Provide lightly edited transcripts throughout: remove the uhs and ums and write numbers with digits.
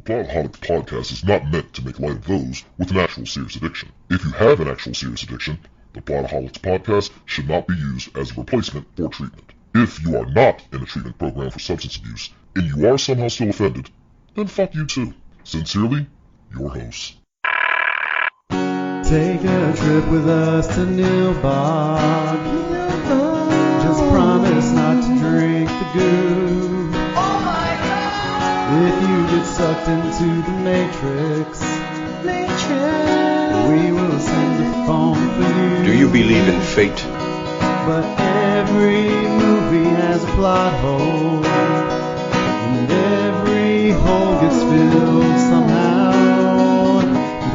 Plotaholics podcast is not meant to make light of those with an actual serious addiction. If you have an actual serious addiction, the Plotaholics podcast should not be used as a replacement for treatment. If you are not in a treatment program for substance abuse, and you are somehow still offended, then fuck you too. Sincerely, your hosts. Take a trip with us to Nilbog. Just promise not to drink the goo. Oh my god! If you get sucked into the Matrix, we will send a phone for you. Do you believe in fate? But every movie has a plot hole, and every hole gets filled somehow with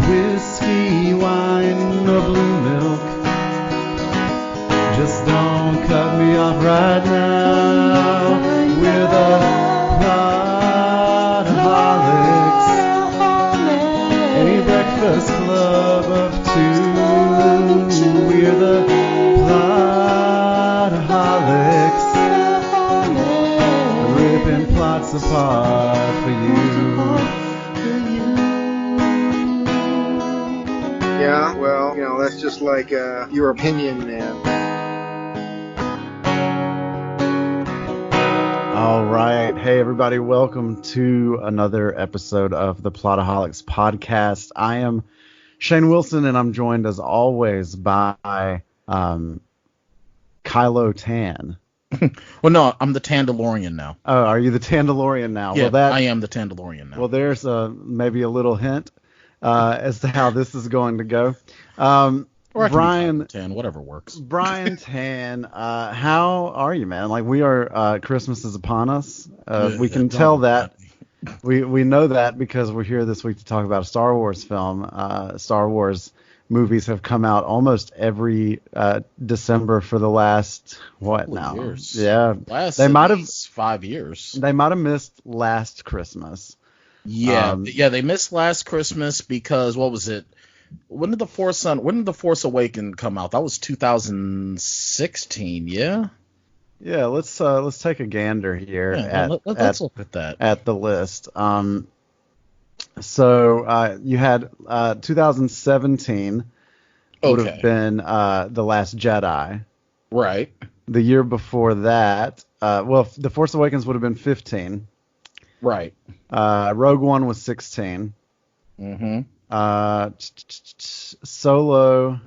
whiskey, wine, or blue milk. Just don't cut me off right now. We're the Plotaholics, a breakfast club of two. We're the Plotaholics, ripping plots apart for you. Yeah, well, that's just like your opinion, man. All right. Hey, everybody. Welcome to another episode of the Plotaholics podcast. I am Shane Wilson, and I'm joined, as always, by Kylo Tan. Well, no, I'm the Tandalorian now. Oh, are you the Tandalorian now? Yeah, well, I am the Tandalorian now. Well, there's maybe a little hint as to how this is going to go. Or Bryan Tan, whatever works. Bryan Tan, how are you, man? Like, we are Christmas is upon us. We can tell that. We know that because we're here this week to talk about a Star Wars film. Star Wars movies have come out almost every December for the last years. Yeah, They might have 5 years. They might have missed last Christmas. Yeah, they missed last Christmas because what was it? When did the Force Awakens come out? That was 2016. Yeah. Yeah, let's take a gander here let's look at that at the list. So you had 2017 would have been The Last Jedi. Right. The year before that, The Force Awakens would have been 15. Right. Rogue One was 16. Mm-hmm. Solo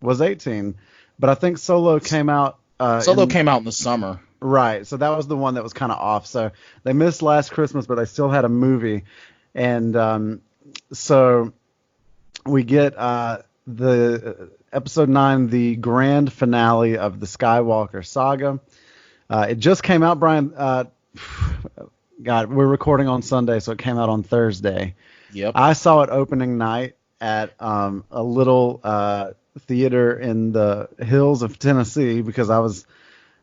was 18, but I think Solo came out. Came out in the summer. Right, so that was the one that was kind of off. So they missed last Christmas, but they still had a movie. And so we get the episode 9, the grand finale of the Skywalker saga. It just came out, Bryan. God, we're recording on Sunday, so it came out on Thursday. Yep. I saw it opening night at a little theater in the hills of Tennessee because I was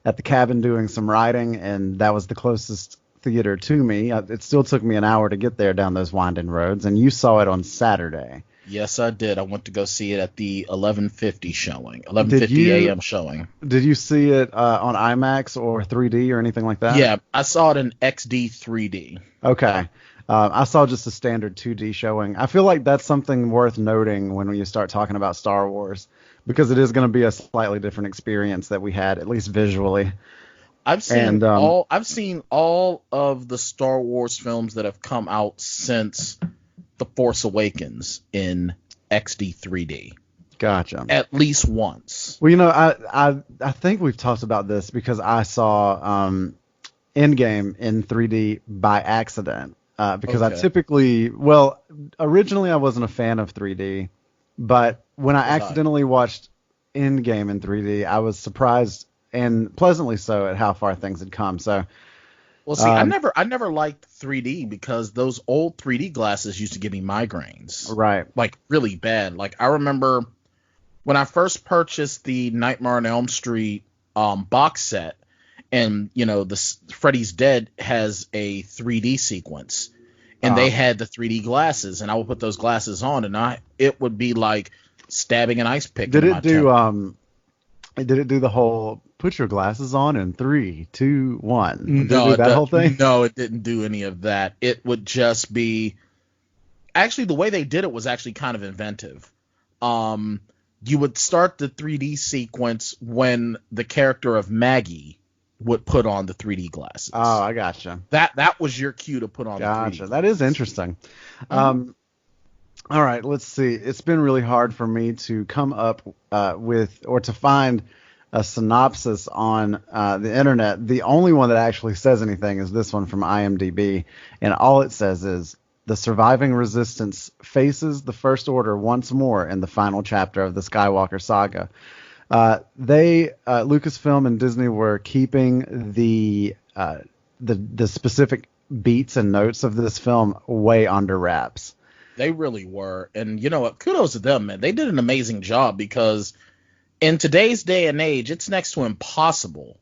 at the cabin doing some writing, and that was the closest theater to me. It still took me an hour to get there down those winding roads, and you saw it on Saturday. Yes, I did. I went to go see it at the 11:50 a.m. showing. Did you see it on IMAX or 3D or anything like that? Yeah, I saw it in XD 3D. Okay. I saw just a standard 2D showing. I feel like that's something worth noting when you start talking about Star Wars, because it is going to be a slightly different experience that we had, at least visually. I've seen all of the Star Wars films that have come out since The Force Awakens in XD 3D. Gotcha. At least once. Well, I think we've talked about this because I saw Endgame in 3D by accident. Because I originally I wasn't a fan of 3D, but when I accidentally watched Endgame in 3D, I was surprised and pleasantly so at how far things had come. So, well, see, I never liked 3D because those old 3D glasses used to give me migraines. Right. Like really bad. Like I remember when I first purchased the Nightmare on Elm Street box set. And, the Freddy's Dead has a 3D sequence, and they had the 3D glasses, and I would put those glasses on, and it would be like stabbing an ice pick. Did it do the whole put your glasses on in 3, 2, 1. Did it No, do that whole thing? No, it didn't do any of that. It would just be. Actually, the way they did it was actually kind of inventive. You would start the 3D sequence when the character of Maggie would put on the 3D glasses. Oh, I gotcha. That was your cue to put on the 3D glasses. That is interesting. All right, let's see. It's been really hard for me to come up with or to find a synopsis on the internet. The only one that actually says anything is this one from IMDb, and all it says is, the surviving resistance faces the First Order once more in the final chapter of the Skywalker saga. Lucasfilm and Disney were keeping the specific beats and notes of this film way under wraps. They really were. And you know what? Kudos to them, man. They did an amazing job because in today's day and age, it's next to impossible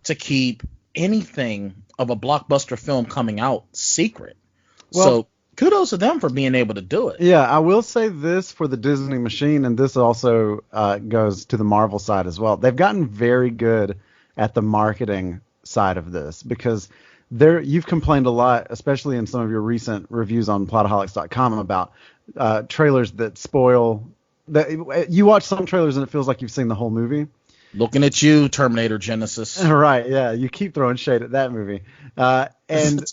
to keep anything of a blockbuster film coming out secret. Well, so kudos to them for being able to do it. Yeah, I will say this for the Disney machine, and this also goes to the Marvel side as well. They've gotten very good at the marketing side of this because you've complained a lot, especially in some of your recent reviews on Plotaholics.com, about trailers that spoil. You watch some trailers and it feels like you've seen the whole movie. Looking at you, Terminator Genesis. Right, yeah. You keep throwing shade at that movie. And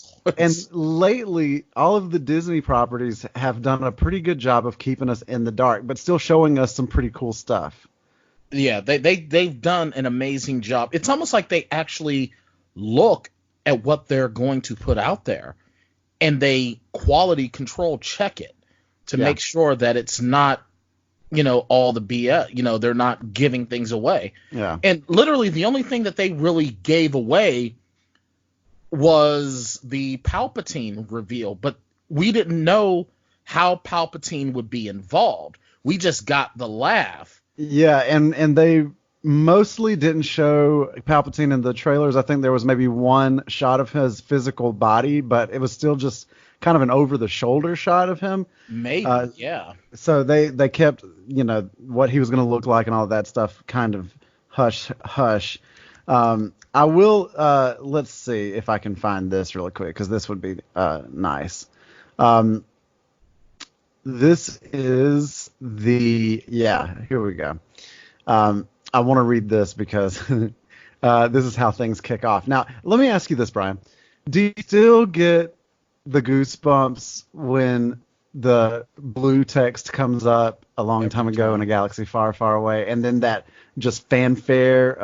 lately, all of the Disney properties have done a pretty good job of keeping us in the dark, but still showing us some pretty cool stuff. Yeah, they've done an amazing job. It's almost like they actually look at what they're going to put out there, and they quality control check it to make sure that it's not, all the BS. They're not giving things away. Yeah. And literally the only thing that they really gave away was the Palpatine reveal, but we didn't know how Palpatine would be involved. We just got the laugh. Yeah, and they mostly didn't show Palpatine in the trailers. I think there was maybe one shot of his physical body, but it was still just kind of an over-the-shoulder shot of him. Maybe, yeah. So they kept, what he was going to look like and all that stuff kind of hush. I will, let's see if I can find this really quick, because this would be nice. This is here we go. I want to read this because this is how things kick off. Now, let me ask you this, Brian. Do you still get the goosebumps when the blue text comes up a long time ago in a galaxy far, far away, and then that just fanfare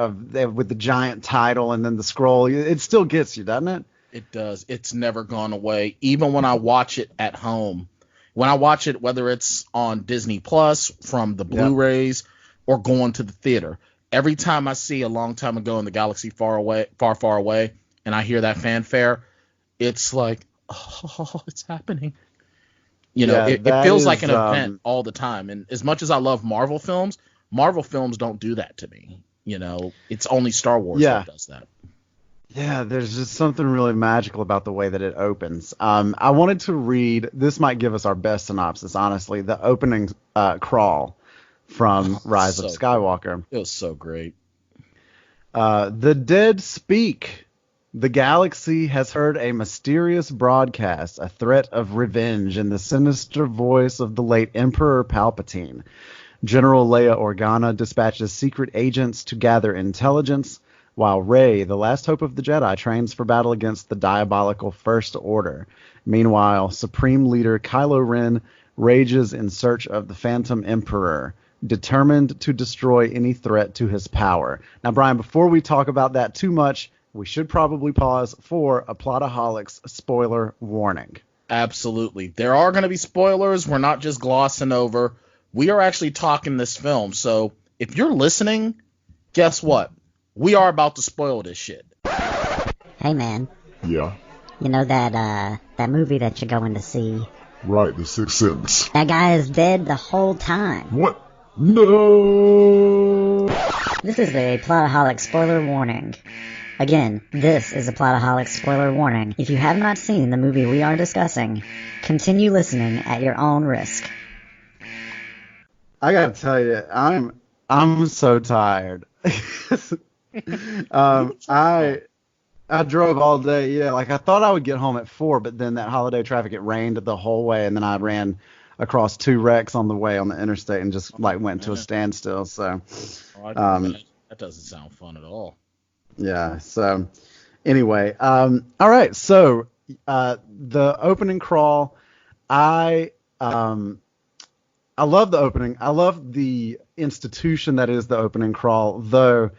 with the giant title and then the scroll? It still gets you, doesn't it? It does. It's never gone away. Even when I watch it at home, when I watch it, whether it's on Disney Plus from the Blu-rays or going to the theater, every time I see a long time ago in the galaxy far, far away, and I hear that fanfare, it's like, oh, it's happening. It feels like an event all the time. And as much as I love Marvel films don't do that to me. It's only Star Wars that does that. Yeah, there's just something really magical about the way that it opens. I wanted to read, this might give us our best synopsis, honestly, the opening crawl from Rise of Skywalker. It was so great. The dead speak. The galaxy has heard a mysterious broadcast, a threat of revenge in the sinister voice of the late Emperor Palpatine. General Leia Organa dispatches secret agents to gather intelligence, while Rey, the last hope of the Jedi, trains for battle against the diabolical First Order. Meanwhile, Supreme Leader Kylo Ren rages in search of the Phantom Emperor, determined to destroy any threat to his power. Now, Brian, before we talk about that too much, we should probably pause for a Plotaholics spoiler warning. Absolutely. There are going to be spoilers. We're not just glossing over. We are actually talking this film. So if you're listening, guess what? We are about to spoil this shit. Hey, man. Yeah. You know that movie that you're going to see? Right, The Sixth Sense. That guy is dead the whole time. What? No! This is a Plotaholic spoiler warning. Again, this is a Plotaholic spoiler warning. If you have not seen the movie we are discussing, continue listening at your own risk. I gotta tell you, I'm so tired. I drove all day. Yeah, like I thought I would get home at 4, but then that holiday traffic, it rained the whole way, and then I ran across 2 wrecks on the way on the interstate and just like went to a standstill. So, That doesn't sound fun at all. yeah. So, anyway, all right. So, the opening crawl, I love the opening. I love the institution that is the opening crawl, though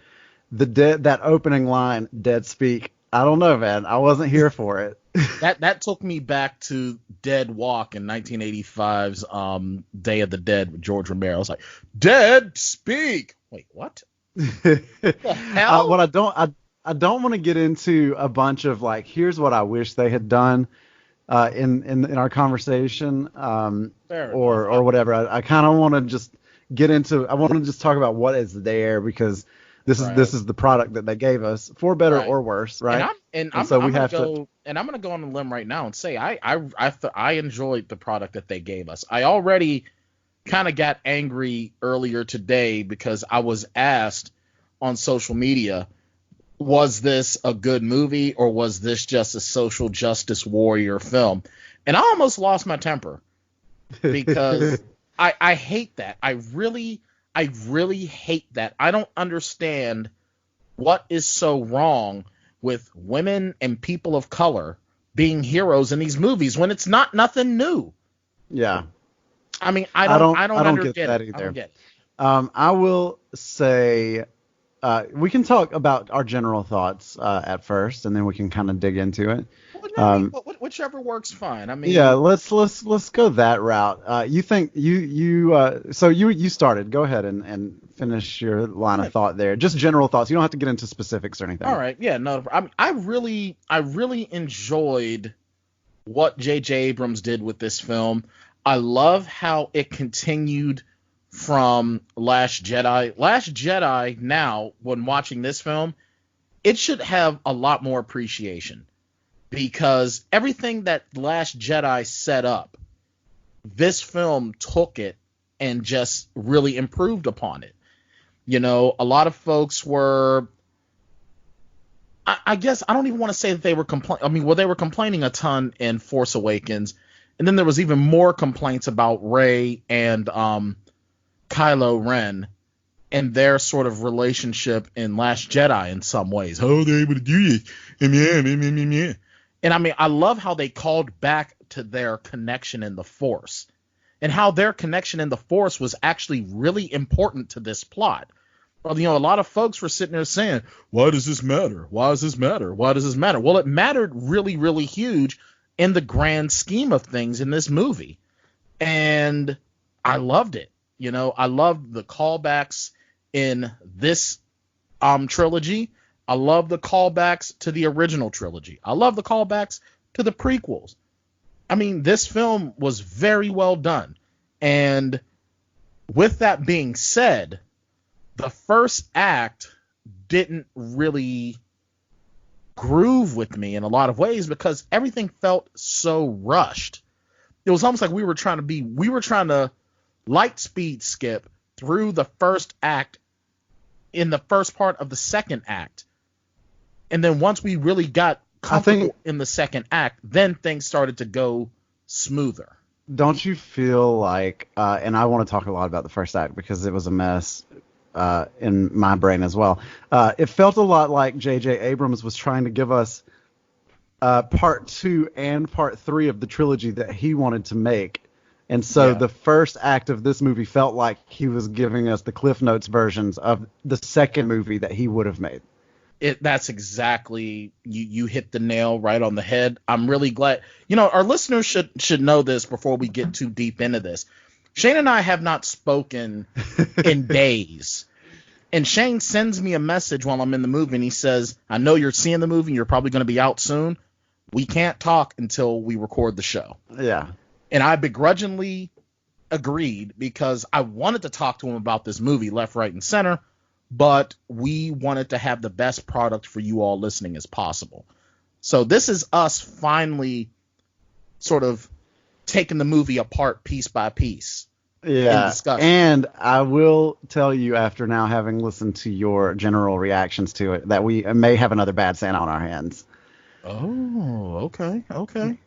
that opening line, dead speak. I don't know, man. I wasn't here for it. That took me back to Dead Walk in 1985's Day of the Dead with George Romero. I was like, dead speak. Wait, what? The hell? What I don't want to get into a bunch of like, here's what I wish they had done in our conversation or whatever. I kind of want to just get into. I want to just talk about what is there, because this is the product that they gave us, for better or worse, right? And I'm gonna go on a limb right now and say I enjoyed the product that they gave us. I already kind of got angry earlier today because I was asked on social media, was this a good movie or was this just a social justice warrior film? And I almost lost my temper because I hate that. I really hate that. I don't understand what is so wrong with women and people of color being heroes in these movies when it's nothing new. Yeah. I mean, I don't get that either. I don't get it. I will say we can talk about our general thoughts at first, and then we can kind of dig into it. Whichever works fine. I mean, yeah, let's go that route. You think so you started. Go ahead and finish your line of thought there. Just general thoughts. You don't have to get into specifics or anything. All right. Yeah. No. I really enjoyed what J.J. Abrams did with this film. I love how it continued from Last Jedi. Last Jedi, now, when watching this film, it should have a lot more appreciation, because everything that Last Jedi set up, this film took it and just really improved upon it. You know, a lot of folks were, I guess, I don't even want to say that they were complaining. I mean, well, they were complaining a ton in Force Awakens, and then there was even more complaints about Rey and Kylo Ren and their sort of relationship in Last Jedi in some ways. How are they able to do this? And I mean, I love how they called back to their connection in the Force, and how their connection in the Force was actually really important to this plot. Well, you know, a lot of folks were sitting there saying, why does this matter? Why does this matter? Why does this matter? Well, it mattered really, really huge in the grand scheme of things in this movie. And I loved it. You know, I loved the callbacks in this trilogy. I love the callbacks to the original trilogy. I love the callbacks to the prequels. I mean, this film was very well done. And with that being said, the first act didn't really groove with me in a lot of ways because everything felt so rushed. It was almost like we were trying to light speed skip through the first act in the first part of the second act. And then once we really got comfortable in the second act, then things started to go smoother. Don't you feel like, and I want to talk a lot about the first act because it was a mess in my brain as well. It felt a lot like J.J. Abrams was trying to give us part 2 and part 3 of the trilogy that he wanted to make. And so the first act of this movie felt like he was giving us the Cliff Notes versions of the second movie that he would have made. That's exactly, you hit the nail right on the head. I'm really glad. You know, our listeners should know this before we get too deep into this. Shane and I have not spoken in days. And Shane sends me a message while I'm in the movie, and he says, I know you're seeing the movie and you're probably going to be out soon. We can't talk until we record the show. Yeah. And I begrudgingly agreed because I wanted to talk to him about this movie left, right, and center, but we wanted to have the best product for you all listening as possible. So this is us finally sort of taking the movie apart piece by piece Yeah, discussion. and I will tell you after now having listened to your general reactions to it that we may have another bad Santa on our hands. Oh, okay.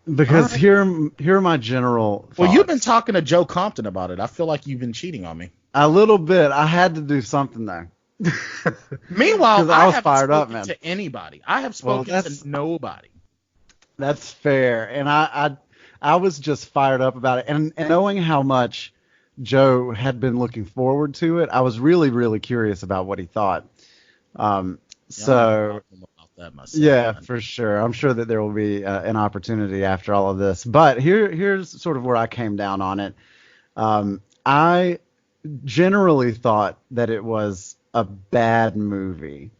Because All right. here are my general thoughts. Well, you've been talking to Joe Compton about it. I feel like you've been cheating on me. A little bit. I had to do something there. Meanwhile, 'Cause I was haven't fired up, spoken man. to anybody. I have spoken to nobody. That's fair, and I was just fired up about it, and knowing how much Joe had been looking forward to it, I was really, really curious about what he thought. So About that myself, yeah, man. for sure. I'm sure that there will be an opportunity after all of this. But here's sort of where I came down on it. I generally thought that it was a bad movie,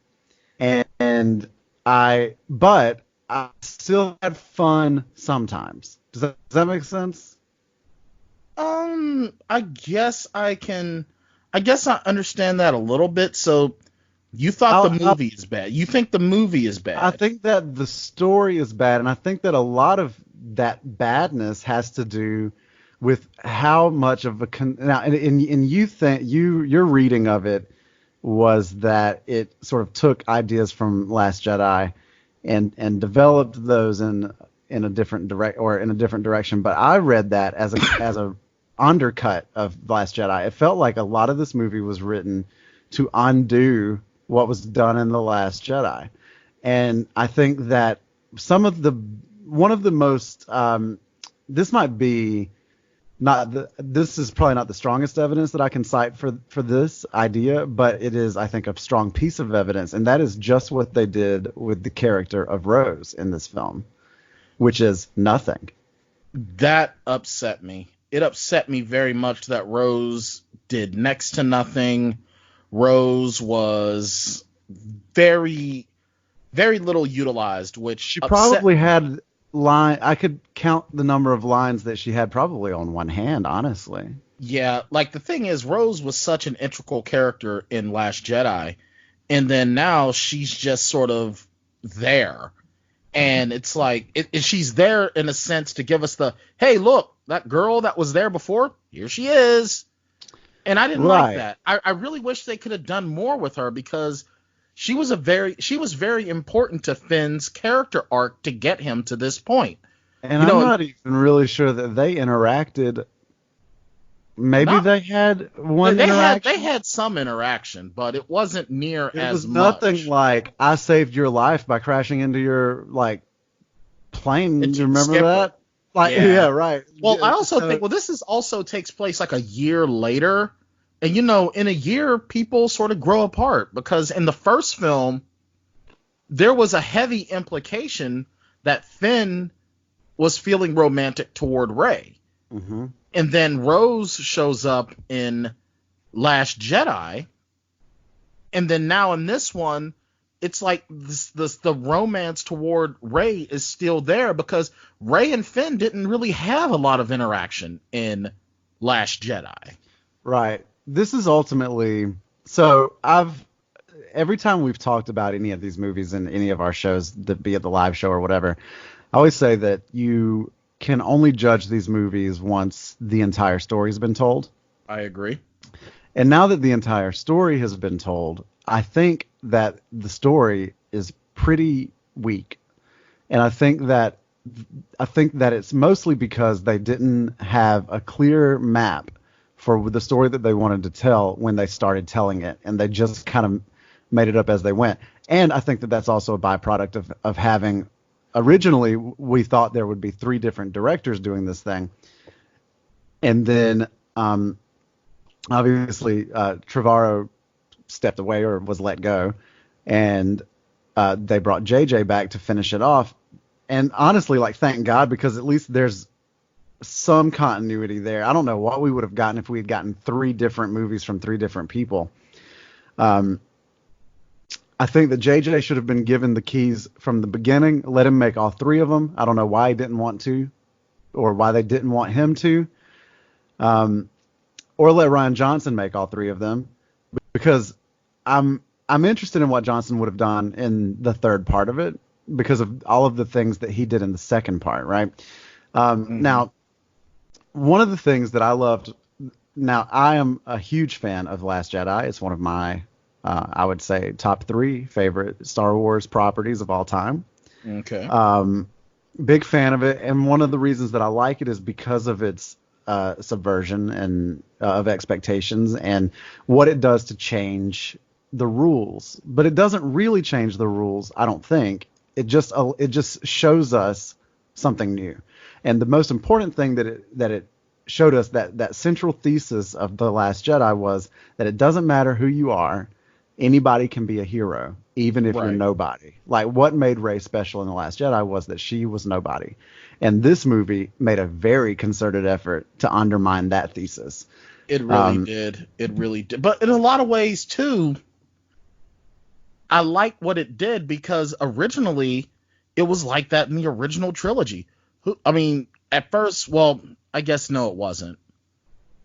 but I still had fun sometimes. Does that make sense? I guess I understand that a little bit. So you thought the movie is bad. You think the movie is bad. I think that the story is bad, and I think that a lot of that badness has to do with how much of now, and you think your reading of it was that it sort of took ideas from Last Jedi and developed those in a different direction. But I read that as a undercut of Last Jedi. It felt like a lot of this movie was written to undo what was done in The Last Jedi. And I think that one of the most this might be this is probably not the strongest evidence that I can cite for this idea, but it is, I think, a strong piece of evidence, and that is just what they did with the character of Rose in this film, which is nothing. That upset me. It upset me very much that Rose did next to nothing. Rose was very, very little utilized, which she probably had I could count the number of lines that she had probably on one hand, honestly. Yeah, like the thing is, Rose was such an integral character in Last Jedi, and then now she's just sort of there. And it's like, she's there in a sense to give us hey, look, that girl that was there before, here she is. And I didn't like that. I really wish they could have done more with her, because she was very important to Finn's character arc to get him to this point. And I'm not even really sure that they interacted. Maybe they had one interaction. They had some interaction, but it wasn't near as much. It was nothing like, I saved your life by crashing into your plane. Do you remember that? Yeah, right. Well, I also think this is also takes place like a year later. And, in a year, people sort of grow apart, because in the first film, there was a heavy implication that Finn was feeling romantic toward Rey. Mm-hmm. And then Rose shows up in Last Jedi. And then now in this one, it's like the romance toward Rey is still there, because Rey and Finn didn't really have a lot of interaction in Last Jedi. Right. This is ultimately, every time we've talked about any of these movies in any of our shows, be it the live show or whatever, I always say that you can only judge these movies once the entire story's been told. I agree. And now that the entire story has been told, I think that the story is pretty weak. And I think that it's mostly because they didn't have a clear map for the story that they wanted to tell when they started telling it, and they just kind of made it up as they went. And I think that that's also a byproduct of having, originally we thought there would be 3 different directors doing this thing, and then obviously Trevorrow stepped away or was let go, and they brought JJ back to finish it off. And honestly, thank God, because at least there's some continuity there. I don't know what we would have gotten if we had gotten 3 different movies from 3 different people. I think that JJ should have been given the keys from the beginning. Let him make all 3 of them. I don't know why he didn't want to, or why they didn't want him to. Or let Rian Johnson make all 3 of them, because I'm interested in what Johnson would have done in the third part of it, because of all of the things that he did in the second part, right? Now, one of the things that I loved Now, I am a huge fan of Last Jedi. It's one of my, I would say, top 3 favorite Star Wars properties of all time. Okay. Big fan of it, and one of the reasons that I like it is because of its subversion and of expectations and what it does to change the rules. But it doesn't really change the rules, I don't think. It just shows us something new. And the most important thing that it showed us, that central thesis of The Last Jedi, was that it doesn't matter who you are, anybody can be a hero, even if you're nobody. Like, what made Rey special in The Last Jedi was that she was nobody. And this movie made a very concerted effort to undermine that thesis. It really did. It really did. But in a lot of ways, too, I like what it did, because originally it was like that in the original trilogy. I mean, at first, well, I guess no, it wasn't.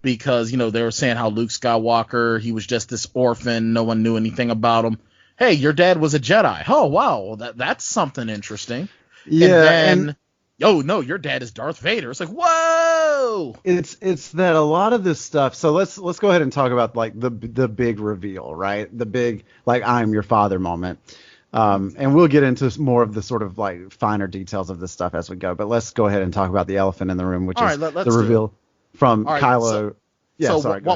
Because, they were saying how Luke Skywalker, he was just this orphan. No one knew anything about him. Hey, your dad was a Jedi. Oh, wow. Well, that's something interesting. Yeah. And then, oh, no, your dad is Darth Vader. It's like, whoa. It's that a lot of this stuff. So let's go ahead and talk about, like, the big reveal, right? The big, like, I'm your father moment. And we'll get into more of the sort of, like, finer details of this stuff as we go. But let's go ahead and talk about the elephant in the room, which is the reveal from Kylo.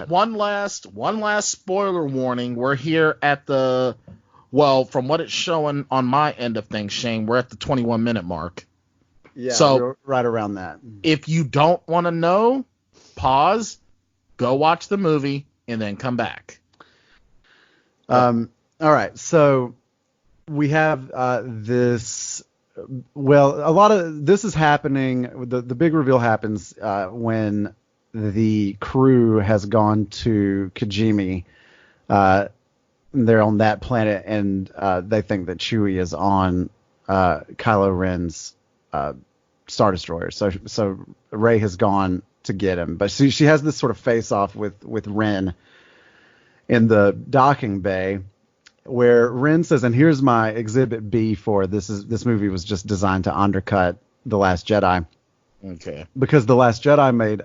One last spoiler warning. We're here at from what it's showing on my end of things, Shane, we're at the 21-minute mark. Yeah, so we're right around that. If you don't want to know, pause, go watch the movie, and then come back. All right, so we have this. Well, a lot of this is happening. The big reveal happens when the crew has gone to Kijimi. They're on that planet, and they think that Chewie is on Kylo Ren's Star Destroyer. So Rey has gone to get him, but she has this sort of face off with Ren in the docking bay, where Ren says, and here's my exhibit B for this movie was just designed to undercut The Last Jedi. Okay. Because The Last Jedi made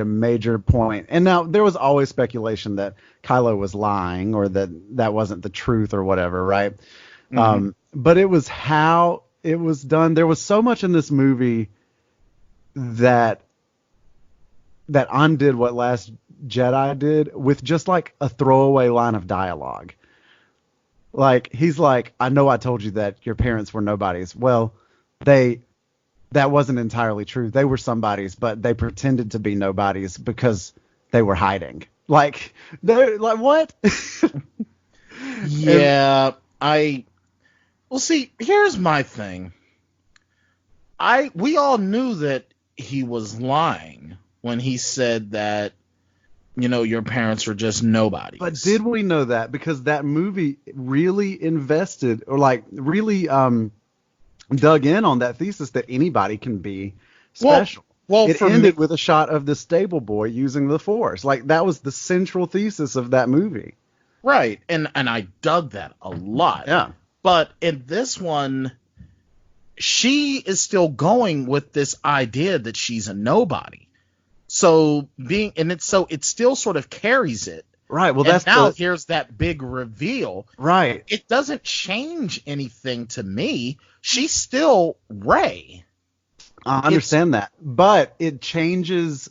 a major point. And now there was always speculation that Kylo was lying, or that wasn't the truth or whatever, right? Mm-hmm. But it was how it was done. There was so much in this movie that undid what Last Jedi did with just like a throwaway line of dialogue. Like, he's like, I know I told you that your parents were nobodies. Well, that wasn't entirely true. They were somebodies, but they pretended to be nobodies because they were hiding. Like, they're like, what? Yeah, well, see, here's my thing. We all knew that he was lying when he said that, your parents are just nobodies. But did we know that? Because that movie really invested, or like really dug in on that thesis that anybody can be special. Well, it ended with a shot of the stable boy using the Force. Like, that was the central thesis of that movie. Right, and I dug that a lot. Yeah. But in this one, she is still going with this idea that she's a nobody. So it still sort of carries it. Right. Well, here's that big reveal. Right. It doesn't change anything to me. She's still Rey. I understand that, but it changes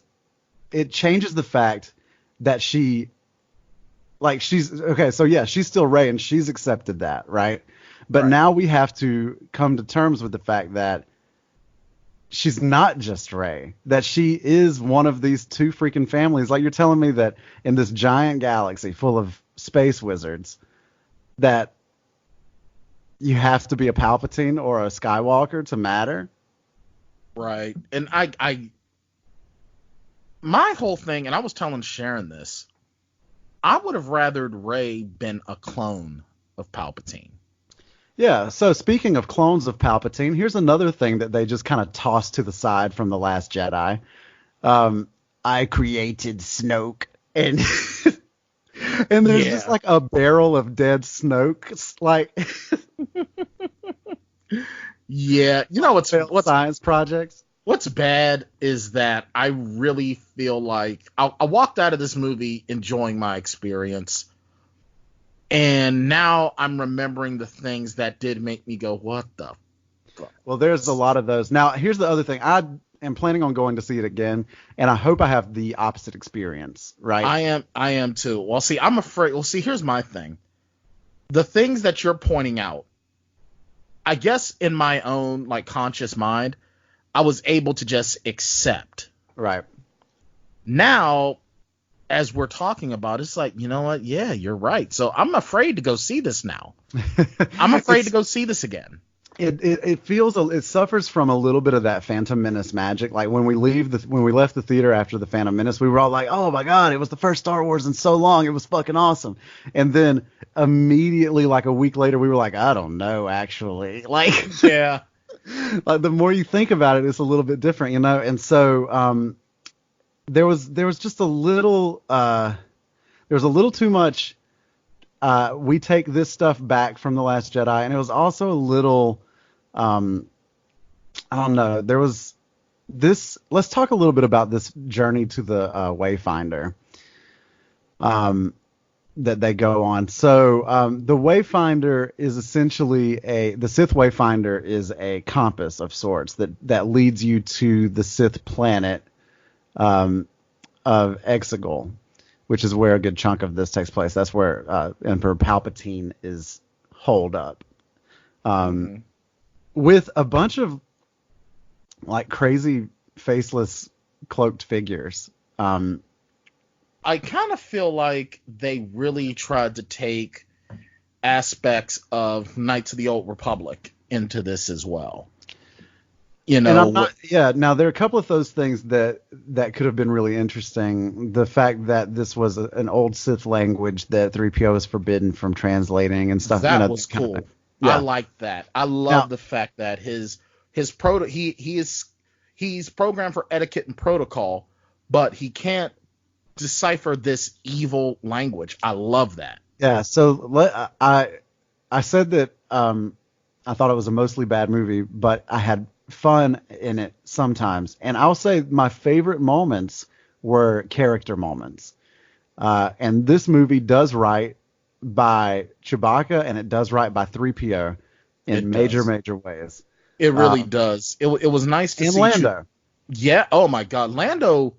the fact that she's okay. So yeah, she's still Rey, and she's accepted that, right? But now we have to come to terms with the fact that she's not just Rey, that she is one of these two freaking families. Like, you're telling me that in this giant galaxy full of space wizards, that you have to be a Palpatine or a Skywalker to matter? Right. And my whole thing, and I was telling Sharon this, I would have rathered Rey been a clone of Palpatine. Yeah, so speaking of clones of Palpatine, here's another thing that they just kind of tossed to the side from The Last Jedi. I created Snoke, and and there's just like a barrel of dead Snoke, like yeah, what's science projects. What's bad is that I really feel like I walked out of this movie enjoying my experience, and now I'm remembering the things that did make me go, what the fuck? Well, there's a lot of those. Now, here's the other thing. I am planning on going to see it again, and I hope I have the opposite experience, right? I am too. Well, see, I'm afraid. Well, see, here's my thing. The things that you're pointing out, I guess in my own like conscious mind, I was able to just accept. Right. Now, as we're talking about, it's like, you know what? Yeah, you're right. So I'm afraid to go see this now. I'm afraid to go see this again. It feels it suffers from a little bit of that Phantom Menace magic. Like when we left the theater after the Phantom Menace, we were all like, "Oh my god, it was the first Star Wars in so long. It was fucking awesome." And then immediately, like a week later, we were like, "I don't know, actually." Like, yeah. Like the more you think about it, it's a little bit different, you know. And so there was just a little there was a little too much. We take this stuff back from The Last Jedi, and it was also a little I don't know. There was this. Let's talk a little bit about this journey to the Wayfinder that they go on. So the Wayfinder is essentially the Sith Wayfinder is a compass of sorts that leads you to the Sith planet of Exegol, which is where a good chunk of this takes place. That's where Emperor Palpatine is holed up. With a bunch of like crazy faceless cloaked figures. I kind of feel like they really tried to take aspects of Knights of the Old Republic into this as well. You know, and I'm not, yeah. Now there are a couple of those things that could have been really interesting. The fact that this was an old Sith language that 3PO is forbidden from translating and stuff. That you know, was kind of cool. thing. Yeah. I like that. I love the fact that he's programmed for etiquette and protocol, but he can't decipher this evil language. I love that. Yeah. So I said that I thought it was a mostly bad movie, but I had fun in it sometimes. And I'll say my favorite moments were character moments. And this movie does right by Chewbacca, and it does right by 3PO in major ways. It really does. It was nice to see Lando. Yeah. Oh my God, Lando.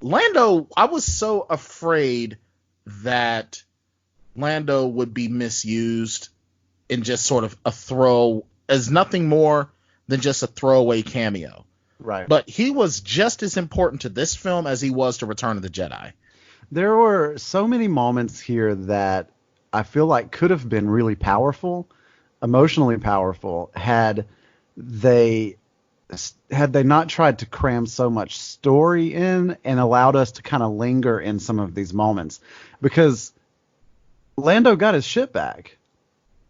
I was so afraid that Lando would be misused in just sort of as nothing more than just a throwaway cameo. Right. But he was just as important to this film as he was to Return of the Jedi. There were so many moments here that I feel like could have been really powerful, emotionally powerful, had they not tried to cram so much story in and allowed us to kind of linger in some of these moments. Because Lando got his shit back.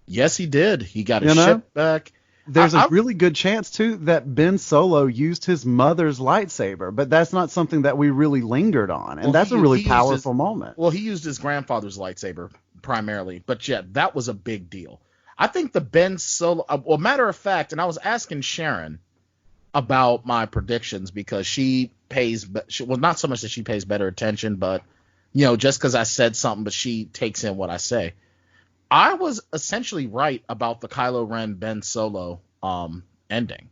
Yes, he did. He got his shit back. There's a really good chance, too, that Ben Solo used his mother's lightsaber, but that's not something that we really lingered on, and that's a really powerful moment. Well, he used his grandfather's lightsaber primarily, but yeah, that was a big deal. I think the Ben Solo, well, matter of fact, and I was asking Sharon about my predictions because she pays, well, not so much that she pays better attention, but, you know, just because I said something, but she takes in what I say. I was essentially right about the Kylo Ren Ben Solo ending.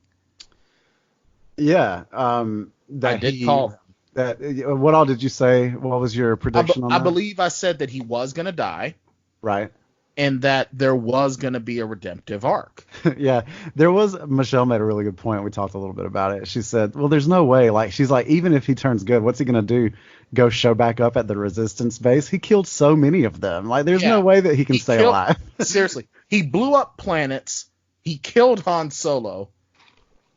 Yeah, I did call that. What all did you say? What was your prediction on that? I believe I said that he was going to die. Right. And that there was going to be a redemptive arc. Yeah, Michelle made a really good point. We talked a little bit about it. She said, well, there's no way. Like, she's like, even if he turns good, what's he going to do? Go show back up at the Resistance base? He killed so many of them. Like, there's no way that he can stay alive. Seriously. He blew up planets. He killed Han Solo.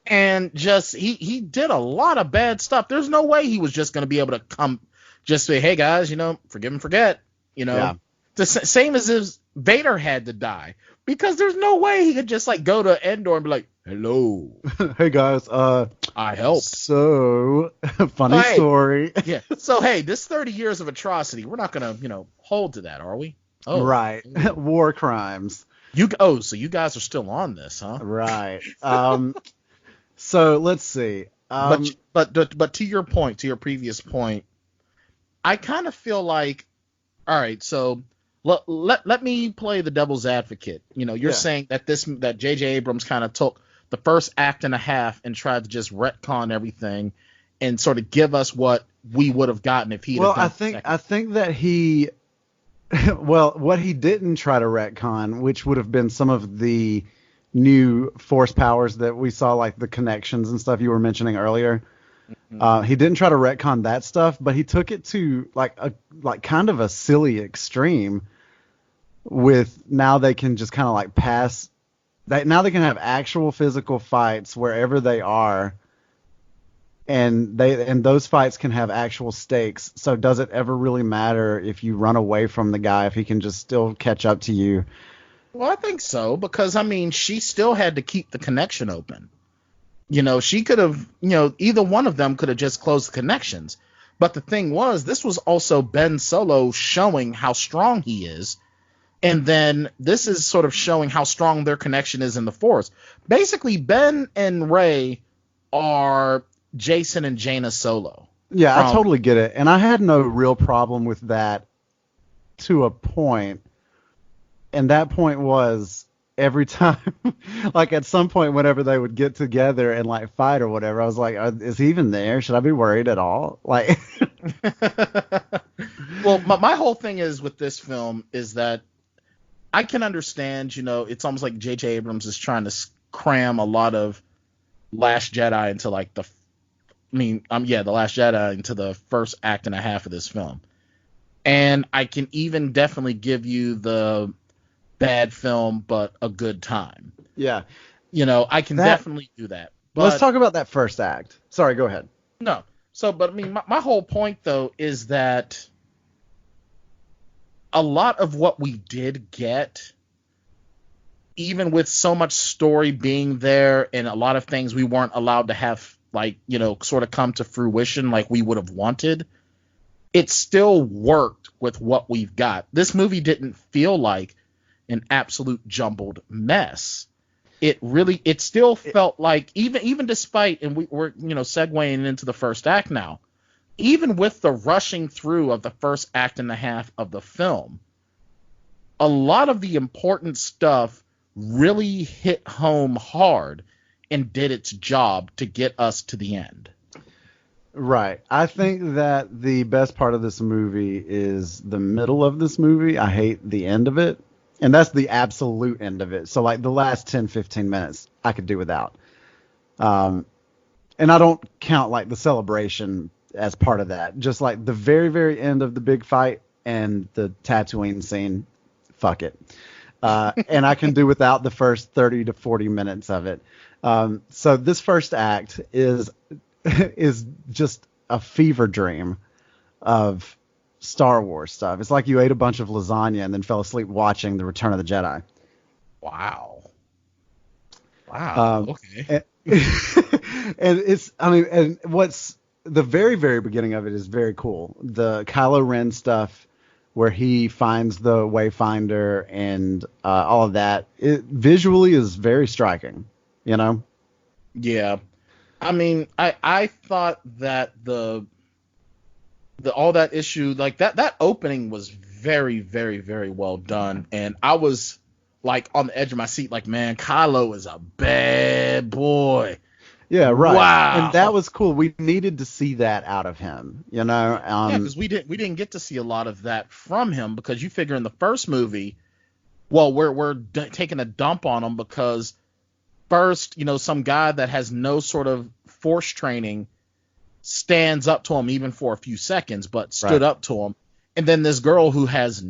And just, he did a lot of bad stuff. There's no way he was just going to be able to come, just say, hey, guys, you know, forgive and forget. You know, yeah. The same as if Vader had to die, because there's no way he could just like go to Endor and be like, hello, hey guys, I helped. So funny story. Yeah. So hey, this 30 years of atrocity, we're not gonna, you know, hold to that, are we? Oh, right. War crimes. So you guys are still on this, huh? Right. So let's see. But to your point, to your previous point, I kind of feel like, all right, so let me play the devil's advocate. You're saying that J.J. Abrams kind of took the first act and a half and tried to just retcon everything and sort of give us what we would have gotten if he had done I think that he what he didn't try to retcon, which would have been some of the new force powers that we saw, like the connections and stuff you were mentioning earlier. Mm-hmm. He didn't try to retcon that stuff, but he took it to like kind of a silly extreme with now they can just kind of like pass that. Now they can have actual physical fights wherever they are. And those fights can have actual stakes. So does it ever really matter if you run away from the guy, if he can just still catch up to you? Well, I think so, because she still had to keep the connection open. She could have, either one of them could have just closed the connections. But the thing was, this was also Ben Solo showing how strong he is. And then this is sort of showing how strong their connection is in the Force. Basically, Ben and Rey are Jason and Jaina Solo. Yeah, I totally get it. And I had no real problem with that to a point. And that point was every time, like at some point whenever they would get together and like fight or whatever, I was like, is he even there? Should I be worried at all? Like, well, my whole thing is with this film is that I can understand, it's almost like J.J. Abrams is trying to cram a lot of Last Jedi into like the Last Jedi into the first act and a half of this film. And I can even definitely give you the bad film, but a good time. Yeah. I can definitely do that. But let's talk about that first act. Sorry, go ahead. No. So, but my whole point though is that a lot of what we did get, even with so much story being there and a lot of things we weren't allowed to have, sort of come to fruition like we would have wanted, it still worked with what we've got. This movie didn't feel like an absolute jumbled mess. It still felt like, even despite, and we're segueing into the first act now, even with the rushing through of the first act and a half of the film, a lot of the important stuff really hit home hard and did its job to get us to the end. Right. I think that the best part of this movie is the middle of this movie. I hate the end of it. And that's the absolute end of it. So like the last 10, 15 minutes I could do without. And I don't count like the celebration as part of that. Just like the very, very end of the big fight and the Tatooine scene. Fuck it. And I can do without the first 30 to 40 minutes of it. So this first act is just a fever dream of Star Wars stuff. It's like you ate a bunch of lasagna and then fell asleep watching The Return of the Jedi. Wow. Okay. And what's the very, very beginning of it is very cool. The Kylo Ren stuff where he finds the Wayfinder and all of that. It visually is very striking, Yeah. I thought that the all that issue, like that opening was very, very, very well done. And I was like on the edge of my seat, like, man, Kylo is a bad boy. Yeah, right. Wow. And that was cool. We needed to see that out of him, yeah, because we didn't get to see a lot of that from him, because you figure in the first movie, well, we're taking a dump on him because first, some guy that has no sort of force training stands up to him even for a few seconds, but stood up to him. And then this girl who has,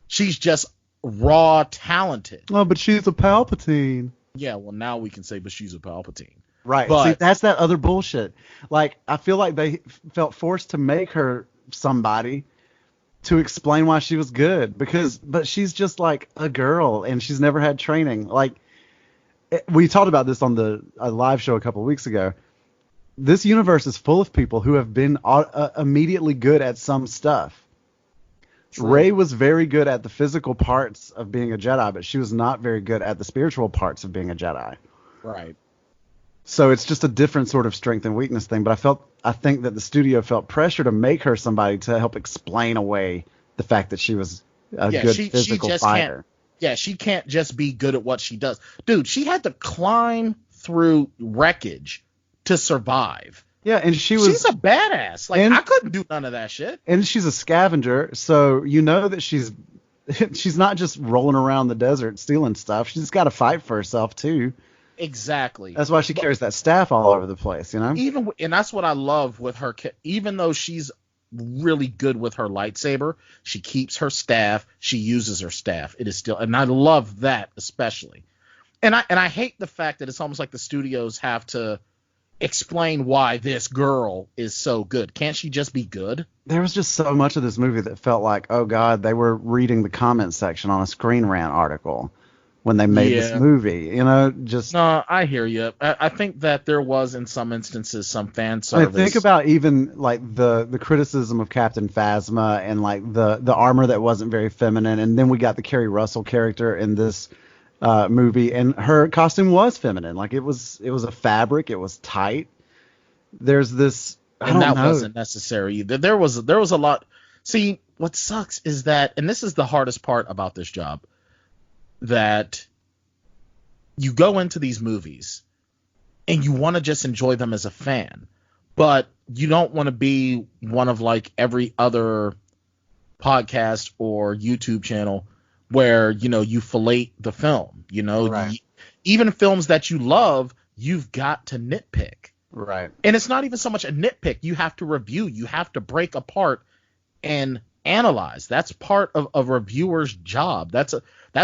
she's just raw talented. Oh, but she's a Palpatine. Yeah, well, now we can say, but she's a Palpatine. Right. But, see, that's that other bullshit. Like, I feel like they felt forced to make her somebody to explain why she was good, but she's just like a girl and she's never had training. Like, we talked about this on the live show a couple of weeks ago. This universe is full of people who have been immediately good at some stuff. True. Rey was very good at the physical parts of being a Jedi, but she was not very good at the spiritual parts of being a Jedi. Right. So it's just a different sort of strength and weakness thing. But I think that the studio felt pressure to make her somebody to help explain away the fact that she was a good physical fighter. She can't just be good at what she does. Dude, she had to climb through wreckage to survive. Yeah, and she's a badass. Like, I couldn't do none of that shit. And she's a scavenger, so you know that she's not just rolling around the desert stealing stuff. She's got to fight for herself too. Exactly. That's why she carries that staff all over the place, you know? And that's what I love with her. Even though she's really good with her lightsaber, she keeps her staff. She uses her staff. It is still, and I love that especially. And I hate the fact that it's almost like the studios have to explain why this girl is so good. Can't she just be good? There was just so much of this movie that felt like, oh God, they were reading the comment section on a Screen Rant article when they made this movie, you know, just... No, I hear you. I think that there was, in some instances, some fan service. I think about even, like, the criticism of Captain Phasma and, like, the armor that wasn't very feminine, and then we got the Kerry Russell character in this movie, and her costume was feminine. Like, it was a fabric, it was tight. There's this... And that wasn't necessary. There was a lot... See, what sucks is that, and this is the hardest part about this job, that you go into these movies and you want to just enjoy them as a fan, but you don't want to be one of like every other podcast or YouTube channel where, you know, you fillet the film, you know, right. Even films that you love, you've got to nitpick. Right. And it's not even so much a nitpick. You have to review, you have to break apart and analyze. That's part of a reviewer's job. That's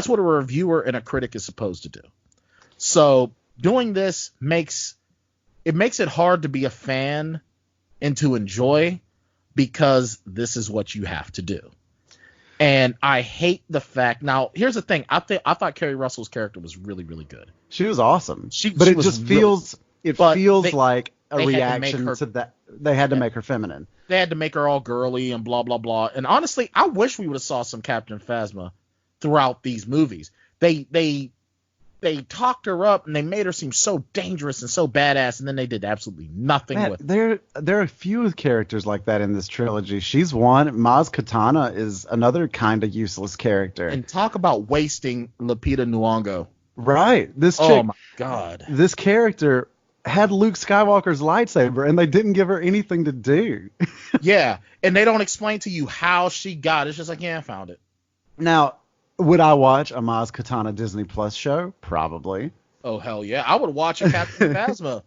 what a reviewer and a critic is supposed to do. So doing this makes it hard to be a fan and to enjoy, because this is what you have to do. And I hate the fact. Now, here's the thing. I thought Kerry Russell's character was really, really good. She was awesome. But it just feels like a reaction to that. They had to make her feminine. They had to make her all girly and blah, blah, blah. And honestly, I wish we would have saw some Captain Phasma throughout these movies. They talked her up and they made her seem so dangerous and so badass, and then they did absolutely nothing with her. There are a few characters like that in this trilogy. She's one. Maz Kanata is another kind of useless character. And talk about wasting Lupita Nyong'o. Right. Oh my God. This character had Luke Skywalker's lightsaber, and they didn't give her anything to do. Yeah, and they don't explain to you how she got it. It's just like, yeah, I found it. Now, would I watch a Maz Kanata Disney Plus show? Probably. Oh, hell yeah. I would watch a Captain Phasma.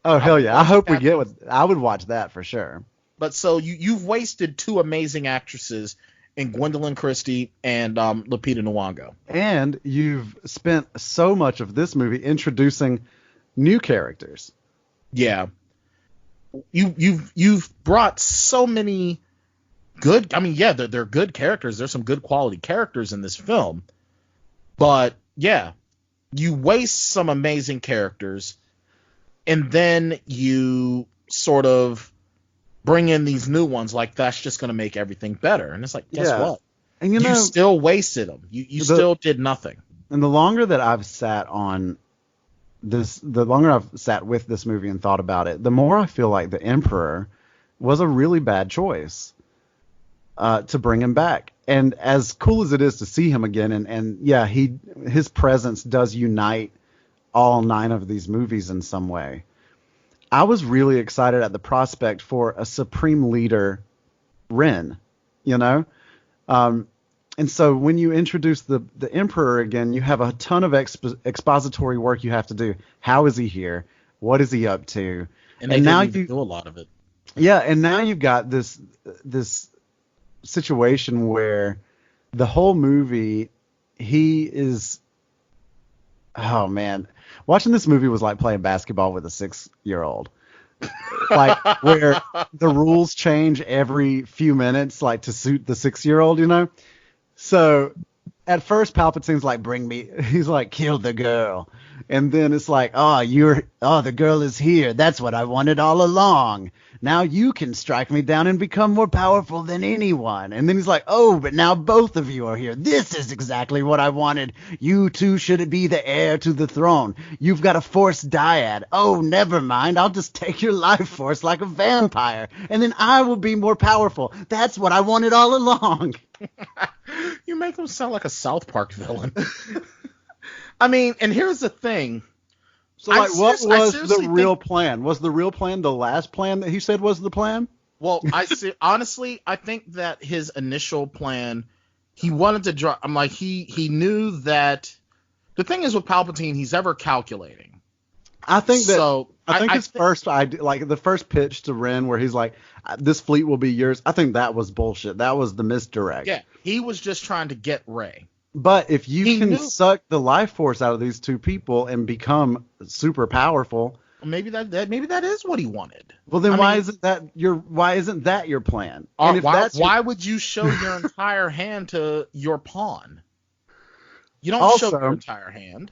Oh, hell yeah. I hope we get I would watch that for sure. But so you've wasted two amazing actresses in Gwendolyn Christie and Lupita Nyong'o. And you've spent so much of this movie introducing new characters. Yeah. You've brought so many good, I mean, yeah, they're good characters. There's some good quality characters in this film. But yeah, you waste some amazing characters, and then you sort of bring in these new ones like that's just going to make everything better. And it's like, guess what? And you still wasted them. You still did nothing. And the longer that I've sat on this, the longer I've sat with this movie and thought about it, the more I feel like the Emperor was a really bad choice to bring him back. And as cool as it is to see him again, and yeah, his presence does unite all 9 of these movies in some way. I was really excited at the prospect for a Supreme Leader Ren, you know? And so when you introduce the Emperor again, you have a ton of expository work you have to do. How is he here? What is he up to? And now you do a lot of it. Yeah, and now you've got this situation where the whole movie, he is... Oh, man. Watching this movie was like playing basketball with a 6-year-old. Like, where the rules change every few minutes, like to suit the 6-year-old, you know? So at first Palpatine's like, bring me, he's like, kill the girl. And then it's like, the girl is here. That's what I wanted all along. Now you can strike me down and become more powerful than anyone. And then he's like, oh, but now both of you are here. This is exactly what I wanted. You two should be the heir to the throne. You've got a Force dyad. Oh, never mind. I'll just take your life force like a vampire. And then I will be more powerful. That's what I wanted all along. You make him sound like a South Park villain. I mean, and here's the thing. So, like, what was the real plan? Was the real plan the last plan that he said was the plan? Well, honestly, I think that his initial plan, he wanted to draw. I'm like, he knew that. The thing is with Palpatine, he's ever calculating. I think that. So I think his first idea, like the first pitch to Ren, where he's like, "This fleet will be yours." I think that was bullshit. That was the misdirect. Yeah, he was just trying to get Rey. But if you can suck the life force out of these two people and become super powerful, maybe that is what he wanted. Well, then why isn't that your plan? And if why would you show your entire hand to your pawn? You don't show your entire hand.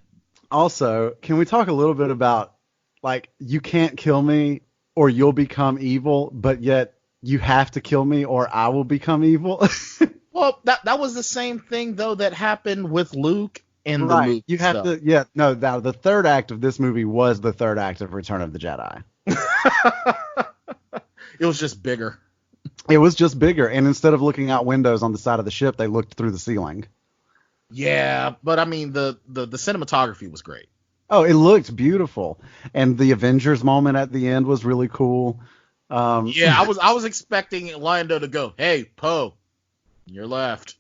Also, can we talk a little bit about, like, you can't kill me or you'll become evil, but yet you have to kill me or I will become evil? Well, that was the same thing, though, that happened with Luke in the movie. You have to, the third act of this movie was the third act of Return of the Jedi. It was just bigger. It was just bigger, and instead of looking out windows on the side of the ship, they looked through the ceiling. Yeah, but I mean, the cinematography was great. Oh, it looked beautiful, and the Avengers moment at the end was really cool. Yeah, I was expecting Lando to go, "Hey, Poe, you're left."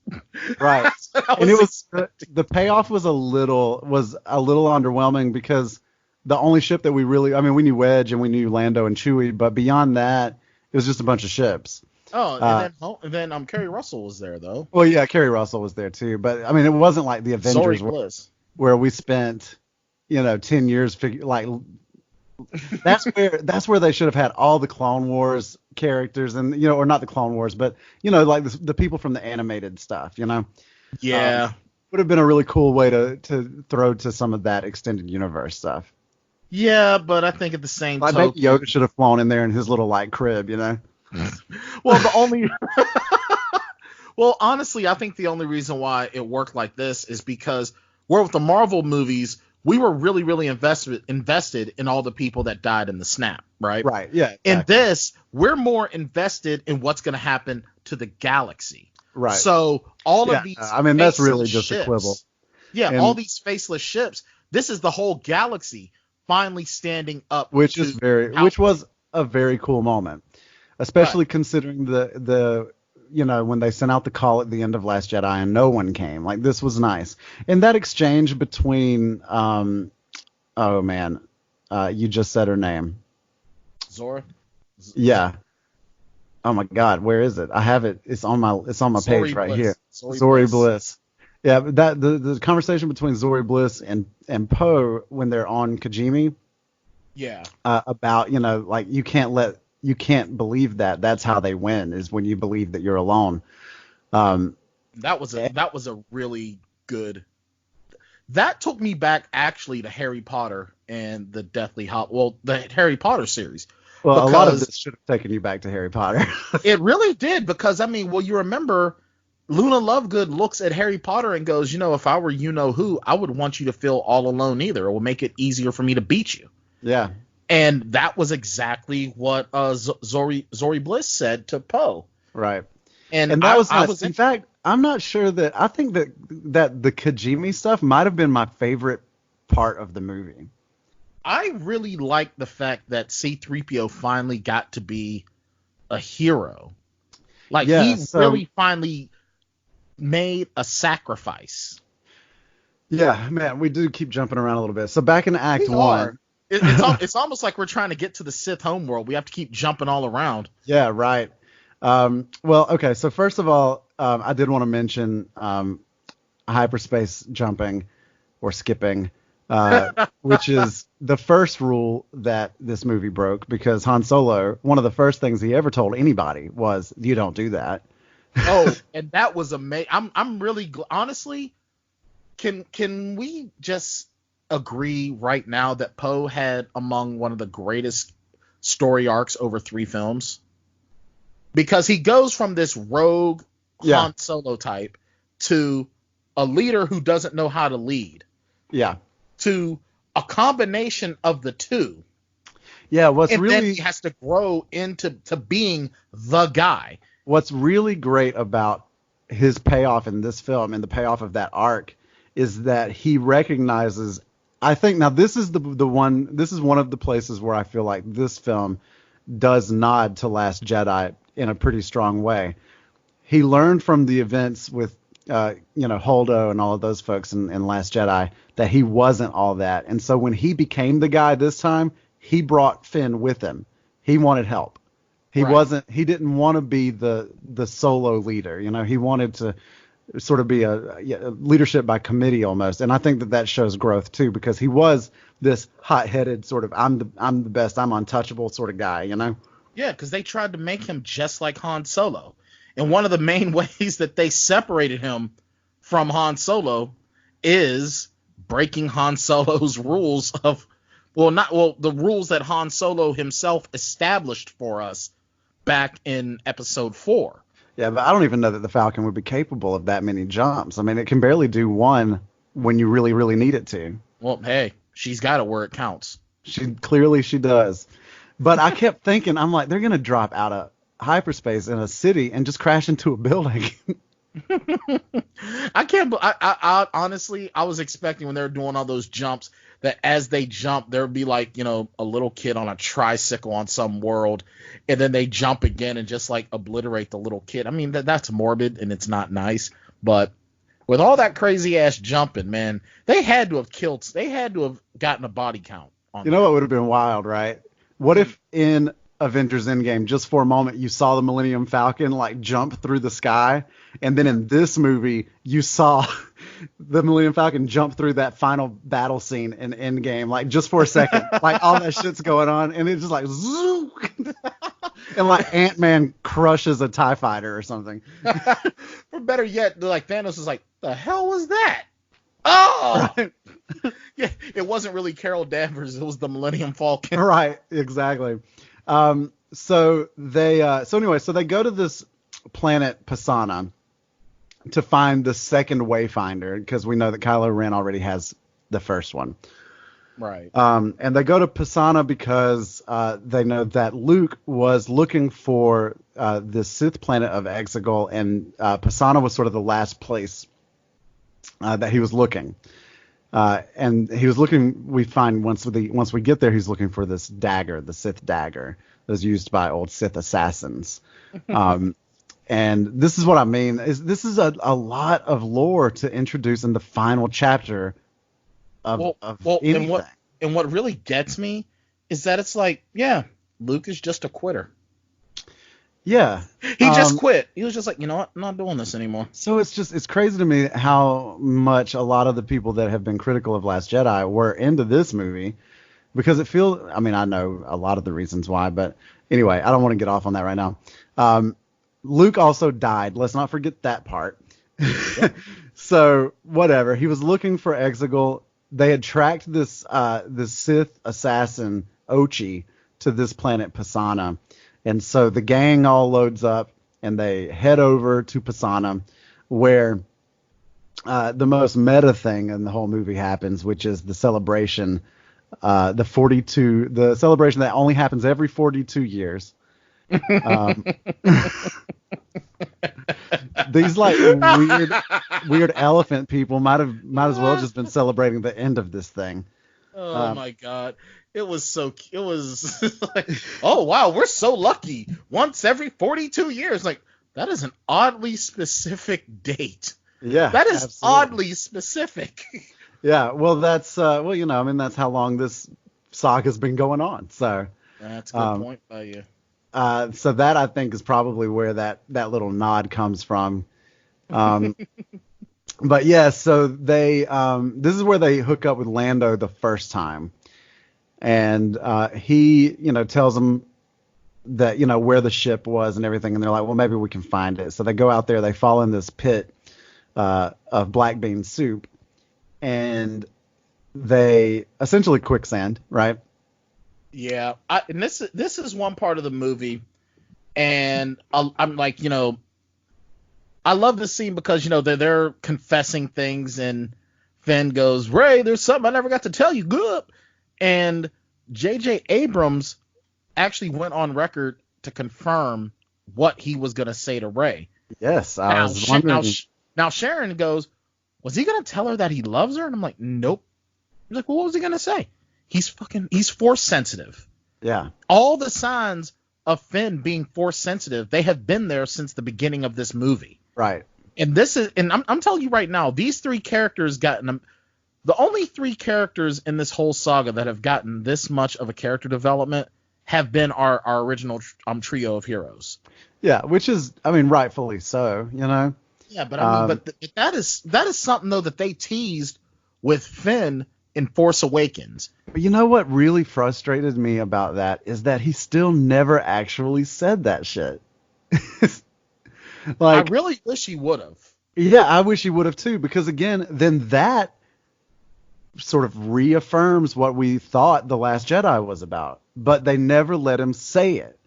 Right. And it was the payoff was a little underwhelming because the only ship that we knew Wedge and we knew Lando and Chewie, but beyond that, it was just a bunch of ships. Oh, and then Kerry Russell was there though. Well, yeah, Kerry Russell was there too, but I mean, it wasn't like the Avengers where we spent 10 years that's where they should have had all the Clone Wars characters and or not the Clone Wars, but like the people from the animated stuff. Yeah, would have been a really cool way to throw to some of that extended universe stuff. Yeah, but I think at the same time, I think Yoda should have flown in there in his little crib. Well, honestly, I think the only reason why it worked like this is because where with the Marvel movies, we were really, really invested in all the people that died in the snap, right? Right, yeah. Exactly. In this, we're more invested in what's going to happen to the galaxy. Right. So all of these that's really just a quibble. Yeah, and all these faceless ships, this is the whole galaxy finally standing up. Which was a very cool moment. Especially considering the when they sent out the call at the end of Last Jedi and no one came. Like, this was nice. And that exchange between you just said her name. Zora? Yeah. Oh my God, where is it? I have it. It's on my page right here. Zori Bliss. Yeah, that the conversation between Zori Bliss and Poe when they're on Kijimi. Yeah. About, like, you can't believe that. That's how they win, is when you believe that you're alone. That was a really good. That took me back actually to Harry Potter and the the Harry Potter series. Well, a lot of this should have taken you back to Harry Potter. It really did, because you remember Luna Lovegood looks at Harry Potter and goes, if I were who, I would want you to feel all alone either. It will make it easier for me to beat you. Yeah. And that was exactly what Zori Bliss said to Poe. Right. And that was nice. In fact, I'm not sure that I think that the Kijimi stuff might have been my favorite part of the movie. I really like the fact that C-3PO finally got to be a hero. Like, really finally made a sacrifice. Yeah, man, we do keep jumping around a little bit. So back in Act 1. It's almost like we're trying to get to the Sith homeworld. We have to keep jumping all around. Yeah, right. Well, okay. So first of all, I did want to mention hyperspace jumping or skipping, which is the first rule that this movie broke, because Han Solo, one of the first things he ever told anybody was, "You don't do that." Oh, and that was amazing. I'm really honestly, Can we just agree right now that Poe had among one of the greatest story arcs over 3 films? Because he goes from this rogue Han Solo type to a leader who doesn't know how to lead. Yeah. To a combination of the two. Yeah, then he has to grow into being the guy. What's really great about his payoff in this film and the payoff of that arc is that he recognizes, I think, now this is one of the places where I feel like this film does nod to Last Jedi in a pretty strong way. He learned from the events with Holdo and all of those folks in Last Jedi that he wasn't all that. And so when he became the guy this time, he brought Finn with him. He wanted help. He didn't want to be the solo leader. He wanted to sort of be a leadership by committee almost. And I think that shows growth too, because he was this hot-headed sort of I'm the best, I'm untouchable sort of guy, Yeah, because they tried to make him just like Han Solo. And one of the main ways that they separated him from Han Solo is breaking Han Solo's rules the rules that Han Solo himself established for us back in episode 4. Yeah, but I don't even know that the Falcon would be capable of that many jumps. I mean, it can barely do one when you really, really need it to. Well, hey, she's got it where it counts. She does. But I kept thinking, I'm like, they're going to drop out of hyperspace in a city and just crash into a building. I honestly, I was expecting when they were doing all those jumps that as they jump, there would be like, a little kid on a tricycle on some world, and then they jump again and just like obliterate the little kid. I mean, that's morbid and it's not nice, but with all that crazy ass jumping, man, they had to have gotten a body count on what would have been wild, right? What if in Avengers Endgame, just for a moment, you saw the Millennium Falcon like jump through the sky, and then in this movie you saw the Millennium Falcon jump through that final battle scene in Endgame, like just for a second, like all that shit's going on, and it's just like zoom, and like Ant-Man crushes a TIE fighter or something. Or better yet, like Thanos is like, the hell was that? Oh, right. Yeah, it wasn't really Carol Danvers, it was the Millennium Falcon. Right, exactly. So they go to this planet Pisana to find the second Wayfinder, because we know that Kylo Ren already has the first one. Right. And they go to Pisana because they know that Luke was looking for the Sith planet of Exegol, and Pisana was sort of the last place that he was looking. And he was looking, we find once we get there, he's looking for this dagger, the Sith dagger that was used by old Sith assassins. And this is what I mean, this is a lot of lore to introduce in the final chapter of anything. And what really gets me is that it's like, yeah, Luke is just a quitter. Yeah. He just quit. He was just like, you know what? I'm not doing this anymore. So it's crazy to me how much a lot of the people that have been critical of Last Jedi were into this movie, because it feels, I mean, I know a lot of the reasons why, but anyway, I don't want to get off on that right now. Luke also died. Let's not forget that part. So whatever. He was looking for Exegol. They had tracked this Sith assassin Ochi to this planet Pisana. And so the gang all loads up and they head over to Pisana, where the most meta thing in the whole movie happens, which is the celebration, the celebration that only happens every 42 years. These like weird elephant people might as well just been celebrating the end of this thing. Oh my God. It was like, oh wow, we're so lucky. Once every 42 years. Like, that is an oddly specific date. Yeah. That is absolutely. Oddly specific. Yeah, well that's that's how long this saga's been going on. So that's a good point by you. So that I think is probably where that little nod comes from. But yeah, so they this is where they hook up with Lando the first time. And he, tells them that, where the ship was and everything. And they're like, well, maybe we can find it. So they go out there, they fall in this pit of black bean soup. and they essentially quicksand, right? Yeah, and this is one part of the movie, and I'm like, I love this scene because they're confessing things, and Finn goes, "Rey, there's something I never got to tell you." Good, and J.J. Abrams actually went on record to confirm what he was gonna say to Rey. Yes, I was wondering. Now Sharon goes, "Was he gonna tell her that he loves her?" And I'm like, "Nope." He's like, "Well, what was he gonna say?" He's force sensitive. Yeah. All the signs of Finn being force sensitive, they have been there since the beginning of this movie. Right. And I'm telling you right now, these three characters the only three characters in this whole saga that have gotten this much of a character development have been our original trio of heroes. Yeah, which is, rightfully so, Yeah, but that is something though that they teased with Finn in Force Awakens. But you know what really frustrated me about that is that he still never actually said that shit. I really wish he would have. Yeah, I wish he would have too, because again, then that sort of reaffirms what we thought The Last Jedi was about. But they never let him say it.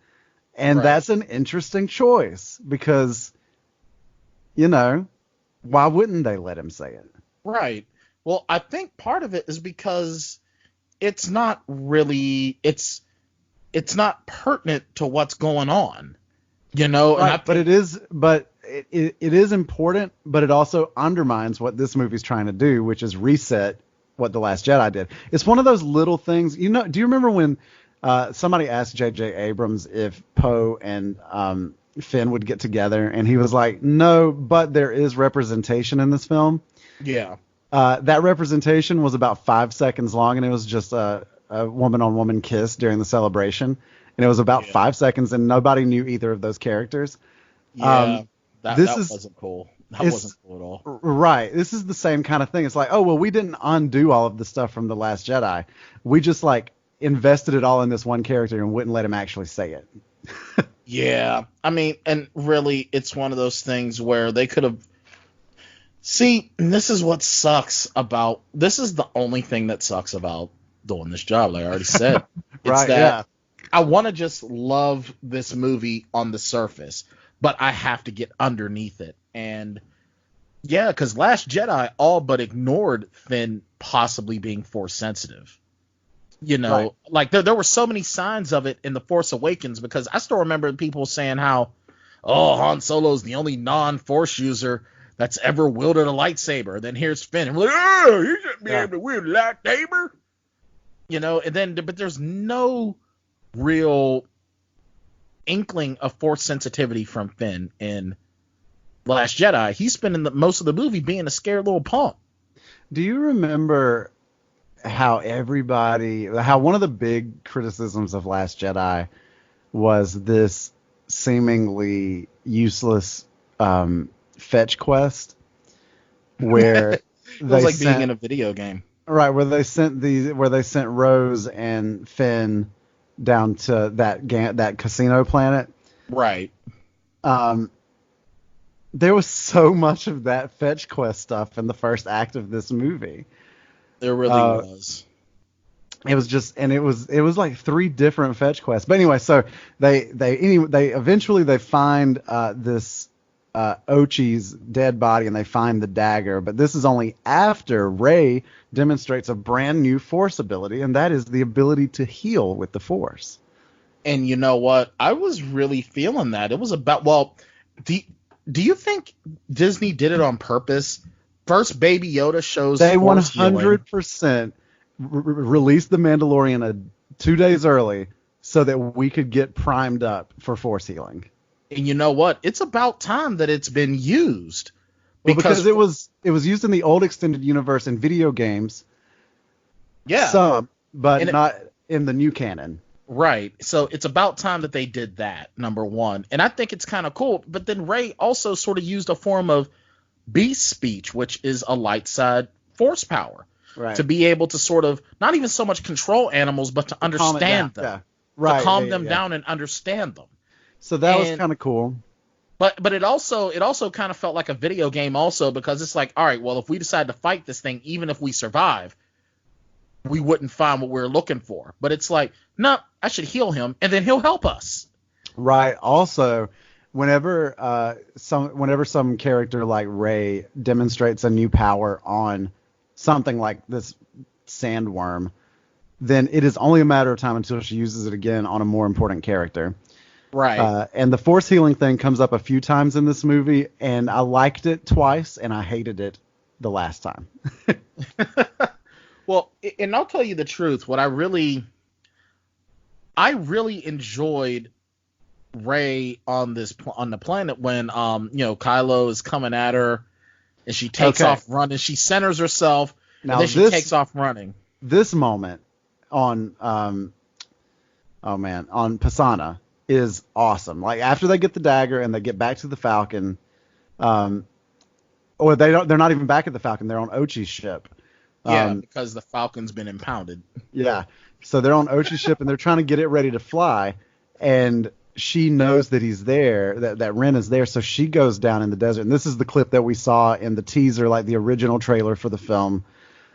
And that's an interesting choice because, why wouldn't they let him say it? Right. Well, I think part of it is because it's not really it's not pertinent to what's going on, Right, but it is important, but it also undermines what this movie's trying to do, which is reset what The Last Jedi did. It's one of those little things, do you remember when somebody asked J.J. Abrams if Poe and Finn would get together, and he was like, no, but there is representation in this film. Yeah. That representation was about 5 seconds long, and it was just a woman-on-woman kiss during the celebration. And it was about 5 seconds, and nobody knew either of those characters. Yeah, that wasn't cool. That wasn't cool at all. Right. This is the same kind of thing. It's like, oh, well, we didn't undo all of the stuff from The Last Jedi. We just, invested it all in this one character and wouldn't let him actually say it. Yeah. And really, it's one of those things where they could have... See, this is what sucks about... This is the only thing that sucks about doing this job, like I already said. Right, yeah. I want to just love this movie on the surface, but I have to get underneath it. And yeah, because Last Jedi all but ignored Finn possibly being force sensitive. Right. There were so many signs of it in The Force Awakens, because I still remember people saying how, Han Solo's the only non-force user that's ever wielded a lightsaber. Then here's Finn, and we're like, you shouldn't be able to wield a lightsaber. But there's no real inkling of force sensitivity from Finn in Last Jedi. He's spending most of the movie being a scared little punk. Do you remember how one of the big criticisms of Last Jedi was this seemingly useless fetch quest where it was like being in a video game, right? Where they sent Rose and Finn down to that casino planet, right? There was so much of that fetch quest stuff in the first act of this movie. There really was. It was just, and it was like 3 different fetch quests. But anyway, so they eventually find this Ochi's dead body, and they find the dagger. But this is only after Rey demonstrates a brand new Force ability, and that is the ability to heal with the Force. And you know what? I was really feeling that. It was about, do you think Disney did it on purpose? First, Baby Yoda shows they Force 100% released The Mandalorian 2 days early so that we could get primed up for Force healing. And you know what? It's about time that it's been used. Because it was used in the old extended universe in video games. Yeah. Some, but not in the new canon. Right. So it's about time that they did that, number one. And I think it's kind of cool. But then Rey also sort of used a form of beast speech, which is a light side force power. Right. To be able to sort of not even so much control animals, but to understand them. Yeah. Right. To calm them down and understand them. So that was kind of cool. But it also kind of felt like a video game also, because it's like, all right, well, if we decide to fight this thing, even if we survive, we wouldn't find what we're looking for. But it's like, no, I should heal him, and then he'll help us. Right. Also, whenever some character like Rey demonstrates a new power on something like this sandworm, then it is only a matter of time until she uses it again on a more important character. Right. And the force healing thing comes up a few times in this movie, and I liked it twice, and I hated it the last time. Well, and I'll tell you the truth. What I really enjoyed Rey on the planet when Kylo is coming at her, and she takes off running. She centers herself, and then she takes off running. This moment on Pisana is awesome. Like, after they get the dagger and they get back to the Falcon, or they're not even back at the Falcon, they're on Ochi's ship. Because the Falcon's been impounded. Yeah. So they're on Ochi's ship and they're trying to get it ready to fly, and she knows that he's there, that Ren is there, so she goes down in the desert. And this is the clip that we saw in the teaser, like the original trailer for the film,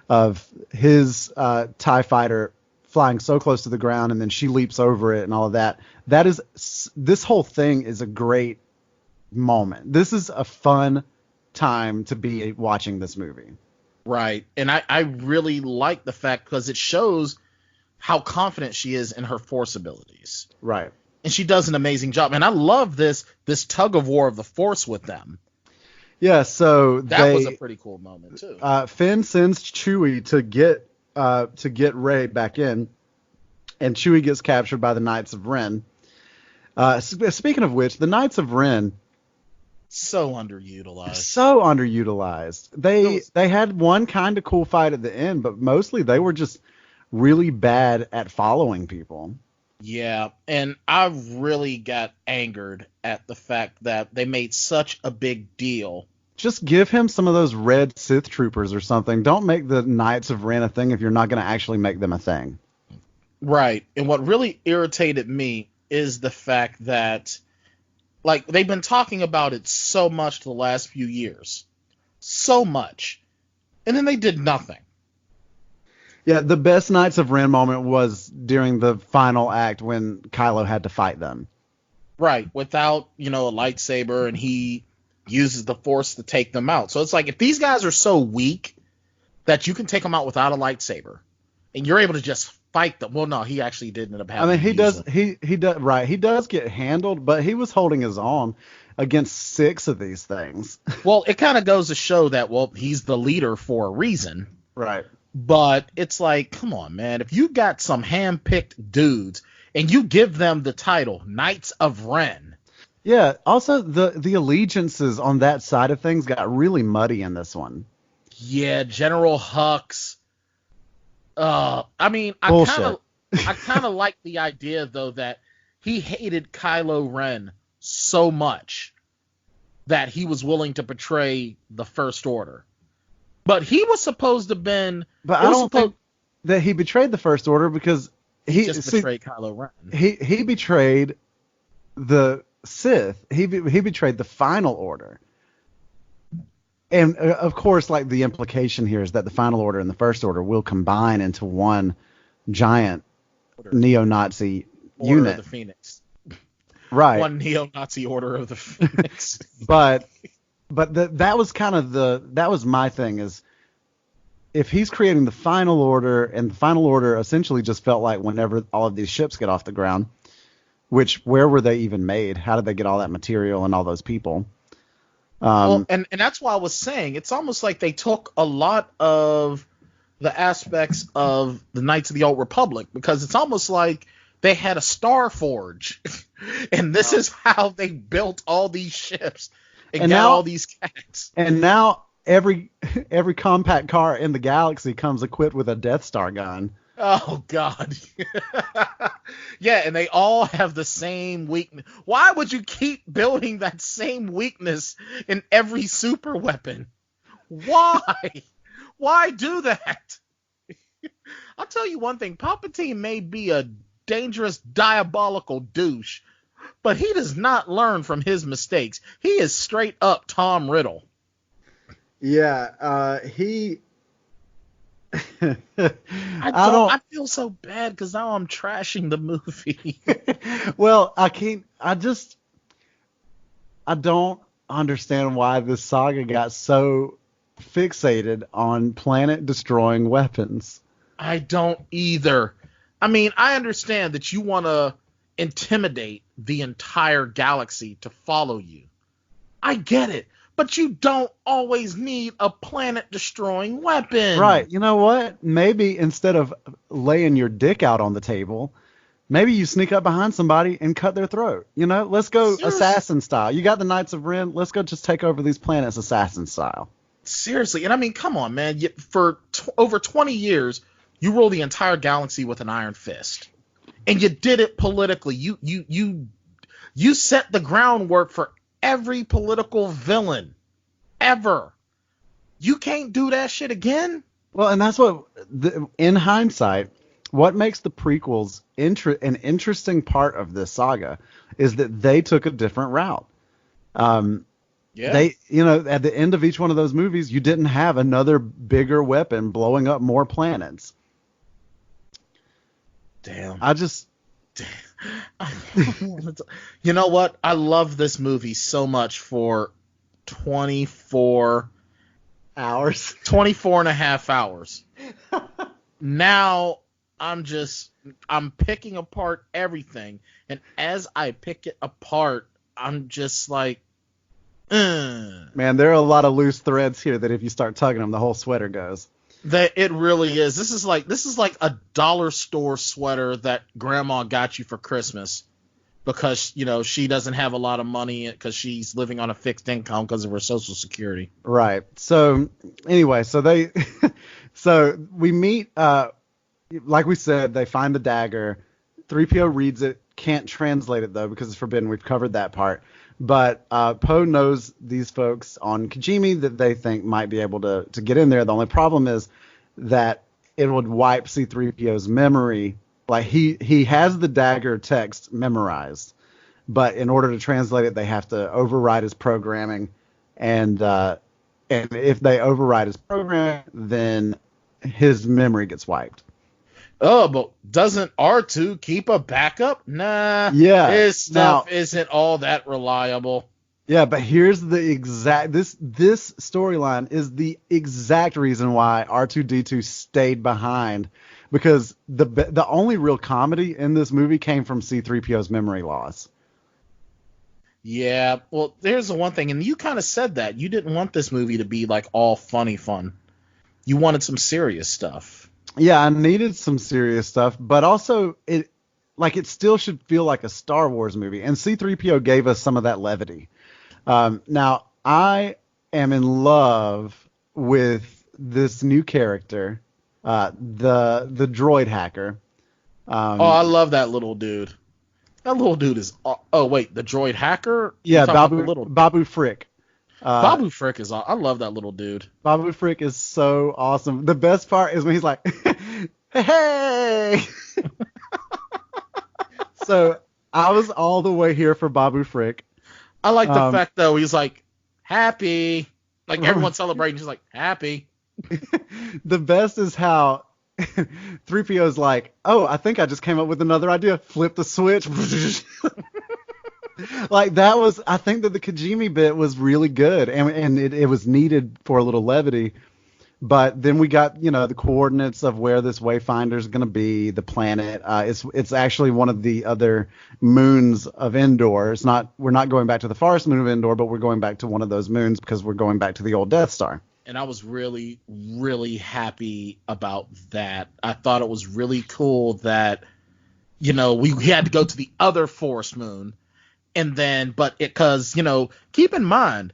of his TIE fighter flying so close to the ground, and then she leaps over it and all of that. This whole thing is a great moment. This is a fun time to be watching this movie. Right. And I really like the fact, because it shows how confident she is in her Force abilities. Right. And she does an amazing job. And I love this tug of war of the Force with them. Yeah, so that was a pretty cool moment too. Finn sends Chewie to get Rey back in, and Chewie gets captured by the Knights of Ren. Speaking of which, the Knights of Ren, so underutilized. They had one kind of cool fight at the end, but mostly they were just really bad at following people. Yeah, and I really got angered at the fact that they made such a big deal. Just give him some of those red Sith troopers or something. Don't make the Knights of Ren a thing if you're not going to actually make them a thing. Right. And what really irritated me is the fact that, like, they've been talking about it so much the last few years. So much. And then they did nothing. Yeah, the best Knights of Ren moment was during the final act when Kylo had to fight them. Right, without, a lightsaber, and he uses the Force to take them out. So it's like, if these guys are so weak that you can take them out without a lightsaber, and you're able to just fight them. Well, no, he actually did end up having. I mean, he does right. He does get handled, but he was holding his own against 6 of these things. Well, it kind of goes to show that, he's the leader for a reason. Right. But it's like, come on, man. If you got some hand-picked dudes and you give them the title Knights of Ren. Yeah. Also, the allegiances on that side of things got really muddy in this one. Yeah, General Hux. I kind of like the idea, though, that he hated Kylo Ren so much that he was willing to betray the First Order. But he was supposed to have been... But I don't think that he betrayed the First Order, because he just betrayed Kylo Ren. He betrayed the Sith. He betrayed the Final Order. And, of course, like, the implication here is that the Final Order and the First Order will combine into one giant neo-Nazi Order unit. Of the Phoenix. Right. One neo-Nazi Order of the Phoenix. But that was my thing, is if he's creating the Final Order, and the Final Order essentially just felt like whenever all of these ships get off the ground, where were they even made? How did they get all that material and all those people? And that's why I was saying, it's almost like they took a lot of the aspects of the Knights of the Old Republic, because it's almost like they had a Star Forge, and this is how they built all these ships and got now, all these cats. And now every compact car in the galaxy comes equipped with a Death Star gun. Oh, God. Yeah, and they all have the same weakness. Why would you keep building that same weakness in every super weapon? Why? Why do that? I'll tell you one thing. Palpatine may be a dangerous, diabolical douche, but he does not learn from his mistakes. He is straight up Tom Riddle. Yeah, he. I feel so bad because now I'm trashing the movie. Well, I can't. I don't understand why this saga got so fixated on planet-destroying weapons. I don't either. I mean, I understand that you want to intimidate the entire galaxy to follow you. I get it. But you don't always need a planet-destroying weapon. Right. You know what? Maybe instead of laying your dick out on the table, maybe you sneak up behind somebody and cut their throat. You know, let's go assassin style. You got the Knights of Ren. Let's go just take over these planets assassin style. Seriously. And I mean, come on, man. For over 20 years, you rule the entire galaxy with an iron fist. And you did it politically. You set the groundwork for every political villain ever. You can't do that shit again. Well, and that's what, in hindsight, what makes the prequels an interesting part of this saga is that they took a different route. They, at the end of each one of those movies, you didn't have another bigger weapon blowing up more planets. Damn. You know what? I love this movie so much for 24 hours. 24 and a half hours. Now I'm picking apart everything. And as I pick it apart, I'm just like, Man, there are a lot of loose threads here that if you start tugging them, the whole sweater goes. That it really is. This is like a dollar store sweater that grandma got you for Christmas because, she doesn't have a lot of money because she's living on a fixed income because of her Social Security. Right. So anyway, so we meet, like we said, they find the dagger. 3PO reads it, can't translate it though because it's forbidden. We've covered that part. But Poe knows these folks on Kijimi that they think might be able to get in there. The only problem is that it would wipe C-3PO's memory. Like he has the dagger text memorized, but in order to translate it, they have to override his programming. And if they override his program, then his memory gets wiped. Oh, but doesn't R2 keep a backup? Nah. Yeah. His stuff isn't all that reliable. Yeah, but here's the exact this storyline is the exact reason why R2-D2 stayed behind, because the only real comedy in this movie came from C-3PO's memory loss. Yeah, well, here's the one thing, and you kind of said that you didn't want this movie to be like all funny fun. You wanted some serious stuff. Yeah, I needed some serious stuff, but also it still should feel like a Star Wars movie. And C-3PO gave us some of that levity. Now, I am in love with this new character, the droid hacker. I love that little dude. That little dude is. Oh wait, the droid hacker. Yeah, Babu Frick. Babu Frick is. I love that little dude. Babu Frick is so awesome. The best part is when he's like, "Hey!" So I was all the way here for Babu Frick. I like the fact though he's like happy, like everyone's celebrating. He's like happy. The best is how 3PO is like, "Oh, I think I just came up with another idea. Flip the switch." Like I think that the Kijimi bit was really good, and it was needed for a little levity. But then we got, the coordinates of where this Wayfinder is going to be, the planet. It's actually one of the other moons of Endor. We're not going back to the forest moon of Endor, but we're going back to one of those moons because we're going back to the old Death Star. And I was really, really happy about that. I thought it was really cool that, we had to go to the other forest moon. And then, because, keep in mind,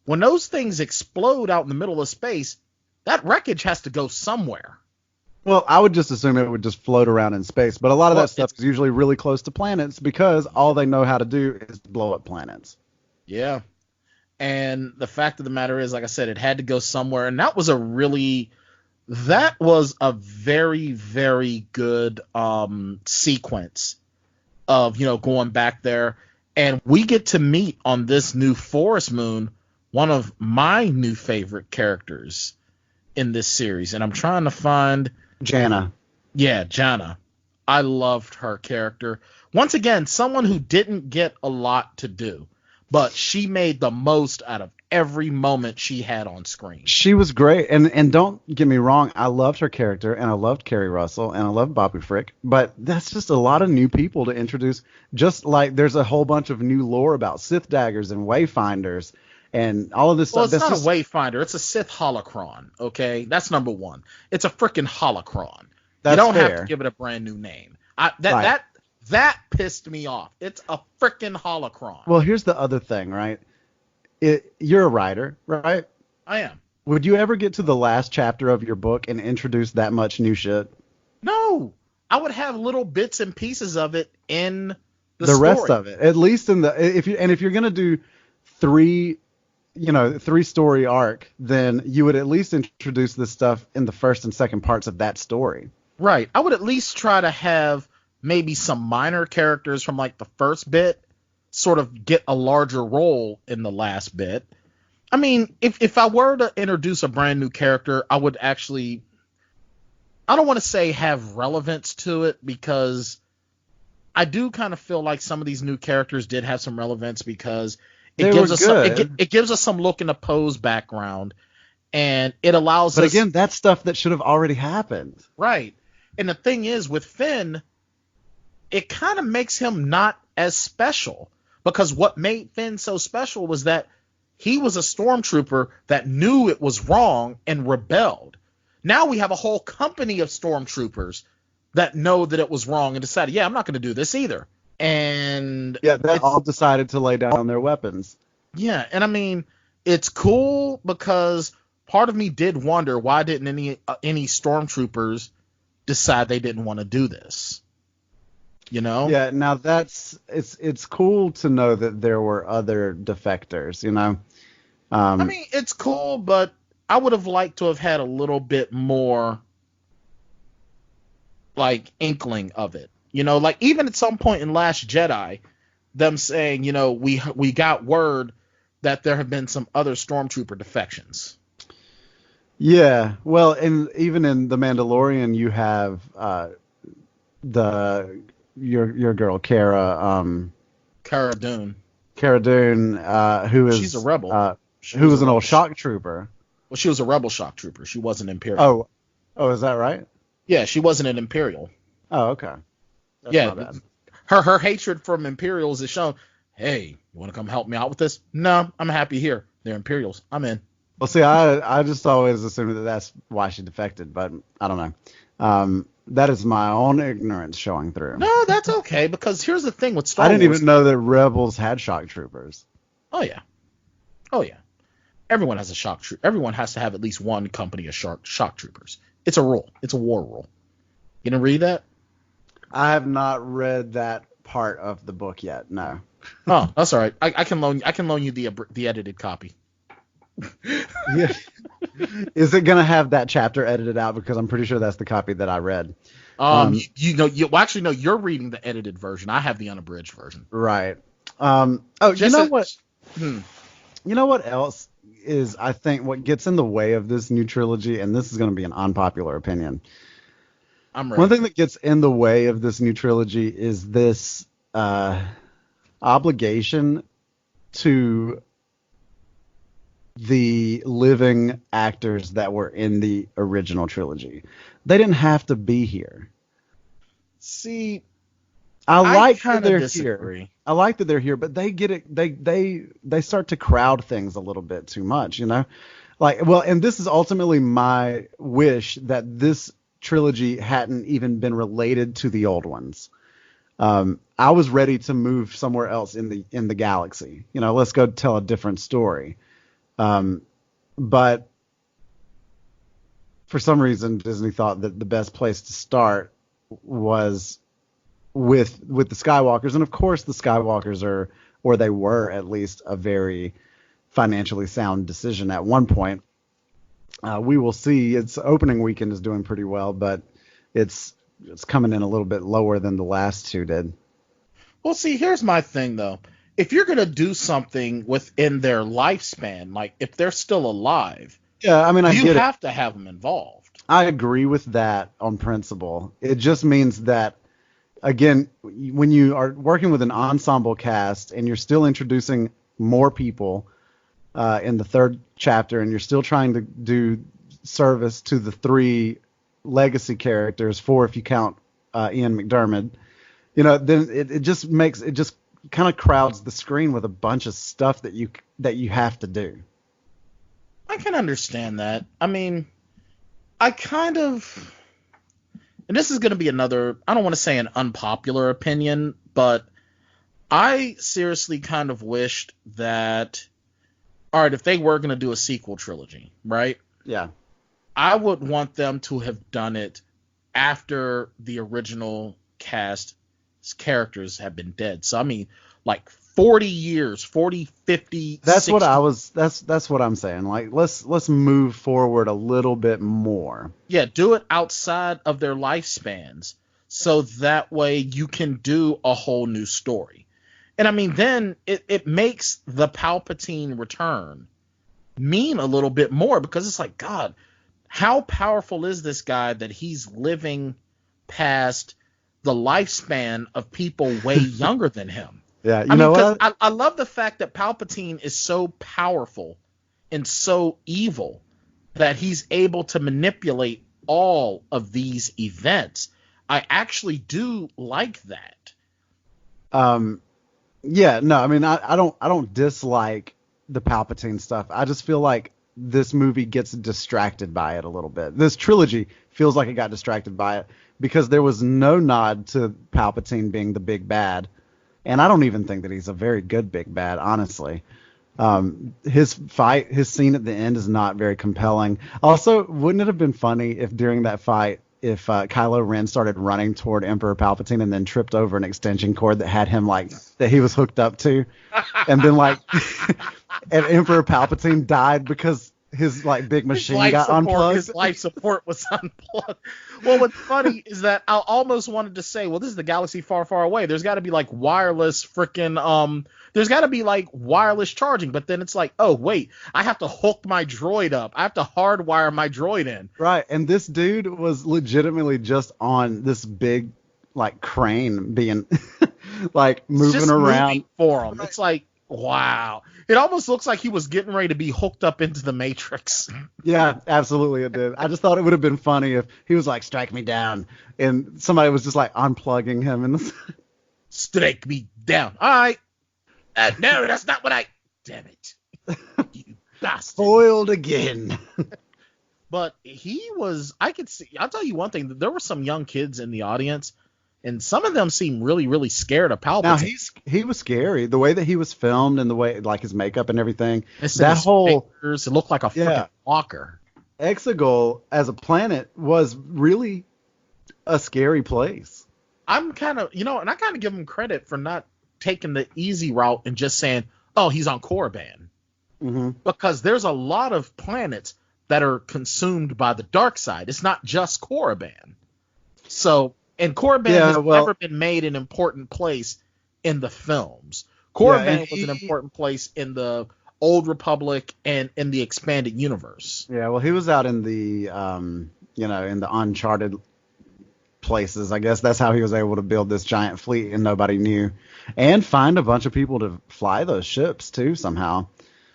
when those things explode out in the middle of space, that wreckage has to go somewhere. Well, I would just assume it would just float around in space. But a lot of that stuff is usually really close to planets because all they know how to do is blow up planets. Yeah. And the fact of the matter is, like I said, it had to go somewhere. And that was a very, very good sequence of, going back there. And we get to meet on this new Forest Moon one of my new favorite characters in this series. And I'm trying to find Jana. Yeah, Jana. I loved her character. Once again, someone who didn't get a lot to do, but she made the most out of every moment she had on screen. She was great, and don't get me wrong, I loved her character, and I loved Kerry Russell, and I loved Bobby Frick, but that's just a lot of new people to introduce. Just like there's a whole bunch of new lore about Sith daggers and Wayfinders and all of this Well, stuff. it's not a Wayfinder. It's a Sith holocron, okay? That's number one. It's a freaking holocron. That's you don't fair. have to give it a brand new name. That pissed me off. It's a freaking holocron. Well, here's the other thing, right? You're a writer, right? I am. Would you ever get to the last chapter of your book and introduce that much new shit? No. I would have little bits and pieces of it in the story. Rest of it, at least in the if you're gonna do three story arc, then you would at least introduce this stuff in the first and second parts of that story. Right. I would at least try to have maybe some minor characters from like the first bit sort of get a larger role in the last bit. I mean, if I were to introduce a brand new character, I would actually, I don't want to say have relevance to it, because I do kind of feel like some of these new characters did have some relevance, because it gives us some look in the Poe's background, and it allows us. But again, that's stuff that should have already happened. Right. And the thing is, with Finn, it kind of makes him not as special, because what made Finn so special was that he was a stormtrooper that knew it was wrong and rebelled. Now we have a whole company of stormtroopers that know that it was wrong and decided, yeah, I'm not going to do this either. And yeah, they all decided to lay down their weapons. Yeah, and I mean, it's cool, because part of me did wonder, why didn't any stormtroopers decide they didn't want to do this? You know? Yeah, now it's cool to know that there were other defectors, you know? I mean, it's cool, but I would have liked to have had a little bit more, like, inkling of it. You know, like, even at some point in Last Jedi, them saying, you know, we got word that there have been some other stormtrooper defections. Yeah, well, and even in The Mandalorian, you have your girl Cara Dune. Cara Dune, who is she's a rebel. Who was an old shock trooper. Well, she was a rebel shock trooper. She wasn't Imperial. Oh, is that right? Yeah, she wasn't an Imperial. Oh, okay. That's yeah, not bad. Her hatred from Imperials is shown. Hey, you want to come help me out with this? No, I'm happy here. They're Imperials. I'm in. Well, see, I just always assumed that that's why she defected, but I don't know. That is my own ignorance showing through. No, that's okay, because here's the thing with Star Wars. I didn't even know that Rebels had shock troopers. Oh yeah. Everyone has a shock trooper. Everyone has to have at least one company of shock troopers. It's a rule. It's a war rule. You didn't read that? I have not read that part of the book yet. No. Oh, that's all right. I can loan you the edited copy. Yeah. Is it gonna have that chapter edited out? Because I'm pretty sure that's the copy that I read. You're reading the edited version. I have the unabridged version. Right. You know what? You know what else is, I think, what gets in the way of this new trilogy, and this is going to be an unpopular opinion. I'm ready. One thing that gets in the way of this new trilogy is this obligation to the living actors that were in the original trilogy. They didn't have to be here. See, I like that they're disagree. Here. I like that they're here, but they get it. They start to crowd things a little bit too much, you know. And this is ultimately my wish, that this trilogy hadn't even been related to the old ones. I was ready to move somewhere else in the galaxy. You know, let's go tell a different story. But for some reason, Disney thought that the best place to start was with the Skywalkers. And of course, the Skywalkers are, or they were at least, a very financially sound decision at one point. We will see. Its opening weekend is doing pretty well, but it's coming in a little bit lower than the last two did. Well, see, here's my thing, though. if you're gonna do something within their lifespan, like if they're still alive, Yeah, I mean, you have to have them involved. I agree with that on principle. It just means that, again, when you are working with an ensemble cast and you're still introducing more people in the third chapter, and you're still trying to do service to the 3 legacy characters, 4 if you count Ian McDiarmid, then it just kind of crowds the screen with a bunch of stuff that you have to do. I can understand that. I mean, and this is going to be another, I don't want to say an unpopular opinion, but I seriously kind of wished that, all right, if they were going to do a sequel trilogy, right? Yeah. I would want them to have done it after the original cast characters have been dead. So, I mean, like 40 years, 40, 50, That's 60. that's what I'm saying. Like, let's move forward a little bit more. Yeah, do it outside of their lifespans, so that way you can do a whole new story. And I mean, then it makes the Palpatine return mean a little bit more, because it's like, God, how powerful is this guy that he's living past the lifespan of people way younger than him? Yeah, you know what? I love the fact that Palpatine is so powerful and so evil that he's able to manipulate all of these events. I actually do like that. Yeah, no, I mean, I don't dislike the Palpatine stuff. I just feel like this movie gets distracted by it a little bit. This trilogy feels like it got distracted by it because there was no nod to Palpatine being the big bad. And I don't even think that he's a very good big bad, honestly. His scene at the end is not very compelling. Also, wouldn't it have been funny if during that fight, if Kylo Ren started running toward Emperor Palpatine and then tripped over an extension cord that had him, like, that he was hooked up to, and then, like, and Emperor Palpatine died because his, like, big machine got unplugged? His life support was unplugged. Well, what's funny is that I almost wanted to say, well, this is the galaxy far, far away. There's got to be, like, wireless freaking there's got to be, like, wireless charging. But then it's like, oh, wait, I have to hook my droid up. I have to hardwire my droid in. Right. And this dude was legitimately just on this big, like, crane being, like, moving around. Moving for him. It's like, wow. It almost looks like he was getting ready to be hooked up into the Matrix. Yeah, absolutely it did. I just thought it would have been funny if he was like, strike me down, and somebody was just, like, unplugging him. And strike me down. All right. No, that's not what damn it. You bastard. Foiled again. But I could see, I'll tell you one thing, there were some young kids in the audience, and some of them seemed really, really scared of Palpatine. Now, he was scary. The way that he was filmed and the way, like, his makeup and everything. That whole fingers, it looked like a freaking walker. Exegol as a planet was really a scary place. I'm kind of, and I kind of give him credit for not taking the easy route and just saying, oh, he's on Korriban. Mm-hmm. Because there's a lot of planets that are consumed by the dark side. It's not just Korriban. So, and Korriban has never been made an important place in the films. Korriban was an important place in the Old Republic and in the expanded universe. Yeah, well, he was out in the, in the uncharted places. I guess that's how he was able to build this giant fleet and nobody knew, and find a bunch of people to fly those ships too somehow.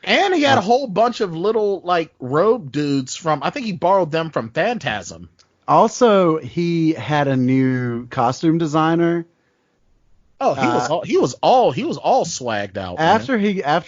And he had a whole bunch of little, like, robe dudes from, I think he borrowed them from Phantasm. Also, he had a new costume designer. Oh, he was all swagged out. After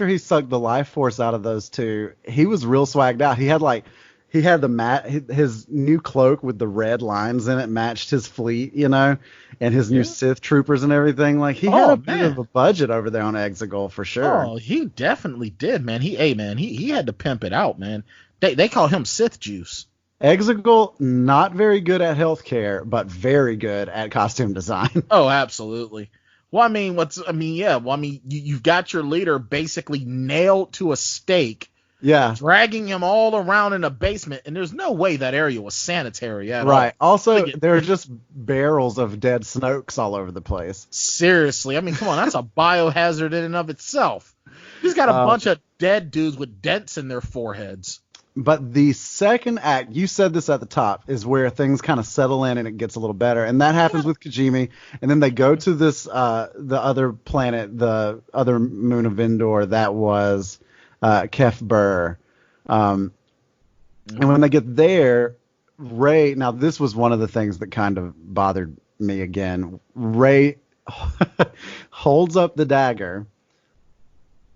he sucked the life force out of those two, he was real swagged out. He had his new cloak with the red lines in it matched his fleet, and his new Sith troopers and everything. Like, he had a bit of a budget over there on Exegol for sure. Oh, he definitely did, man. He had to pimp it out, man. They call him Sith juice. Exegol, not very good at healthcare, but very good at costume design. Oh, absolutely. Well, you've got your leader basically nailed to a stake Yeah. dragging him all around in a basement, and there's no way that area was sanitary at all. Right. Also, Like, there are just barrels of dead Snokes all over the place. seriously, I mean, come on, that's a biohazard in and of itself. He's got a bunch of dead dudes with dents in their foreheads. But the second act, you said this at the top, is where things kind of settle in and it gets a little better. And that happens with Kijimi. And then they go to this, the other planet, the other moon of Endor, that was Kef Bir. And when they get there, Rey, now this was one of the things that kind of bothered me again. Rey holds up the dagger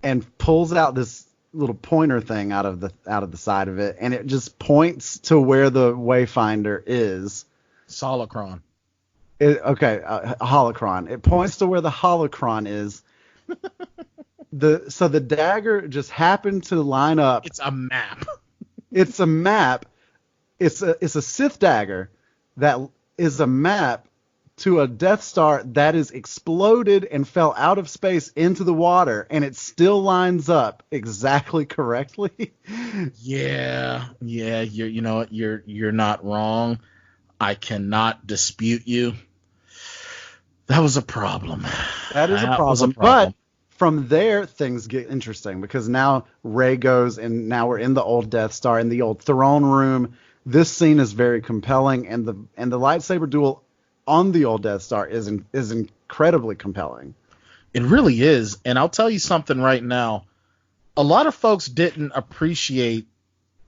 and pulls out this little pointer thing out of the side of it, and it just points to where the Wayfinder is. Holocron. Holocron. It points to where the Holocron is. So the dagger just happened to line up. It's a map. It's a map. It's a Sith dagger that is a map to a Death Star that is exploded and fell out of space into the water, and it still lines up exactly correctly. Yeah, you know what, you're not wrong. I cannot dispute you. That was a problem. That is a problem. But from there, things get interesting because now Rey goes, and now we're in the old Death Star, in the old throne room. This scene is very compelling, and the lightsaber duel on the old Death Star is incredibly compelling. It really is. And I'll tell you something right now. A lot of folks didn't appreciate,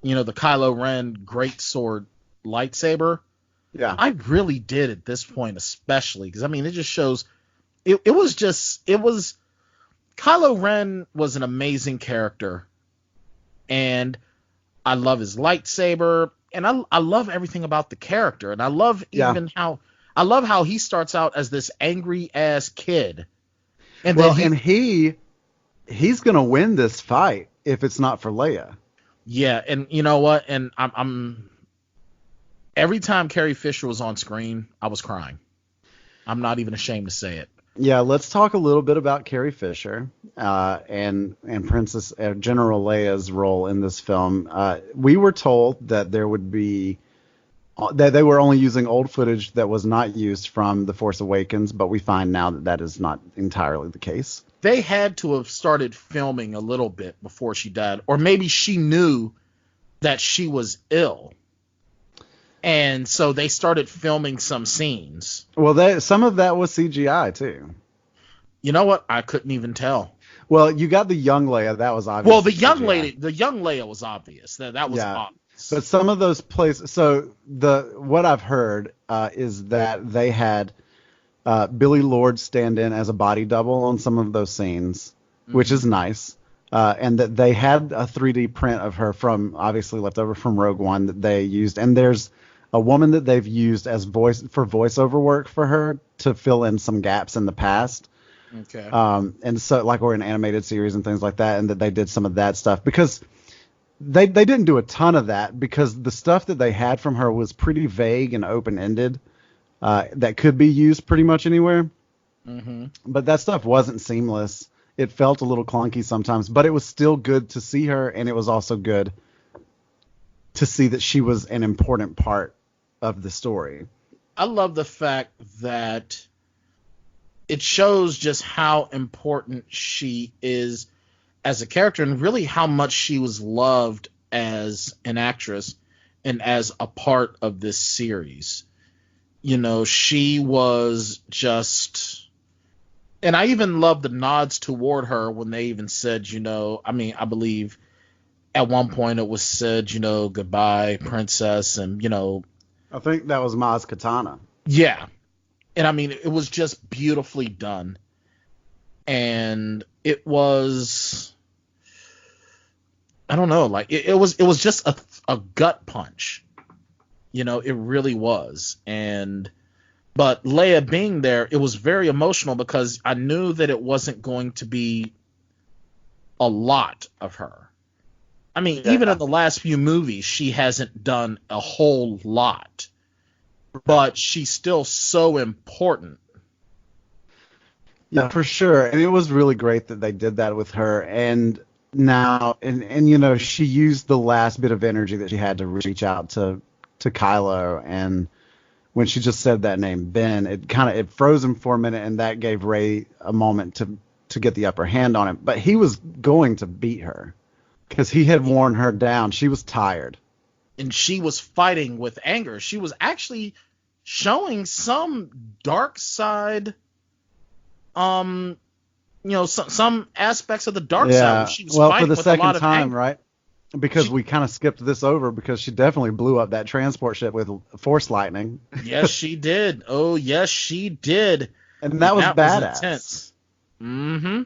the Kylo Ren greatsword lightsaber. Yeah. I really did at this point, especially because, it just shows it was Kylo Ren was an amazing character, and I love his lightsaber, and I love everything about the character, and I love how he starts out as this angry ass kid, and he's gonna win this fight if it's not for Leia. Yeah, and you know what? And I'm every time Carrie Fisher was on screen, I was crying. I'm not even ashamed to say it. Yeah, let's talk a little bit about Carrie Fisher and Princess General Leia's role in this film. We were told that there would be that they were only using old footage that was not used from The Force Awakens, but we find now that is not entirely the case. They had to have started filming a little bit before she died, or maybe she knew that she was ill, and so they started filming some scenes. Well, some of that was CGI too. You know what? I couldn't even tell. Well, you got the young Leia, that was obvious. Well, the young Leia was obvious. That was obvious. But some of those places, so what I've heard is that they had Billy Lord stand in as a body double on some of those scenes, which is nice, and that they had a 3D print of her from, obviously left over from Rogue One, that they used, and there's a woman that they've used as voiceover work for her to fill in some gaps in the past. Okay. And so or in animated series and things like that, and that they did some of that stuff because they didn't do a ton of that because the stuff that they had from her was pretty vague and open-ended that could be used pretty much anywhere. Mm-hmm. But that stuff wasn't seamless. It felt a little clunky sometimes, but it was still good to see her, and it was also good to see that she was an important part of the story. I love the fact that it shows just how important she is as a character and really how much she was loved as an actress and as a part of this series. She was just, and I even love the nods toward her when they even said, I believe at one point it was said, goodbye, princess. And, I think that was Maz Kanata. Yeah. And it was just beautifully done. And it was, I don't know, it was just a gut punch. It really was. But Leia being there, it was very emotional because I knew that it wasn't going to be a lot of her. Even in the last few movies, she hasn't done a whole lot. But she's still so important. Yeah, for sure. And it was really great that they did that with her. And Now, and she used the last bit of energy that she had to reach out to Kylo, and when she just said that name, Ben, it froze him for a minute, and that gave Rey a moment to get the upper hand on him. But he was going to beat her because he had worn her down. She was tired. And she was fighting with anger. She was actually showing some dark side, some aspects of the dark side. Where she was well, fighting for the with second a lot of time, anger. right? Because we kind of skipped this over because she definitely blew up that transport ship with force lightning. Yes, she did. Oh, yes, she did. And that was badass. Was intense. Mm-hmm.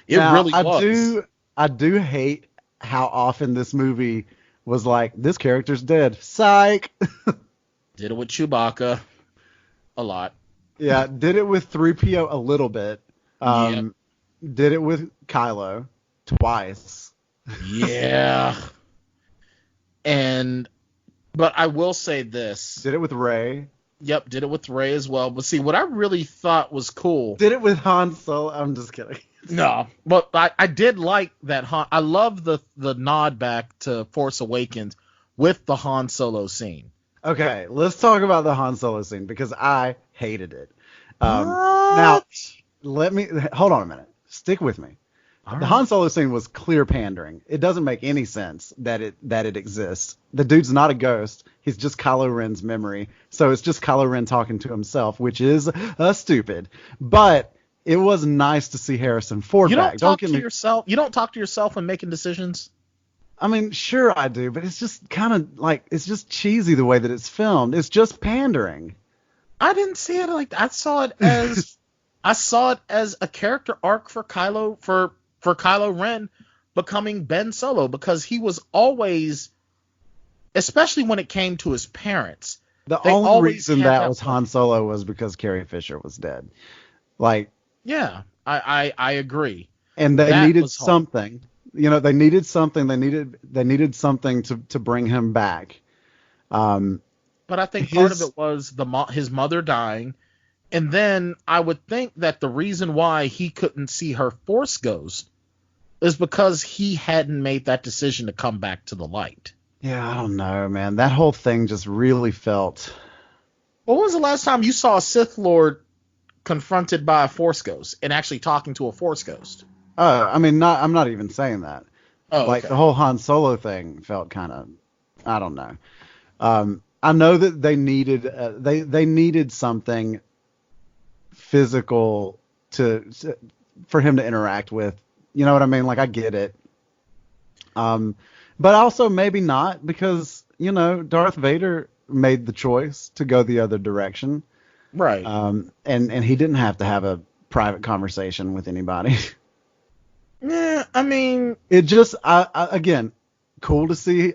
It really was. I do hate how often this movie was like, this character's dead. Psych. Did it with Chewbacca a lot. Yeah, did it with 3PO a little bit. Yep. Did it with Kylo twice. Yeah. But I will say this. Did it with Rey. Yep, did it with Rey as well. But see, what I really thought was cool. Did it with Han Solo. I'm just kidding. No, but I did like that Han. I love the nod back to Force Awakens with the Han Solo scene. Okay, let's talk about the Han Solo scene because I hated it. Now, hold on a minute. Stick with me. The Han Solo scene was clear pandering. It doesn't make any sense that it exists. The dude's not a ghost. He's just Kylo Ren's memory. So it's just Kylo Ren talking to himself, which is stupid. But it was nice to see Harrison Ford back. You don't talk to yourself when making decisions? I mean, sure I do, but it's just kind of like, it's just cheesy the way that it's filmed. It's just pandering. I didn't see it like that. I saw it as a character arc for Kylo Ren becoming Ben Solo, because he was always, especially when it came to his parents. The only reason that was Han Solo was because Carrie Fisher was dead. Like, yeah, I agree. And they needed something. They needed something. They needed something to bring him back. But I think part of it was his mother dying. And then I would think that the reason why he couldn't see her Force ghost is because he hadn't made that decision to come back to the light. Yeah, I don't know, man. That whole thing just really felt... Well, when was the last time you saw a Sith Lord confronted by a Force ghost and actually talking to a Force ghost? Oh, I mean, I'm not even saying that. Oh, like, okay. The whole Han Solo thing felt kind of... I don't know. I know that they needed they needed something physical for him to interact with. You know what I mean? Like, I get it. But also maybe not, because, Darth Vader made the choice to go the other direction. Right. And he didn't have to have a private conversation with anybody. Yeah, I mean, it just, again, cool to see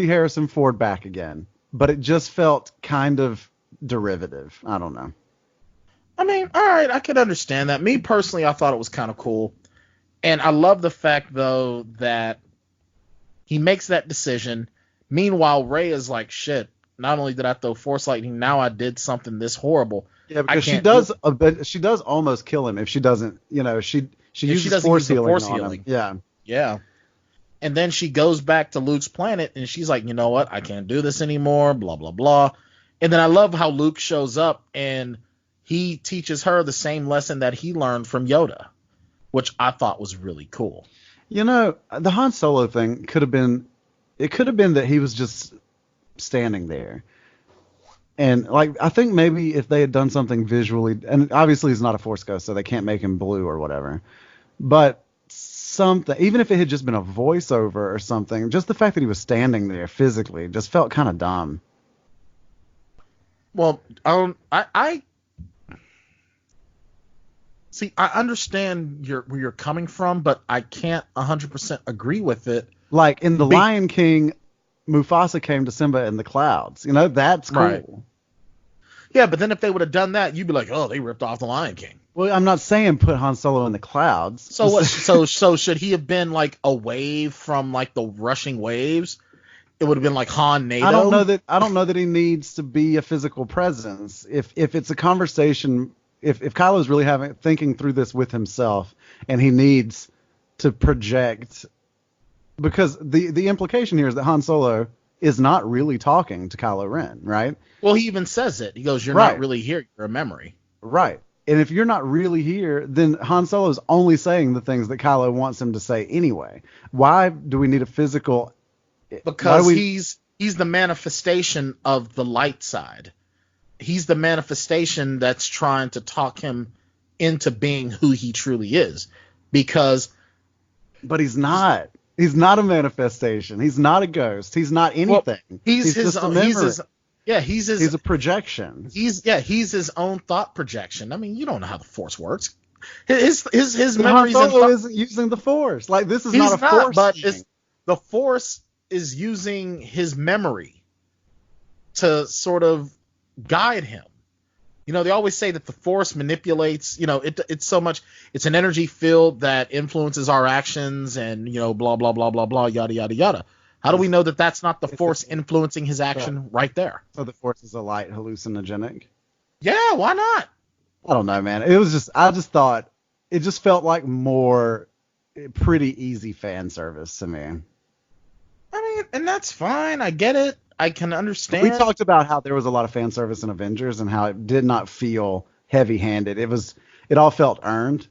Harrison Ford back again, but it just felt kind of derivative. I don't know. I mean, all right, I could understand that. Me personally, I thought it was kind of cool. And I love the fact, though, that he makes that decision. Meanwhile, Rey is like, shit, not only did I throw Force Lightning, now I did something this horrible. Yeah, because she does almost kill him if she doesn't, she uses Force healing on him. Yeah. Yeah. And then she goes back to Luke's planet, and she's like, you know what? I can't do this anymore, blah, blah, blah. And then I love how Luke shows up, and he teaches her the same lesson that he learned from Yoda, which I thought was really cool. The Han Solo thing could have been that he was just standing there. And, like, I think maybe if they had done something visually, and obviously he's not a Force ghost, so they can't make him blue or whatever, but something, even if it had just been a voiceover or something, just the fact that he was standing there physically just felt kind of dumb. Well, I see, I understand where you're coming from, but I can't 100% agree with it. Like in The Lion King, Mufasa came to Simba in the clouds. That's cool. Right. Yeah, but then if they would have done that, you'd be like, oh, they ripped off The Lion King. Well, I'm not saying put Han Solo in the clouds. So what? So should he have been like a wave from like the rushing waves? It would have been like Han NATO. I don't know that he needs to be a physical presence. If it's a conversation, if Kylo's really thinking through this with himself, and he needs to project because the implication here is that Han Solo is not really talking to Kylo Ren, right? Well, he even says it. He goes, "You're Right. not really here. You're a memory." Right. And if you're not really here, then Han Solo's only saying the things that Kylo wants him to say anyway. Why do we need a physical? Because he's the manifestation of the light side. He's the manifestation that's trying to talk him into being who he truly is. But he's not. He's not a manifestation. He's not a ghost. He's not anything. Well, he's just a memory. He's a projection. He's his own thought projection. I mean, you don't know how the Force works. His memories. Han Solo isn't using the Force. Like, this is not a Force. But the Force is using his memory to sort of guide him. You know, they always say that the Force manipulates. You know, it's so much. It's an energy field that influences our actions, and blah blah blah blah blah, yada yada yada. How do we know that that's not the Force influencing his action right there? So the Force is a light hallucinogenic? Yeah, why not? I don't know, man. I just thought it just felt like more pretty easy fan service to me. I mean, and that's fine. I get it. I can understand. We talked about how there was a lot of fan service in Avengers and how it did not feel heavy-handed. It all felt earned,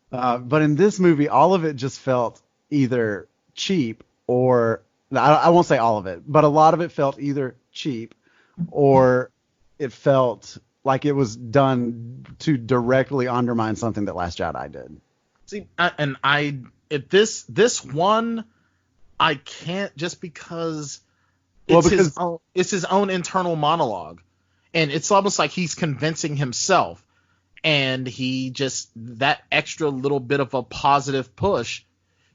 But in this movie, all of it just felt either cheap or I won't say all of it, but a lot of it felt either cheap or it felt like it was done to directly undermine something that Last Jedi did. See, this one, I can't, just because it's his own internal monologue, and it's almost like he's convincing himself, and he just, that extra little bit of a positive push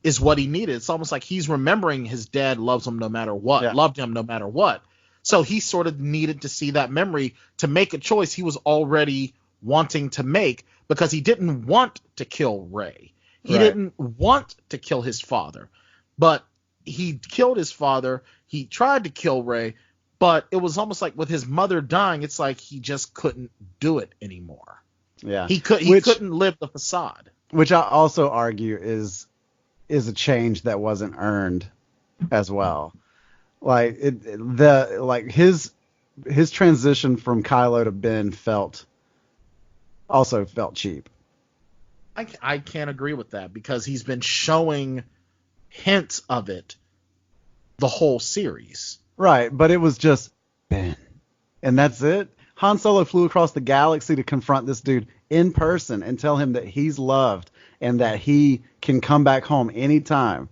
is what he needed. It's almost like he's remembering his dad loves him no matter what, loved him no matter what. So he sort of needed to see that memory to make a choice he was already wanting to make, because he didn't want to kill Rey. He didn't want to kill his father, but he killed his father. He tried to kill Rey, but it was almost like with his mother dying, it's like he just couldn't do it anymore. Yeah. He couldn't live the facade. Which I also argue is a change that wasn't earned as well. Like his transition from Kylo to Ben felt cheap. I can't agree with that, because he's been showing hints of it the whole series. Right, but it was just Ben. And that's it. Han Solo flew across the galaxy to confront this dude in person and tell him that he's loved and that he can come back home anytime.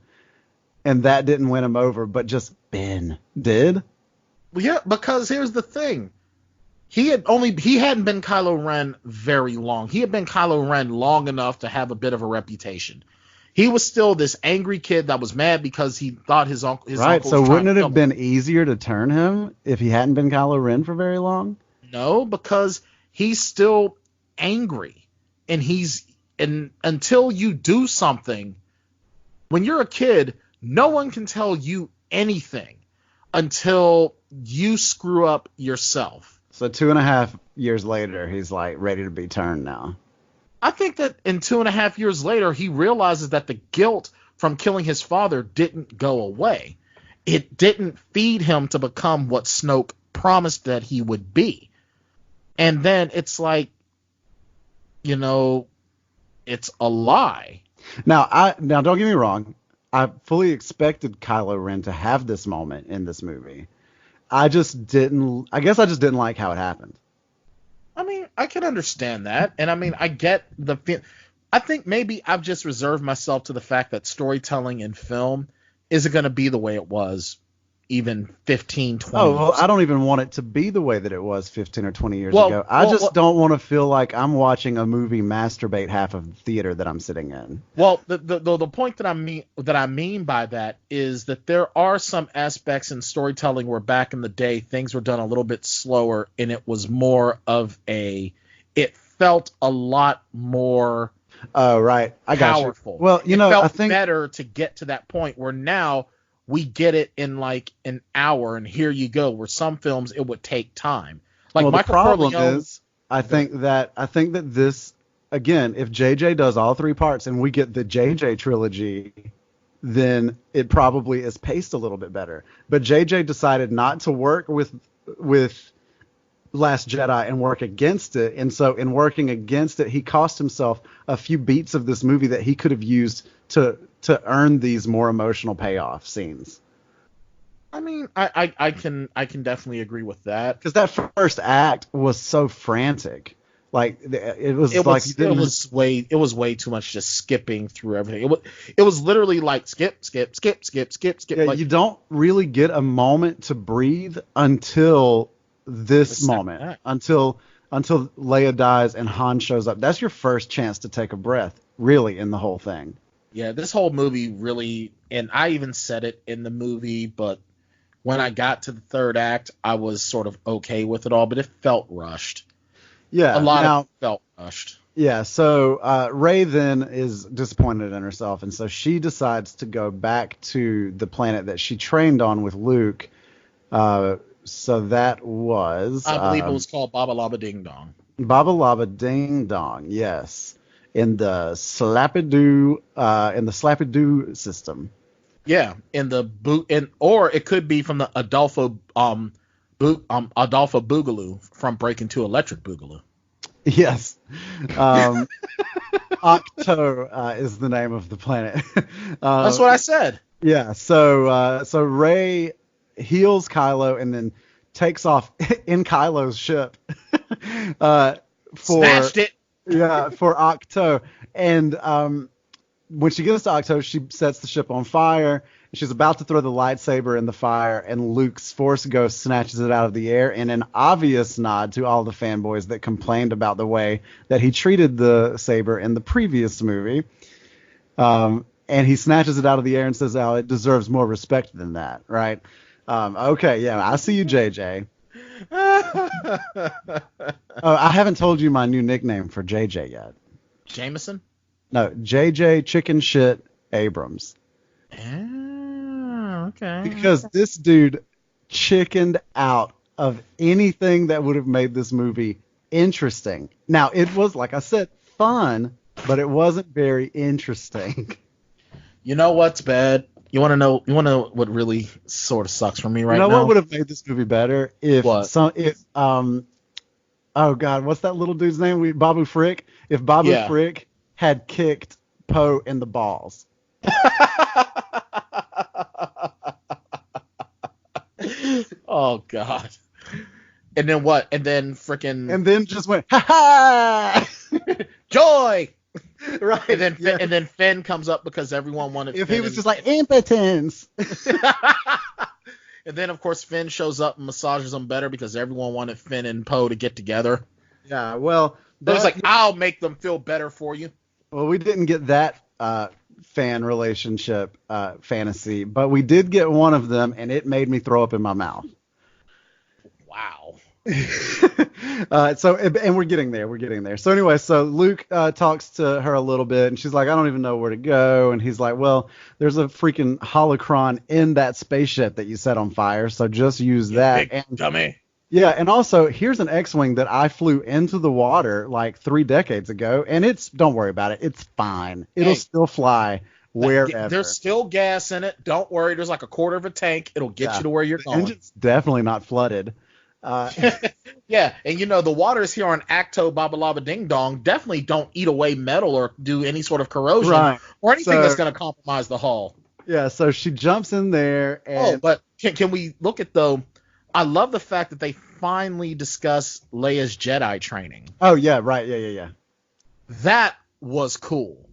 And that didn't win him over, but just Ben did. Well, yeah, because here's the thing. He hadn't been Kylo Ren very long. He had been Kylo Ren long enough to have a bit of a reputation. He was still this angry kid that was mad because he thought his uncle. Right. So wouldn't it have been easier to turn him if he hadn't been Kylo Ren for very long? No, because he's still angry, and until you do something, when you're a kid, no one can tell you anything until you screw up yourself. So 2.5 years later, he's like ready to be turned now. I think that in 2.5 years later, he realizes that the guilt from killing his father didn't go away. It didn't feed him to become what Snoke promised that he would be. And then it's like, it's a lie. Now don't get me wrong. I fully expected Kylo Ren to have this moment in this movie. I guess I just didn't like how it happened. I mean, I can understand that. And I mean, I get I think maybe I've just reserved myself to the fact that storytelling in film isn't going to be the way it was even 15, 20 Oh, well, years ago. I don't even want it to be the way that it was 15 or 20 years ago. I just don't want to feel like I'm watching a movie masturbate half of the theater that I'm sitting in. Well, the point that I mean by that is that there are some aspects in storytelling where back in the day things were done a little bit slower, and it was more of it felt a lot more Oh, right. I got powerful. You. Well, it felt I think better to get to that point where now we get it in like an hour, and here you go. Where some films it would take time. Like the Michael problem Corleone, is, I think that this, again, if JJ does all three parts and we get the JJ trilogy then it probably is paced a little bit better. But JJ decided not to work with Last Jedi and work against it. And so in working against it, he cost himself a few beats of this movie that he could have used to earn these more emotional payoff scenes. I mean, I can definitely agree with that. Because that first act was so frantic. Like it was way too much just skipping through everything. It was literally like skip. Yeah, like, you don't really get a moment to breathe until this moment, until Leia dies and Han shows up. That's your first chance to take a breath, really, in the whole thing. Yeah, this whole movie really, and I even said it in the movie, but when I got to the third act, I was sort of okay with it all, but it felt rushed. Yeah, a lot of it felt rushed. Yeah, so Rey then is disappointed in herself, and so she decides to go back to the planet that she trained on with Luke. So that was... I believe it was called Baba Laba Ding Dong. Baba Laba Ding Dong, yes. In the Slappy-Doo system. Yeah, in the or it could be from the Adolfo Boogaloo from Breaking 2 Electric Boogaloo. Yes. Octo is the name of the planet. That's what I said. Yeah, so Rey heals Kylo and then takes off in Kylo's ship. Snatched it. Yeah, for Octo. And when she gets to Octo, she sets the ship on fire. She's about to throw the lightsaber in the fire, and Luke's Force Ghost snatches it out of the air in an obvious nod to all the fanboys that complained about the way that he treated the saber in the previous movie. And he snatches it out of the air and says, "Oh, it deserves more respect than that," right? Okay, yeah, I see you, JJ. Oh, I haven't told you my new nickname for JJ yet. Jameson? No, JJ Chicken Shit Abrams. Okay. Because this dude chickened out of anything that would have made this movie interesting. Now, it was, like I said, fun, but it wasn't very interesting. You know what's bad? You want to know what really sort of sucks for me right now? You know what would have made this movie better? Oh God, what's that little dude's name? Babu Frick. If Babu Frick had kicked Poe in the balls. Oh God. And then what? And then freaking. And then just went, ha ha! Joy! Right. And then Finn comes up because everyone wanted If Finn. He was just like, impotence! And then, of course, Finn shows up and massages them better because everyone wanted Finn and Poe to get together. Yeah, well. It was like, I'll make them feel better for you. Well, we didn't get that fan relationship fantasy, but we did get one of them, and it made me throw up in my mouth. Wow. And we're getting there. So anyway, so Luke talks to her a little bit, and she's like, I don't even know where to go. And he's like, well, there's a freaking holocron in that spaceship that you set on fire, so just use that. Big dummy. Yeah, and also, here's an X-Wing that I flew into the water like 3 decades ago, and don't worry about it. It's fine. It'll still fly wherever. There's still gas in it. Don't worry. There's like a quarter of a tank. It'll get you to where you're going. The engine's definitely not flooded. Yeah, and the waters here on Acto Baba Laba Ding Dong definitely don't eat away metal or do any sort of corrosion or anything that's going to compromise the hull. Yeah, so she jumps in there. And... but can we look at I love the fact that they finally discuss Leia's Jedi training. Oh, yeah, right. Yeah. That was cool.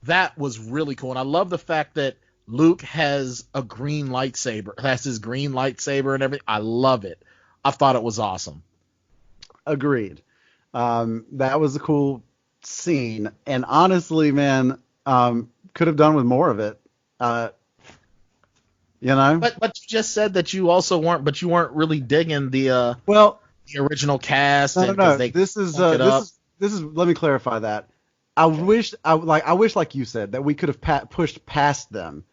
That was really cool. And I love the fact that Luke has a green lightsaber. That's his green lightsaber and everything. I love it. I thought it was awesome. Agreed. That was a cool scene. And honestly, man, could have done with more of it. But you just said that you also weren't really digging the original cast. No. This is let me clarify that. I wish like you said that we could have pushed past them.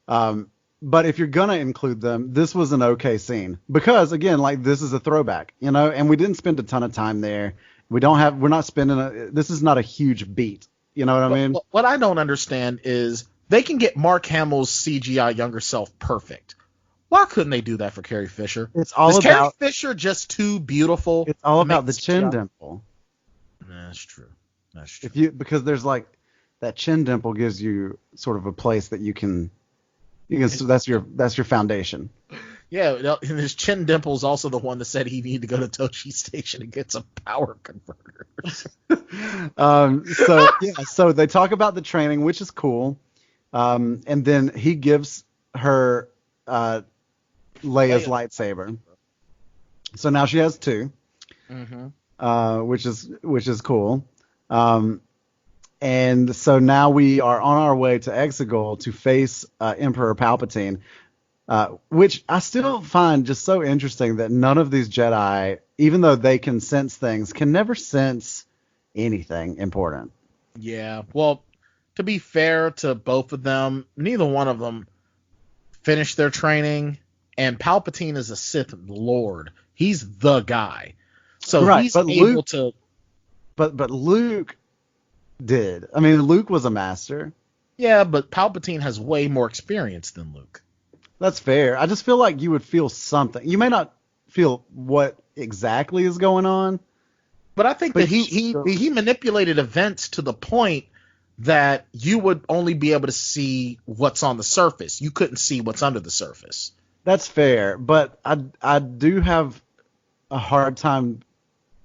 But if you're gonna include them, this was an okay scene because again, like this is a throwback, and we didn't spend a ton of time there. We're not spending this is not a huge beat. You know what I mean? What I don't understand is they can get Mark Hamill's CGI younger self perfect. Why couldn't they do that for Carrie Fisher? It's all Is Carrie about Fisher just too beautiful? it's all to make about the chin CGI? dimple. That's true. That's true. Because there's like that chin dimple gives you sort of a place that you can so that's your foundation. Yeah, and his chin dimple is also the one that said he needed to go to Toshi Station and get some power converters. So they talk about the training, which is cool. And then he gives her Leia's lightsaber. So now she has two, which is cool. And so now we are on our way to Exegol to face Emperor Palpatine, which I still find just so interesting that none of these Jedi, even though they can sense things, can never sense anything important. Yeah, well, to be fair to both of them, neither one of them finished their training, and Palpatine is a Sith Lord. He's the guy. So he's able to... But Luke did. I mean, Luke was a master. Yeah, but Palpatine has way more experience than Luke. That's fair. I just feel like you would feel something. You may not feel what exactly is going on. But I think that he manipulated events to the point that you would only be able to see what's on the surface. You couldn't see what's under the surface. That's fair, but I do have a hard time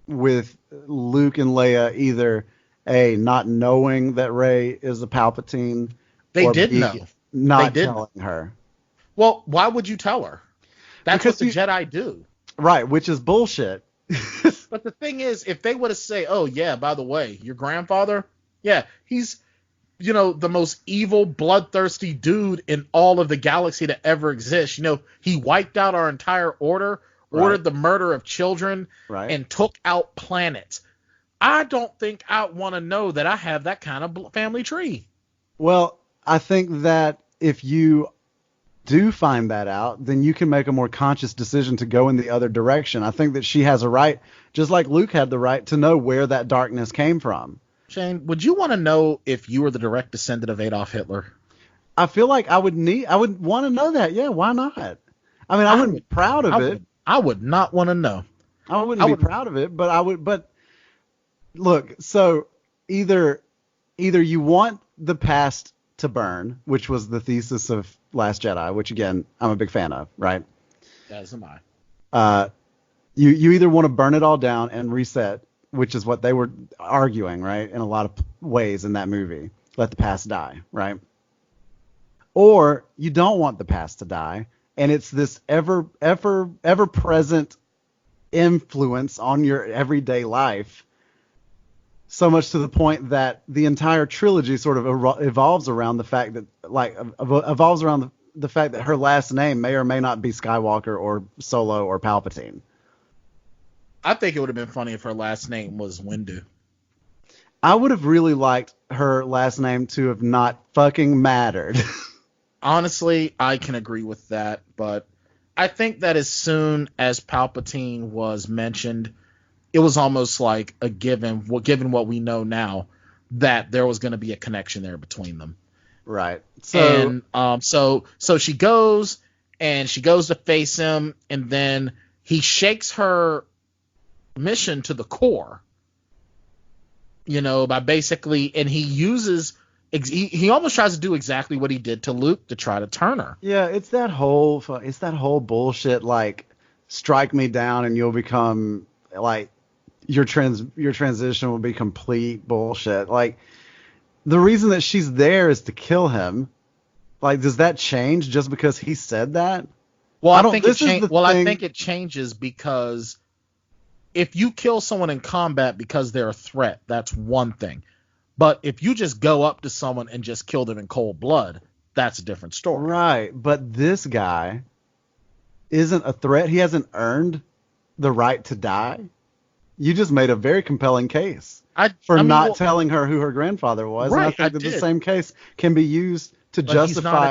with Luke and Leia either not knowing that Rey is a Palpatine. They did know. Not telling her. Well, why would you tell her? That's what the Jedi do. Right, which is bullshit. But the thing is, if they would have said, oh, yeah, by the way, your grandfather, yeah, he's, the most evil, bloodthirsty dude in all of the galaxy that ever exists. He wiped out our entire order, ordered the murder of children, and took out planets. I don't think I want to know that I have that kind of family tree. Well, I think that if you do find that out, then you can make a more conscious decision to go in the other direction. I think that she has a right, just like Luke had the right, to know where that darkness came from. Shane, would you want to know if you were the direct descendant of Adolf Hitler? I feel like I would want to know that. Yeah, why not? I mean, I wouldn't be proud of it. I would not want to know. I wouldn't be proud of it, but I would. But look, so either you want the past to burn, which was the thesis of Last Jedi, which again I'm a big fan of, right? As am I. You either want to burn it all down and reset, which is what they were arguing, right? In a lot of ways in that movie, let the past die, right? Or you don't want the past to die, and it's this ever present influence on your everyday life. So much to the point that the entire trilogy sort of evolves around the fact that, the fact that her last name may or may not be Skywalker or Solo or Palpatine. I think it would have been funny if her last name was Windu. I would have really liked her last name to have not fucking mattered. Honestly, I can agree with that, but I think that as soon as Palpatine was mentioned, it was almost like a given what we know now, that there was going to be a connection there between them. Right. So she goes to face him, and then he shakes her mission to the core, by basically, and he almost tries to do exactly what he did to Luke to try to turn her. Yeah, it's that whole bullshit, like, strike me down and you'll become, like, your transition will be complete bullshit. Like, the reason that she's there is to kill him. Like, does that change just because he said that? Well, I think it changes because if you kill someone in combat because they're a threat, that's one thing. But if you just go up to someone and just kill them in cold blood, that's a different story. Right, but this guy isn't a threat. He hasn't earned the right to die. You just made a very compelling case for not telling her who her grandfather was. Right, and I think that the same case can be used to justify.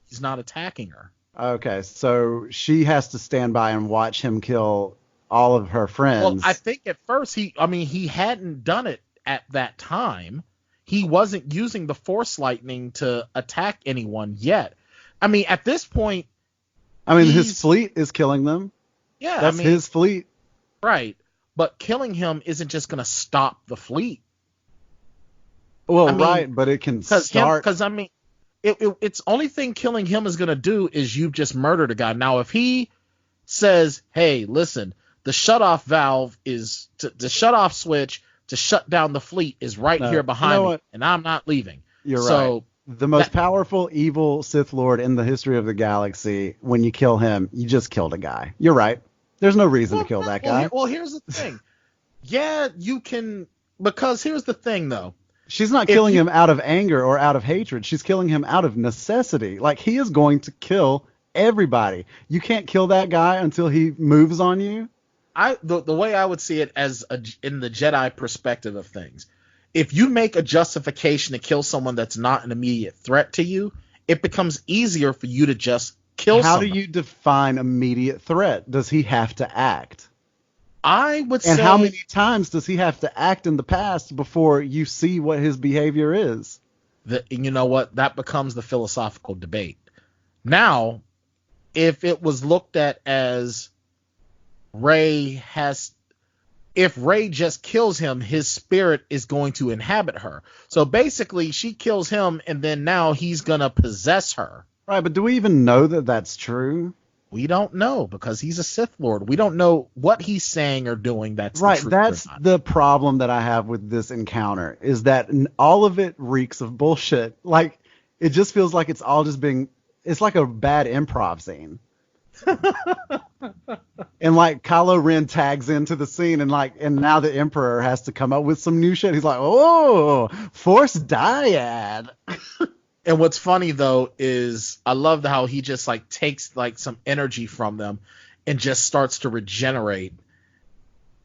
He's not attacking her. Okay, so she has to stand by and watch him kill all of her friends. Well, I think at first he hadn't done it at that time. he wasn't using the Force lightning to attack anyone yet. I mean, at this point, his fleet is killing them. Yeah, that's his fleet, right? But killing him isn't just going to stop the fleet. Well, right, but it can start. Because it's only thing killing him is going to do is you've just murdered a guy. Now, if he says, "Hey, listen, the shutoff valve is the shutoff switch to shut down the fleet is right here behind me, and I'm not leaving." You're right. The most powerful evil Sith Lord in the history of the galaxy. When you kill him, you just killed a guy. You're right. There's no reason to kill that guy. Well, here's the thing. Yeah, you can, because here's the thing, though. She's not killing him out of anger or out of hatred. She's killing him out of necessity. Like, he is going to kill everybody. You can't kill that guy until he moves on you. The way I would see it in the Jedi perspective of things, if you make a justification to kill someone that's not an immediate threat to you, it becomes easier for you to just kill someone. How do you define immediate threat? Does he have to act? I would say. And how many times does he have to act in the past before you see what his behavior is? You know what? That becomes the philosophical debate. Now, if it was looked at as if Rey just kills him, his spirit is going to inhabit her. So basically, she kills him, and then now he's going to possess her. Right, but do we even know that that's true? We don't know, because he's a Sith Lord. We don't know what he's saying or doing that's right. The truth That's or not. The problem that I have with this encounter is that all of it reeks of bullshit. Like, it just feels like it's all just it's like a bad improv scene. And like Kylo Ren tags into the scene, and now the Emperor has to come up with some new shit. He's like, "Oh, Force dyad." And what's funny though is I love how he just like takes like some energy from them and just starts to regenerate.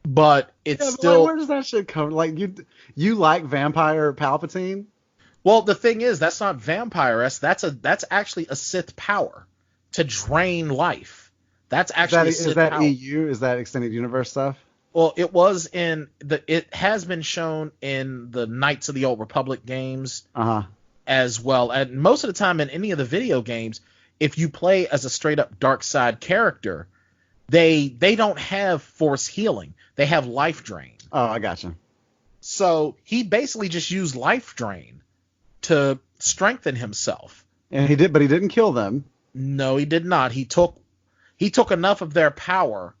But it's still, where does that shit come? Like, you like Vampire Palpatine? Well, the thing is, that's not vampire-esque. That's actually a Sith power to drain life. That's actually a Sith power. EU? Is that extended universe stuff? Well, it has been shown in the Knights of the Old Republic games. As well. And most of the time in any of the video games, if you play as a straight up dark side character, they don't have force healing. They have life drain. Oh, I gotcha. So he basically just used life drain to strengthen himself. And he didn't kill them. No, he did not. He took enough of their power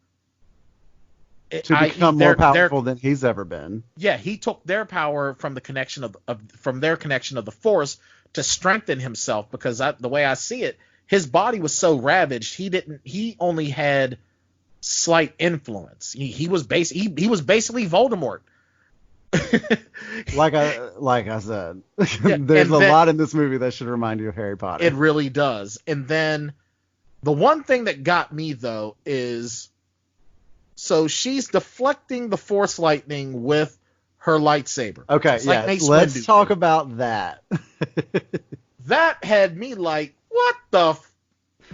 to become more powerful than he's ever been. Yeah, he took their power from the connection from their connection of the Force to strengthen himself, because the way I see it, his body was so ravaged, he only had slight influence. He was basically Voldemort. like I said, there's a lot in this movie that should remind you of Harry Potter. It really does. And then the one thing that got me though is, so she's deflecting the Force lightning with her lightsaber. Okay, yeah. Let's talk about that. That had me like, what the?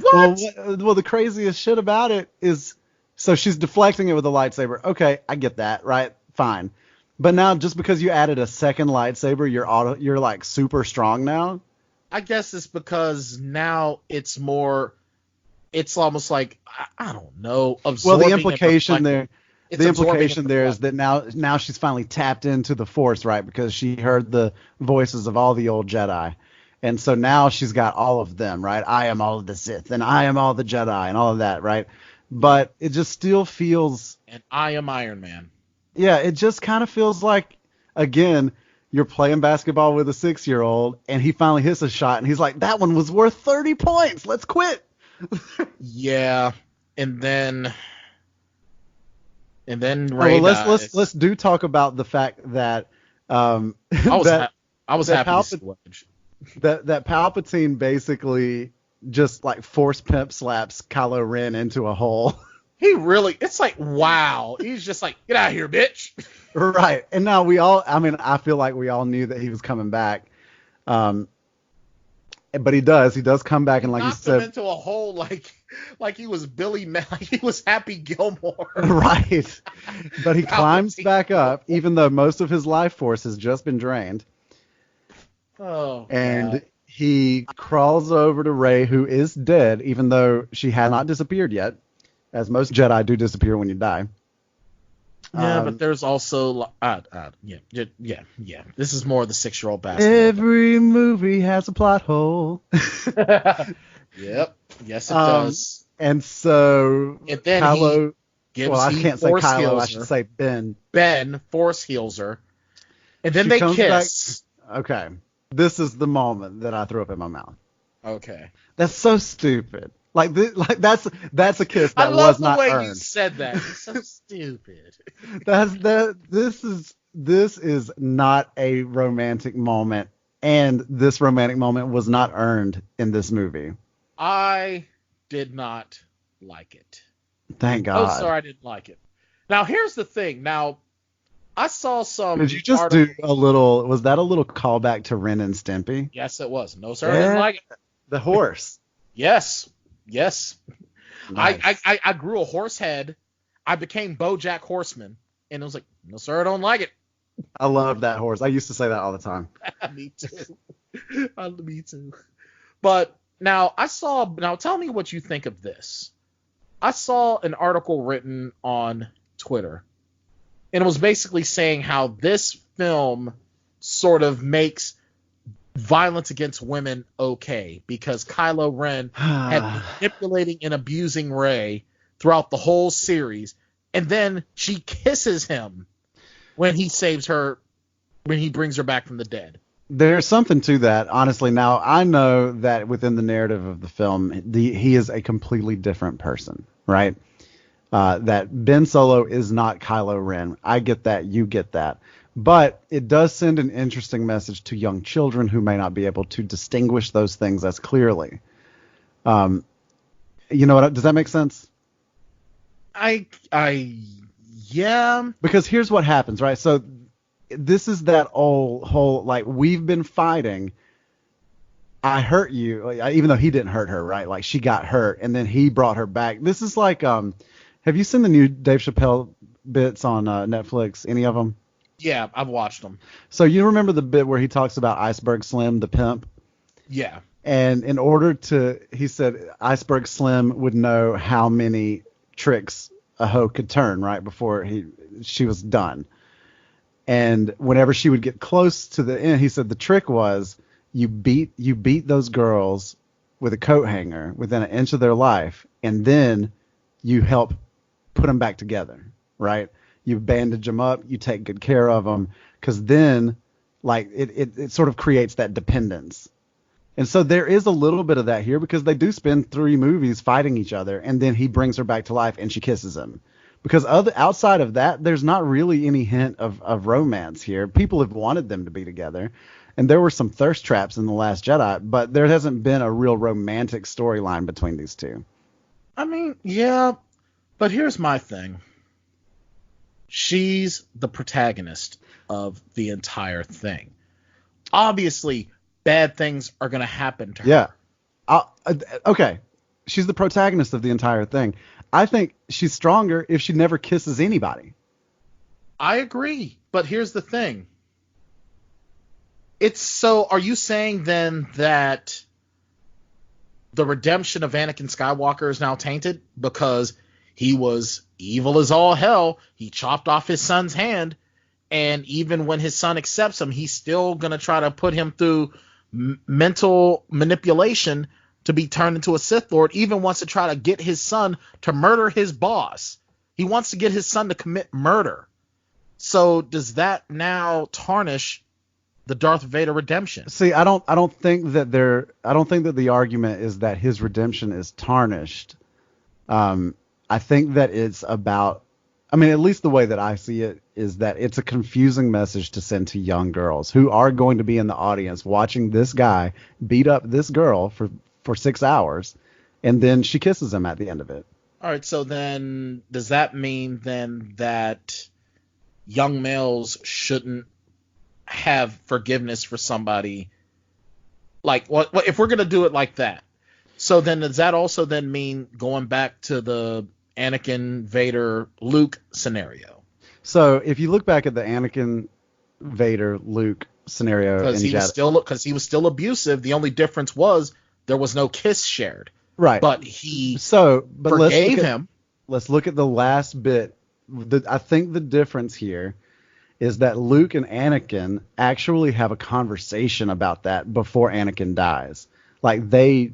What? Well, the craziest shit about it is, so she's deflecting it with a lightsaber. Okay, I get that, right? Fine. But now, just because you added a second lightsaber, you're like super strong now. I guess it's because now it's more. It's almost like, I don't know. Well, the implication there is that now she's finally tapped into the Force, right? Because she heard the voices of all the old Jedi. And so now she's got all of them, right? I am all of the Sith, and I am all the Jedi, and all of that, right? But it just still feels... And I am Iron Man. Yeah, it just kind of feels like, again, you're playing basketball with a 6-year-old, and he finally hits a shot, and he's like, that one was worth 30 points. Let's quit. Yeah, and then Rey dies. Let's do talk about the fact that I was happy to switch. That Palpatine basically just like force pimp slaps Kylo Ren into a hole. It's like, wow. He's just like, get out of here, bitch. Right. And now I feel like we all knew that he was coming back. But he does come back, and like you said, into a hole like he was like he was Happy Gilmore. Right. But he climbs back up, even though most of his life force has just been drained. Oh, and God. he crawls over to Rey, who is dead, even though she had not disappeared yet, as most Jedi do disappear when you die. Yeah, but there's also yeah. This is more the 6-year-old basketball. Every movie has a plot hole. Yep. Yes, it does. And so And then Kylo, I he can't say force Kylo, heals I should her. say Ben. Ben force heals her, and then She they comes kiss. Okay, this is the moment that I threw up in my mouth. Okay. That's so stupid. Like that's a kiss that I love was not the way earned. you said that. It's so stupid. This is not a romantic moment, and this romantic moment was not earned in this movie. I did not like it. Thank God. Oh, sorry, I didn't like it. Now, here's the thing. Now, I saw some. Did you just do a little? Was that a little callback to Ren and Stimpy? Yes, it was. No, sir, I didn't like it. The horse. Yes. Nice. I grew a horse head. I became BoJack Horseman, and it was like, no, sir, I don't like it. I love that horse. I used to say that all the time. Me too. Me too. But now tell me what you think of this. I saw an article written on Twitter, and it was basically saying how this film sort of makes violence against women okay, because Kylo Ren had been manipulating and abusing Rey throughout the whole series, and then she kisses him when he saves her, when he brings her back from the dead. There's something to that, honestly. Now, I know that within the narrative of the film, he is a completely different person, right? That Ben Solo is not Kylo Ren. I get that. You get that. But it does send an interesting message to young children who may not be able to distinguish those things as clearly. You know what? Does that make sense? Yeah. Because here's what happens, right? So this is that whole like, we've been fighting. I hurt you, even though he didn't hurt her, right? Like, she got hurt, and then he brought her back. This is like, have you seen the new Dave Chappelle bits on Netflix? Any of them? Yeah, I've watched them. So you remember the bit where he talks about Iceberg Slim, the pimp? Yeah. And in order to, he said Iceberg Slim would know how many tricks a hoe could turn, right, before she was done. And whenever she would get close to the end, he said the trick was you beat those girls with a coat hanger within an inch of their life, and then you help put them back together, right? You bandage them up, you take good care of them, because then, like, it sort of creates that dependence. And so there is a little bit of that here, because they do spend 3 movies fighting each other, and then he brings her back to life and she kisses him. Because outside of that, there's not really any hint of romance here. People have wanted them to be together, and there were some thirst traps in The Last Jedi, but there hasn't been a real romantic storyline between these two. I mean, yeah, but here's my thing. She's the protagonist of the entire thing. Obviously, bad things are going to happen to her. Yeah. Okay. She's the protagonist of the entire thing. I think she's stronger if she never kisses anybody. I agree. But here's the thing. Are you saying then that the redemption of Anakin Skywalker is now tainted because he was evil as all hell? He chopped off his son's hand, and even when his son accepts him, he's still going to try to put him through mental manipulation to be turned into a Sith Lord, even wants to try to get his son to murder his boss. He wants to get his son to commit murder. So does that now tarnish the Darth Vader redemption? See, I don't think that the argument is that his redemption is tarnished. I think that it's about, I mean, at least the way that I see it is that it's a confusing message to send to young girls who are going to be in the audience watching this guy beat up this girl for 6 hours, and then she kisses him at the end of it. All right, so then does that mean then that young males shouldn't have forgiveness for somebody? Like, what if we're going to do it like that? So then does that also then mean going back to the Anakin, Vader, Luke scenario? So if you look back at the Anakin, Vader, Luke scenario in Jedi. Because he was still abusive. The only difference was there was no kiss shared. Right. But he but forgave him. Let's look at the last bit. I think the difference here is that Luke and Anakin actually have a conversation about that before Anakin dies. Like they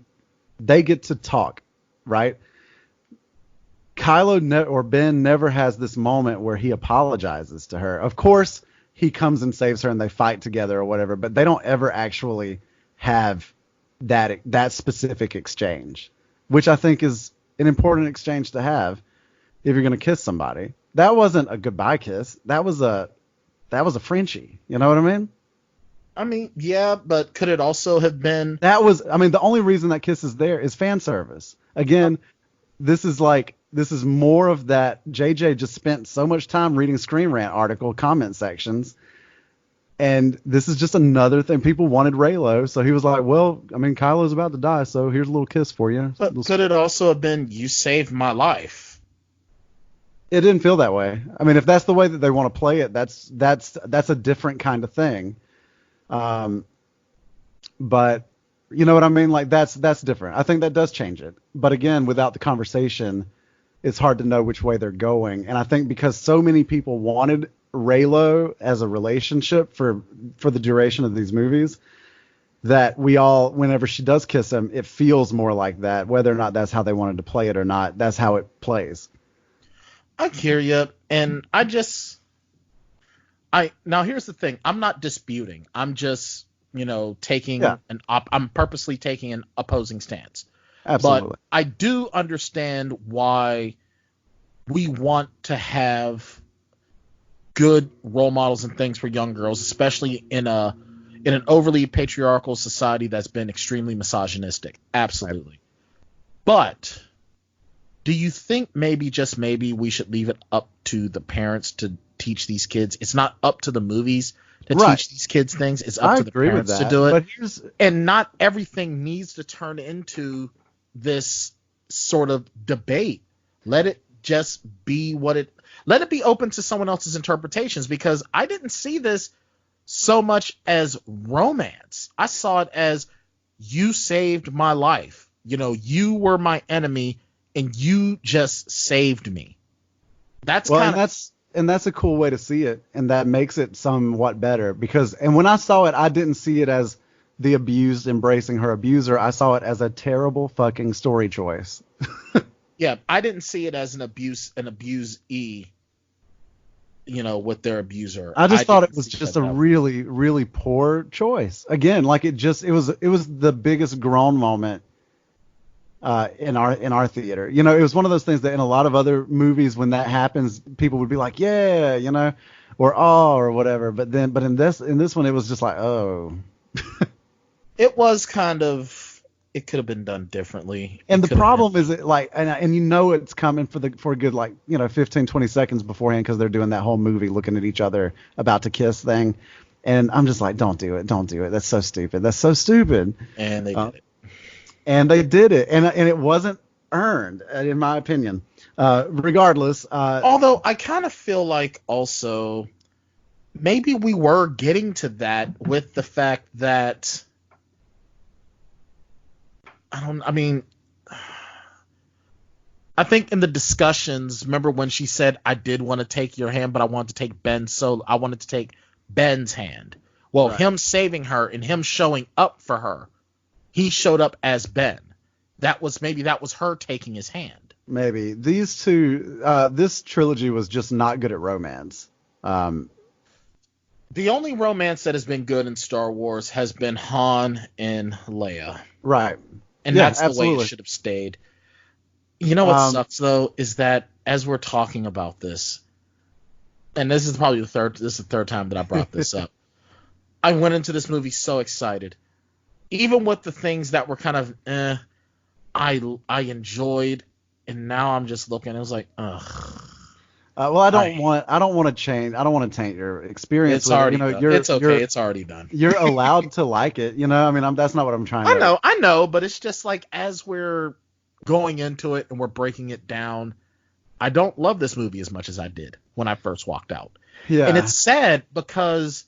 get to talk, right? Kylo or Ben never has this moment where he apologizes to her. Of course, he comes and saves her and they fight together or whatever, but they don't ever actually have that specific exchange, which I think is an important exchange to have if you're going to kiss somebody. That wasn't a goodbye kiss. That was a Frenchie. You know what I mean? I mean, yeah, but could it also have been? The only reason that kiss is there is fan service. Again, this is more of that. JJ just spent so much time reading Screen Rant article comment sections. And this is just another thing. People wanted Reylo, so he was like, well, I mean, Kylo's about to die, so here's a little kiss for you. But could it also have been, you saved my life? It didn't feel that way. I mean, if that's the way that they want to play it, that's a different kind of thing. But you know what I mean? Like that's different. I think that does change it. But again, without the conversation, it's hard to know which way they're going. And I think because so many people wanted Reylo as a relationship for the duration of these movies, that we all, whenever she does kiss him, it feels more like that. Whether or not that's how they wanted to play it or not, that's how it plays. I hear you, and now here's the thing. I'm not disputing. I'm just, taking I'm purposely taking an opposing stance. Absolutely. But I do understand why we want to have good role models and things for young girls, especially in an overly patriarchal society that's been extremely misogynistic. Absolutely. Right. But do you think maybe, just maybe, we should leave it up to the parents to teach these kids? It's not up to the movies to teach these kids things. It's up to the parents to do it. And not everything needs to turn into this sort of debate. Let it just be let it be open to someone else's interpretations, because I didn't see this so much as romance. I saw it as, you saved my life. You were my enemy and you just saved me. That's a cool way to see it, and that makes it somewhat better, because when I saw it, I didn't see it as the abused embracing her abuser. I saw it as a terrible fucking story choice. Yeah, I didn't see it as an abusee, with their abuser. I thought it was just a really, really poor choice. Again, like it was the biggest groan moment in our theater. It was one of those things that in a lot of other movies, when that happens, people would be like, yeah, or oh, or whatever. But in this one, it was just like, oh. It was kind of. It could have been done differently. And the problem is, it's coming for a good 15, 20 seconds beforehand, because they're doing that whole movie looking at each other about to kiss thing. And I'm just like, don't do it. That's so stupid. And they did it. And they did it. And it wasn't earned, in my opinion. Regardless. Although I kind of feel like also maybe we were getting to that with the fact that, I think in the discussions, remember when she said, I did want to take your hand, but I wanted to take Ben's, so I wanted to take Ben's hand. Well, right. Him saving her and him showing up for her, he showed up as Ben. That was her taking his hand. Maybe. These two, this trilogy was just not good at romance. The only romance that has been good in Star Wars has been Han and Leia. Right. And that's the way it should have stayed. You know what sucks, though, is that as we're talking about this, and this is probably the third time that I brought this up, I went into this movie so excited. Even with the things that were kind of I enjoyed, and now I'm just looking, I was like, ugh. Well, I don't want to change. I don't want to taint your experience. It's already done. It's okay. It's already done. You're allowed to like it. That's not what I'm trying to. I know, but it's just like, as we're going into it and we're breaking it down, I don't love this movie as much as I did when I first walked out. Yeah. And it's sad because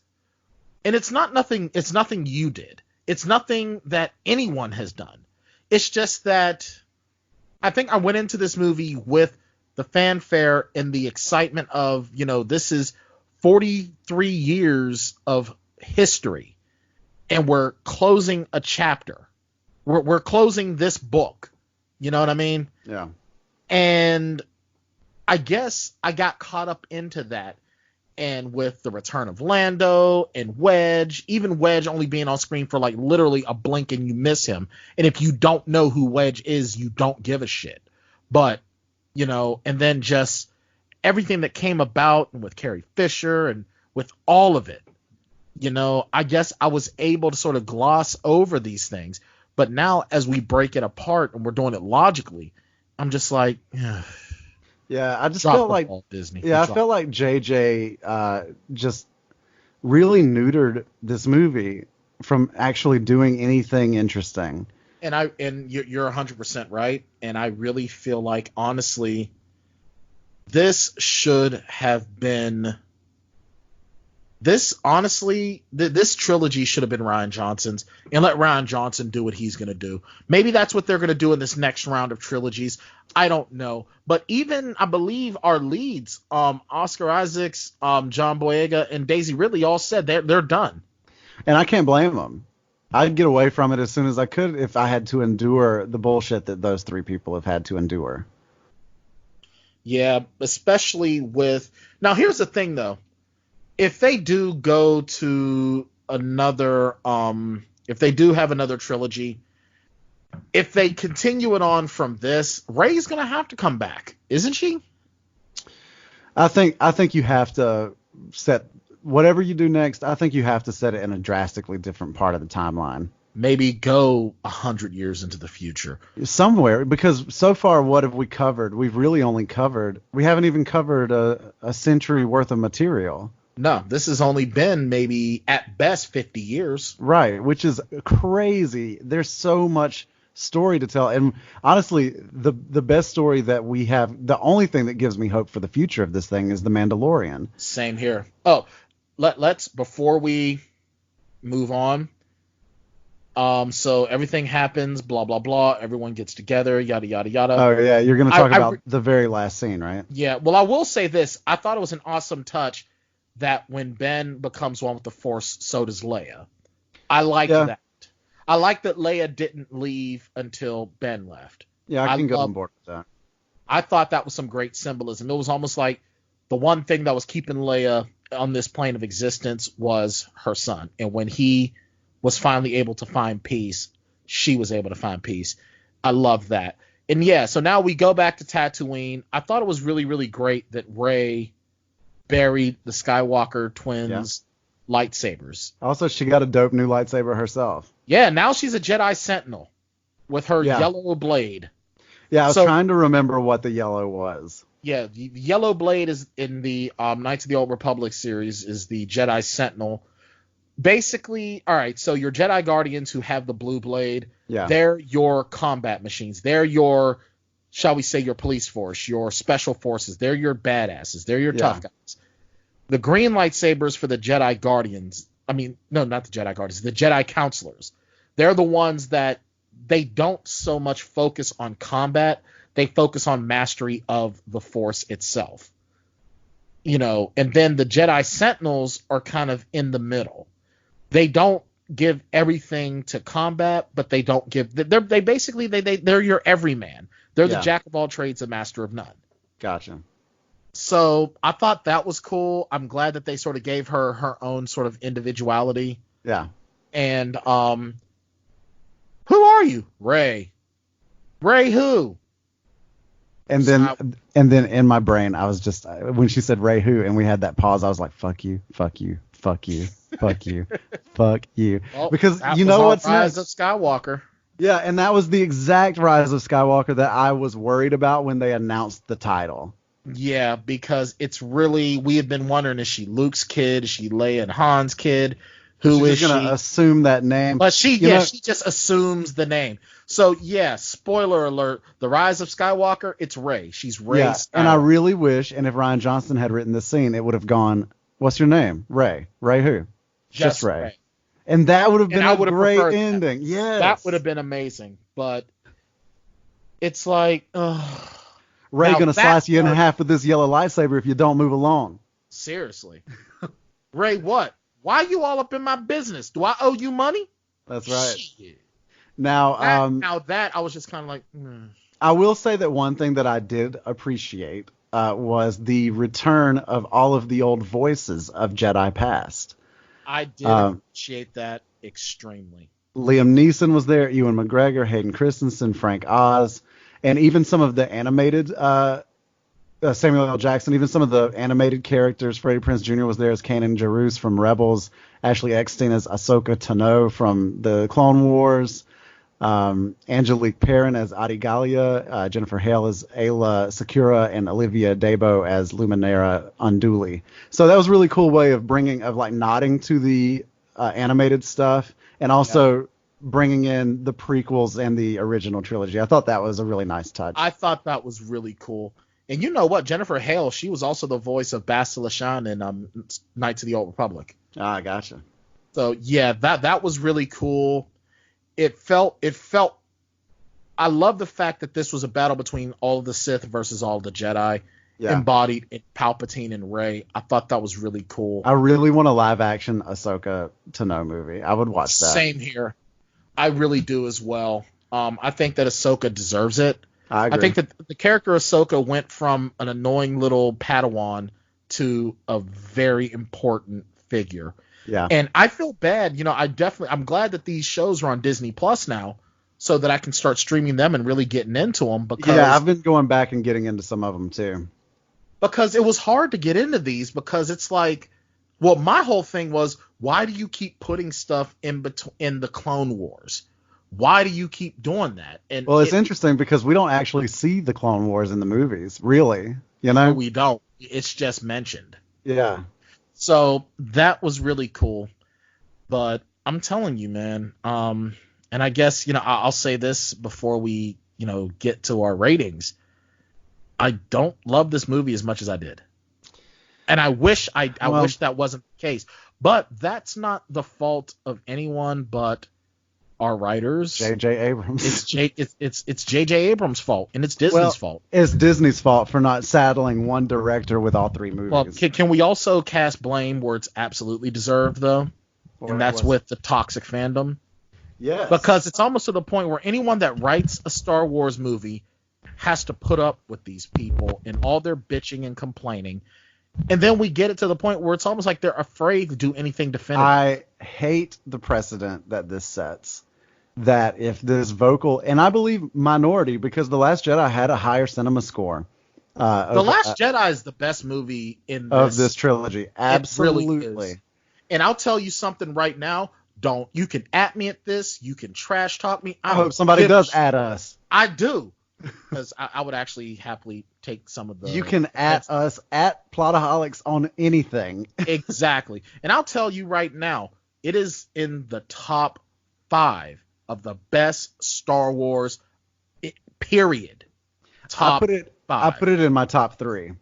And it's nothing you did. It's nothing that anyone has done. It's just that I think I went into this movie with the fanfare and the excitement of, this is 43 years of history, and we're closing a chapter. We're closing this book. You know what I mean? Yeah. And I guess I got caught up into that. And with the return of Lando and Wedge, even Wedge only being on screen for like literally a blink and you miss him. And if you don't know who Wedge is, you don't give a shit. But, and then just everything that came about with Carrie Fisher and with all of it, I guess I was able to sort of gloss over these things. But now as we break it apart and we're doing it logically, I'm just like, yeah, I just felt like Disney. Yeah, I felt like JJ just really neutered this movie from actually doing anything interesting. And you're 100% right. And I really feel like, honestly, this should have been this trilogy should have been Rian Johnson's, and let Rian Johnson do what he's going to do. Maybe that's what they're going to do in this next round of trilogies. I don't know. But even, I believe, our leads, Oscar Isaacs, John Boyega, and Daisy Ridley all said they're done. And I can't blame them. I'd get away from it as soon as I could if I had to endure the bullshit that those three people have had to endure. Yeah, especially with... Now, here's the thing, though. If they do go to another, if they do have another trilogy, if they continue it on from this, Rey's gonna have to come back, isn't she? I think you have to set whatever you do next. I think you have to set it in a drastically different part of the timeline. Maybe go 100 years into the future somewhere, because so far what have we covered? We haven't even covered a century worth of material. No, this has only been maybe at best 50 years. Right, which is crazy. There's so much story to tell. And honestly, the best story that we have, the only thing that gives me hope for the future of this thing is The Mandalorian. Same here. Oh, let's, before we move on, so everything happens, blah, blah, blah. Everyone gets together, yada, yada, yada. Oh, yeah, you're going to talk about the very last scene, right? Yeah, well, I will say this. I thought it was an awesome touch that when Ben becomes one with the Force, so does Leia. I like that. I like that Leia didn't leave until Ben left. Yeah, I can go on board with that. I thought that was some great symbolism. It was almost like the one thing that was keeping Leia on this plane of existence was her son. And when he was finally able to find peace, she was able to find peace. I love that. And yeah, so now we go back to Tatooine. I thought it was really, really great that Rey buried the Skywalker twins' lightsabers. Also, she got a dope new lightsaber herself. Yeah, now she's a Jedi Sentinel with her yellow blade. Yeah, I was trying to remember what the yellow was. Yeah, the yellow blade is in the Knights of the Old Republic series is the Jedi Sentinel. Basically, all right, so your Jedi Guardians who have the blue blade, they're your combat machines. They're your, shall we say, your police force, your special forces. They're your badasses. They're your tough guys. The green lightsabers for the Jedi Guardians, not the Jedi Guardians, the Jedi Counselors. They're the ones that they don't so much focus on combat. They focus on mastery of the Force itself. And then the Jedi Sentinels are kind of in the middle. They don't give everything to combat, but they don't give. They're your everyman. They're the jack of all trades, the master of none. Gotcha. So I thought that was cool. I'm glad that they sort of gave her own sort of individuality. Yeah. And who are you, Rey? Rey who? And then in my brain, I was just, when she said Rey who, and we had that pause, I was like, fuck you, fuck you, fuck you, fuck you, fuck you. Well, because you know what's next? Rise of Skywalker. Yeah, and that was the exact Rise of Skywalker that I was worried about when they announced the title. Yeah, because it's really, we have been wondering, is she Luke's kid? Is she Leia and Han's kid? She's going to assume that name. But she just assumes the name. So, yeah, spoiler alert, the Rise of Skywalker, it's Rey. She's Rey Skywalker. And I really wish, and if Rian Johnson had written this scene, it would have gone, what's your name? Rey. Rey who? Just Rey. And that would have been a great ending. Yes. That would have been amazing. But it's like, Rey gonna slice you in half with this yellow lightsaber if you don't move along. Seriously. Rey, what? Why are you all up in my business? Do I owe you money? That's right. Shit. Now that I was just kind of like, I will say that one thing that I did appreciate was the return of all of the old voices of Jedi past. I did appreciate that extremely. Liam Neeson was there, Ewan McGregor, Hayden Christensen, Frank Oz, and even some of the animated Samuel L. Jackson, even some of the animated characters. Freddie Prinze Jr. was there as Kanan Jarrus from Rebels, Ashley Eckstein as Ahsoka Tano from the Clone Wars, Angelique Perrin as Adi Gallia, Jennifer Hale as Ayla Secura, and Olivia Dabo as Luminara Unduli. So that was a really cool way of nodding to the animated stuff, and also bringing in the prequels and the original trilogy. I thought that was a really nice touch. I thought that was really cool. And you know what? Jennifer Hale, she was also the voice of Bastila Shan in Knights of the Old Republic. Ah, gotcha. So yeah, that was really cool. It felt. I love the fact that this was a battle between all of the Sith versus all of the Jedi, embodied in Palpatine and Rey. I thought that was really cool. I really want a live action Ahsoka Tano movie. I would watch that. Same here. I really do as well. I think that Ahsoka deserves it. I agree. I think that the character Ahsoka went from an annoying little Padawan to a very important figure. Yeah. And I feel bad. I'm glad that these shows are on Disney Plus now, so that I can start streaming them and really getting into them. Because I've been going back and getting into some of them too. Because it was hard to get into these, because it's like, well, my whole thing was, why do you keep putting stuff in the Clone Wars? Why do you keep doing that? And well, it's interesting because we don't actually see the Clone Wars in the movies, really. No, we don't. It's just mentioned. Yeah. So that was really cool. But I'm telling you, man. And I guess, I'll say this before we, get to our ratings. I don't love this movie as much as I did. And I wish wish that wasn't the case. But that's not the fault of anyone but our writers. J.J. Abrams. It's J.J. Abrams' fault, and it's Disney's fault. It's Disney's fault for not saddling one director with all three movies. Well, can we also cast blame where it's absolutely deserved, though? And that's with the toxic fandom. Yes. Because it's almost to the point where anyone that writes a Star Wars movie has to put up with these people and all their bitching and complaining. And then we get it to the point where it's almost like they're afraid to do anything definitive. I hate the precedent that this sets. That if this vocal, and I believe minority, because The Last Jedi had a higher cinema score. The Last Jedi is the best movie of this trilogy. Absolutely. Really, and I'll tell you something right now. You can at me at this. You can trash talk me. I hope somebody does at us. I do. Because I would actually happily take some of the... You can at us, at Plotaholics on anything. Exactly. And I'll tell you right now, it is in the top 5 of the best Star Wars, period. Top 5. I put it in my top 3.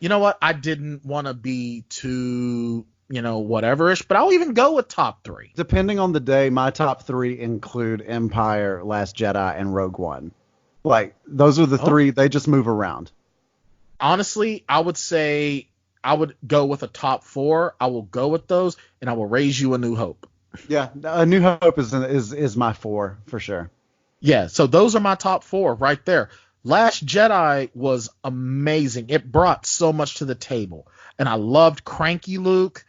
You know what? I didn't want to be too, whatever-ish, but I'll even go with top 3. Depending on the day, my top 3 include Empire, Last Jedi, and Rogue One. Like, those are the 3. They just move around. Honestly, I would say I would go with a top 4. I will go with those, and I will raise you A New Hope. Yeah, A New Hope is my 4 for sure. Yeah, so those are my top 4 right there. Last Jedi was amazing. It brought so much to the table, and I loved Cranky Luke.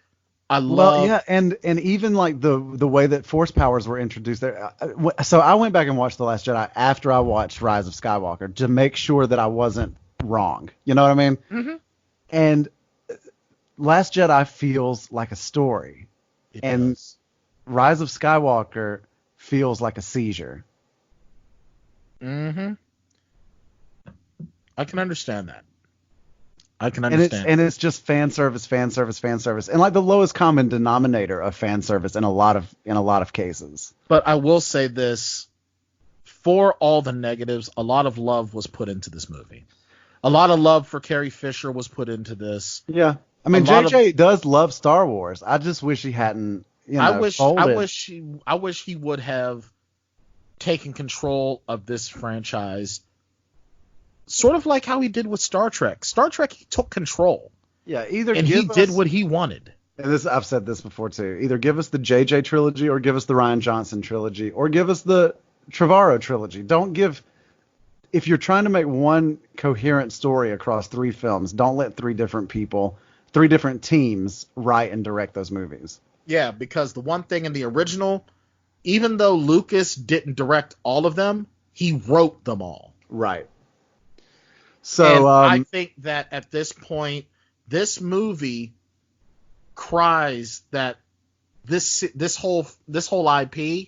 And even like the way that Force powers were introduced there. So I went back and watched The Last Jedi after I watched Rise of Skywalker to make sure that I wasn't wrong. You know what I mean? Mm-hmm. And Last Jedi feels like a story, and does. Rise of Skywalker feels like a seizure. Mm-hmm. I can understand that. I can understand. And it's just fan service, and like the lowest common denominator of fan service in a lot of cases. But I will say this: for all the negatives, a lot of love was put into this movie. A lot of love for Carrie Fisher was put into this. Yeah. I mean, JJ does love Star Wars. I just wish he hadn't, folded. I wish he would have taken control of this franchise, sort of like how he did with Star Trek. Star Trek, he took control. Yeah, he did what he wanted. And I've said this before too. Either give us the JJ trilogy, or give us the Rian Johnson trilogy, or give us the Trevorrow trilogy. If you're trying to make one coherent story across 3 films, don't let 3 different teams write and direct those movies. Yeah, because the one thing in the original, even though Lucas didn't direct all of them, he wrote them all. Right. So I think that at this point, this movie cries that this whole IP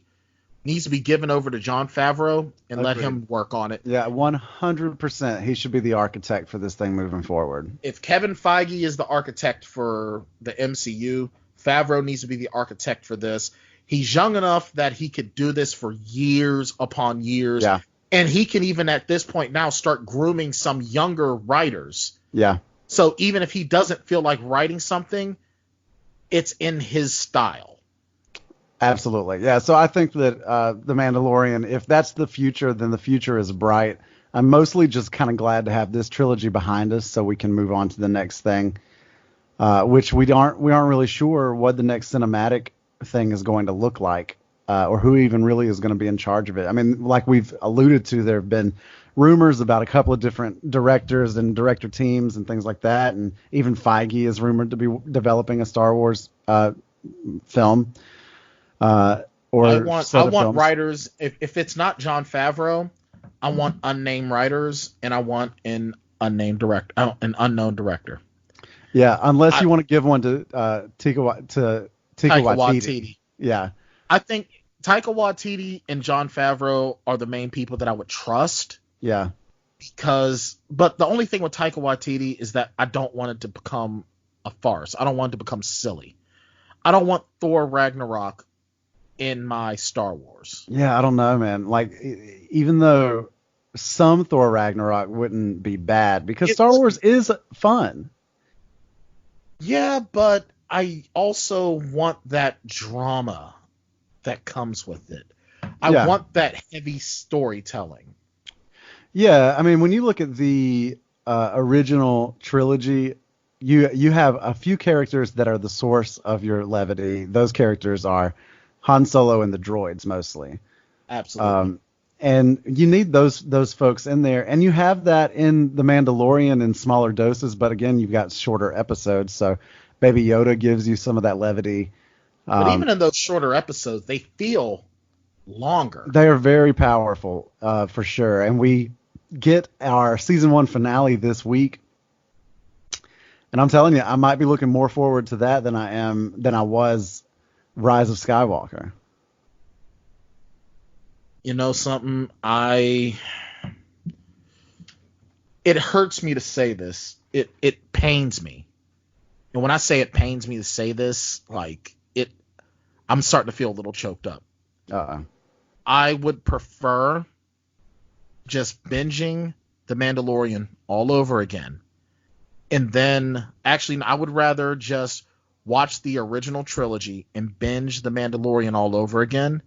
needs to be given over to Jon Favreau and let him work on it. Yeah, 100%. He should be the architect for this thing moving forward. If Kevin Feige is the architect for the MCU, Favreau needs to be the architect for this. He's young enough that he could do this for years upon years. Yeah. And he can even at this point now start grooming some younger writers. Yeah. So even if he doesn't feel like writing something, it's in his style. Absolutely. Yeah. So I think that The Mandalorian, if that's the future, then the future is bright. I'm mostly just kind of glad to have this trilogy behind us so we can move on to the next thing, which we aren't really sure what the next cinematic thing is going to look like, or who even really is going to be in charge of it. I mean, like we've alluded to, there have been rumors about a couple of different directors and director teams and things like that. And even Feige is rumored to be developing a Star Wars film. I want writers. If it's not Jon Favreau, I want unnamed writers, and I want an unknown director. Yeah, unless you want to give one to Taika Waititi. Yeah, I think Taika Waititi and Jon Favreau are the main people that I would trust. Yeah, but the only thing with Taika Waititi is that I don't want it to become a farce. I don't want it to become silly. I don't want Thor Ragnarok in my Star Wars. Yeah, I don't know, man. Like, even though some Thor Ragnarok wouldn't be bad, because Star Wars is fun. Yeah, but I also want that drama that comes with it. I want that heavy storytelling. Yeah, I mean, when you look at the original trilogy, you have a few characters that are the source of your levity. Those characters are Han Solo and the droids mostly. Absolutely. And you need those folks in there, and you have that in The Mandalorian in smaller doses. But again, you've got shorter episodes, so Baby Yoda gives you some of that levity. But even in those shorter episodes, they feel longer. They are very powerful, for sure. And we get our season 1 finale this week, and I'm telling you, I might be looking more forward to that than I was Rise of Skywalker. You know something? It hurts me to say this. It pains me. And when I say it pains me to say this, I'm starting to feel a little choked up. I would prefer just binging The Mandalorian all over again. And then, actually, I would rather just watch the original trilogy and binge The Mandalorian all over again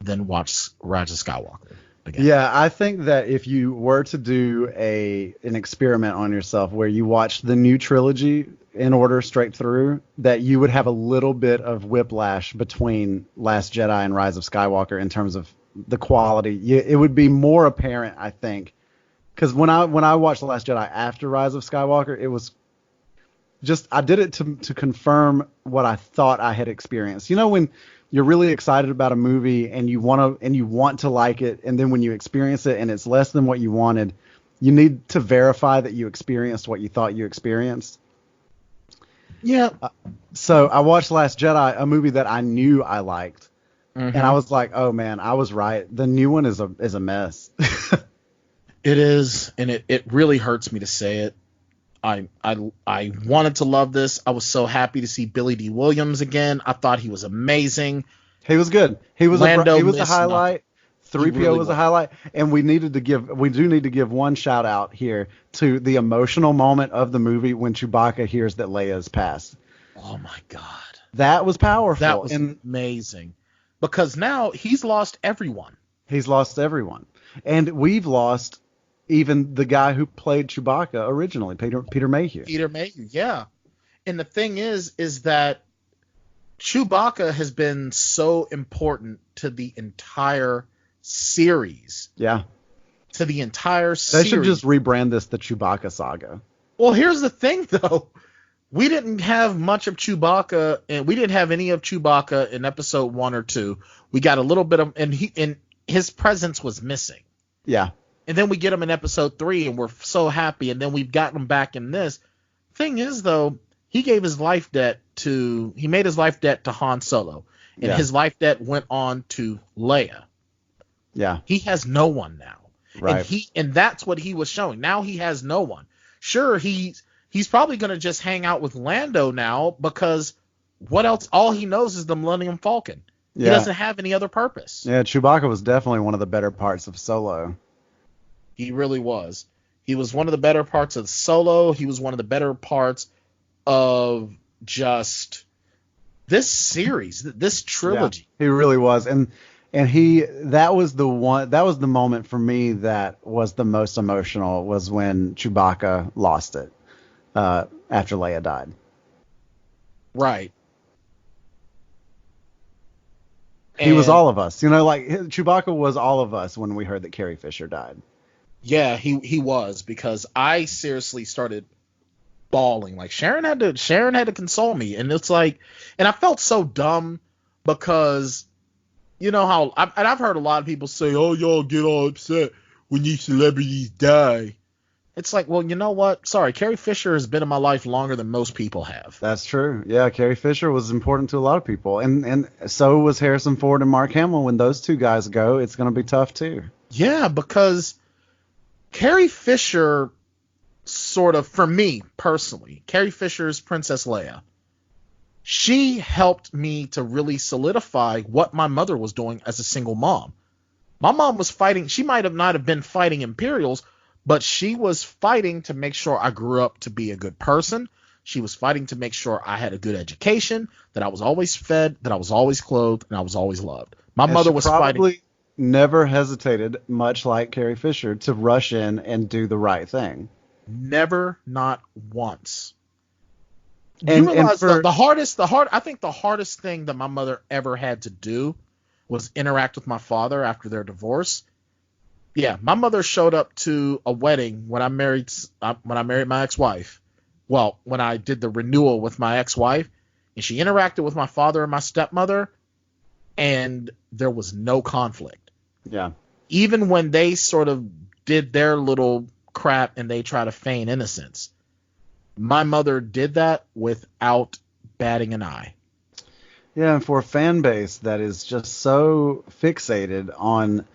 than watch Rise of Skywalker again. Yeah, I think that if you were to do an experiment on yourself where you watch the new trilogy in order straight through, that you would have a little bit of whiplash between Last Jedi and Rise of Skywalker in terms of the quality. It would be more apparent, I think, because when I watched The Last Jedi after Rise of Skywalker, it was just, I did it to confirm what I thought I had experienced. You know, when you're really excited about a movie and you want to like it, and then when you experience it and it's less than what you wanted, you need to verify that you experienced what you thought you experienced. Yeah. So I watched Last Jedi, a movie that I knew I liked, and I was like, "Oh man, I was right. The new one is a mess." It is, and it really hurts me to say it. I wanted to love this. I was so happy to see Billy D. Williams again. I thought he was amazing. He was good. He was a highlight. 3PO really was a was. highlight, and we do need to give one shout out here to the emotional moment of the movie when Chewbacca hears that Leia's passed. Oh my God. That was powerful. That was and amazing. Because now he's lost everyone. he's lost everyone. And we've lost even the guy who played Chewbacca originally, Peter Mayhew. Peter Mayhew, yeah. And the thing is that Chewbacca has been so important to the entire series. Yeah. To the entire They series. should just rebrand this the Chewbacca saga. Well, here's the thing, though. We didn't have much of Chewbacca, and we didn't have any of Chewbacca in episode 1 or 2. We got a little bit of, and his presence was missing. Yeah. And then we get him in episode 3, and we're so happy, and then we've gotten him back in this. Thing is, though, he made his life debt to Han Solo, and Yeah. his life debt went on to Leia. Yeah. He has no one now. Right. And that's what he was showing. Now he has no one. Sure, he's probably going to just hang out with Lando now, because what else? All he knows is the Millennium Falcon. Yeah. He doesn't have any other purpose. Yeah, Chewbacca was definitely one of the better parts of Solo. He really was. He was one of the better parts of Solo. He was one of the better parts of just this series, this trilogy. Yeah, he really was. And that was the moment for me that was the most emotional, was when Chewbacca lost it after Leia died. Right. He was all of us. Like Chewbacca was all of us when we heard that Carrie Fisher died. Yeah, he was, because I seriously started bawling. Like Sharon had to console me, and it's like, and I felt so dumb, because you know how I've heard a lot of people say, "Oh, y'all get all upset when these celebrities die." It's like, well, you know what? Sorry, Carrie Fisher has been in my life longer than most people have. That's true. Yeah, Carrie Fisher was important to a lot of people, and so was Harrison Ford and Mark Hamill. When those two guys go, it's going to be tough too. Yeah, because Carrie Fisher, sort of, for me personally, Carrie Fisher's Princess Leia, she helped me to really solidify what my mother was doing as a single mom. My mom was fighting. She might have not have been fighting Imperials, but she was fighting to make sure I grew up to be a good person. She was fighting to make sure I had a good education, that I was always fed, that I was always clothed, and I was always loved. My mother was probably fighting. Never hesitated, much like Carrie Fisher, to rush in and do the right thing. Never, not once. And You realize for, I think the hardest thing that my mother ever had to do was interact with my father after their divorce. Yeah, my mother showed up to a wedding when I married my ex-wife. Well, when I did the renewal with my ex-wife, and she interacted with my father and my stepmother, and there was no conflict. yeah. Even when they sort of did their little crap and they try to feign innocence, my mother did that without batting an eye. Yeah, and for a fan base that is just so fixated on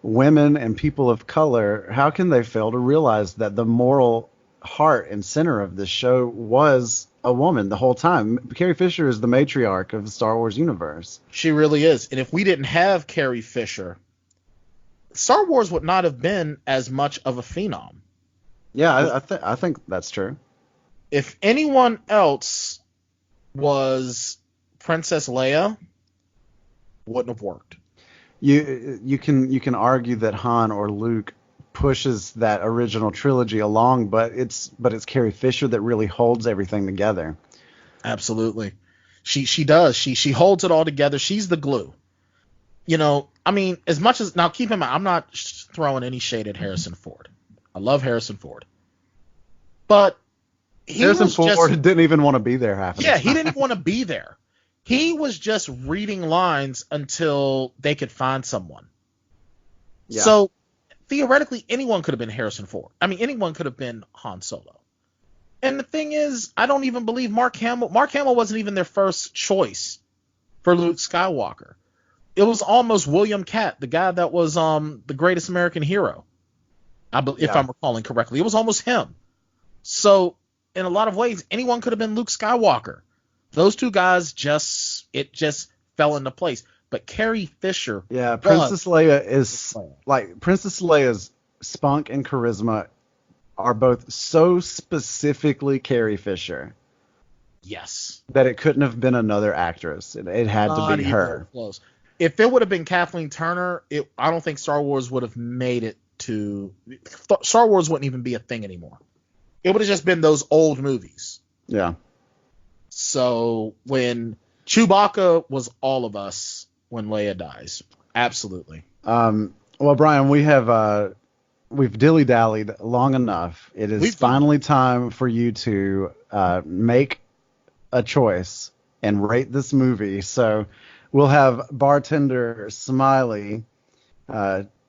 women and people of color, how can they fail to realize that the moral heart and center of this show was a woman the whole time? Carrie Fisher is the matriarch of the Star Wars universe. She really is. And if we didn't have Carrie Fisher, Star Wars would not have been as much of a phenom. Yeah, I think that's true. If anyone else was Princess Leia, wouldn't have worked. You can argue that Han or Luke pushes that original trilogy along, but it's Carrie Fisher that really holds everything together. Absolutely. She does. She holds it all together. She's the glue. I mean, as much as, now keep in mind, I'm not throwing any shade at Harrison Ford. I love Harrison Ford. But Harrison Ford didn't even want to be there half of the time. he didn't want to be there. He was just reading lines until they could find someone. Yeah. So theoretically, anyone could have been Harrison Ford. I mean, anyone could have been Han Solo. And the thing is, I don't even believe Mark Hamill wasn't even their first choice for Luke Skywalker. It was almost William Catt, the guy that was the Greatest American Hero. If I'm recalling correctly, it was almost him. So in a lot of ways, anyone could have been Luke Skywalker. Those two guys just fell into place. but Carrie Fisher. Yeah, Princess Leia is like Princess Leia's spunk and charisma are both so specifically Carrie Fisher. Yes. That it couldn't have been another actress. It had to be her. Close. If it would have been Kathleen Turner, I don't think Star Wars would have made it to. Star Wars wouldn't even be a thing anymore. It would have just been those old movies. Yeah. So when Chewbacca was all of us when Leia dies. Absolutely. Well, Brian, we've dilly-dallied long enough. It is finally time for you to make a choice and rate this movie. So we'll have bartender Smiley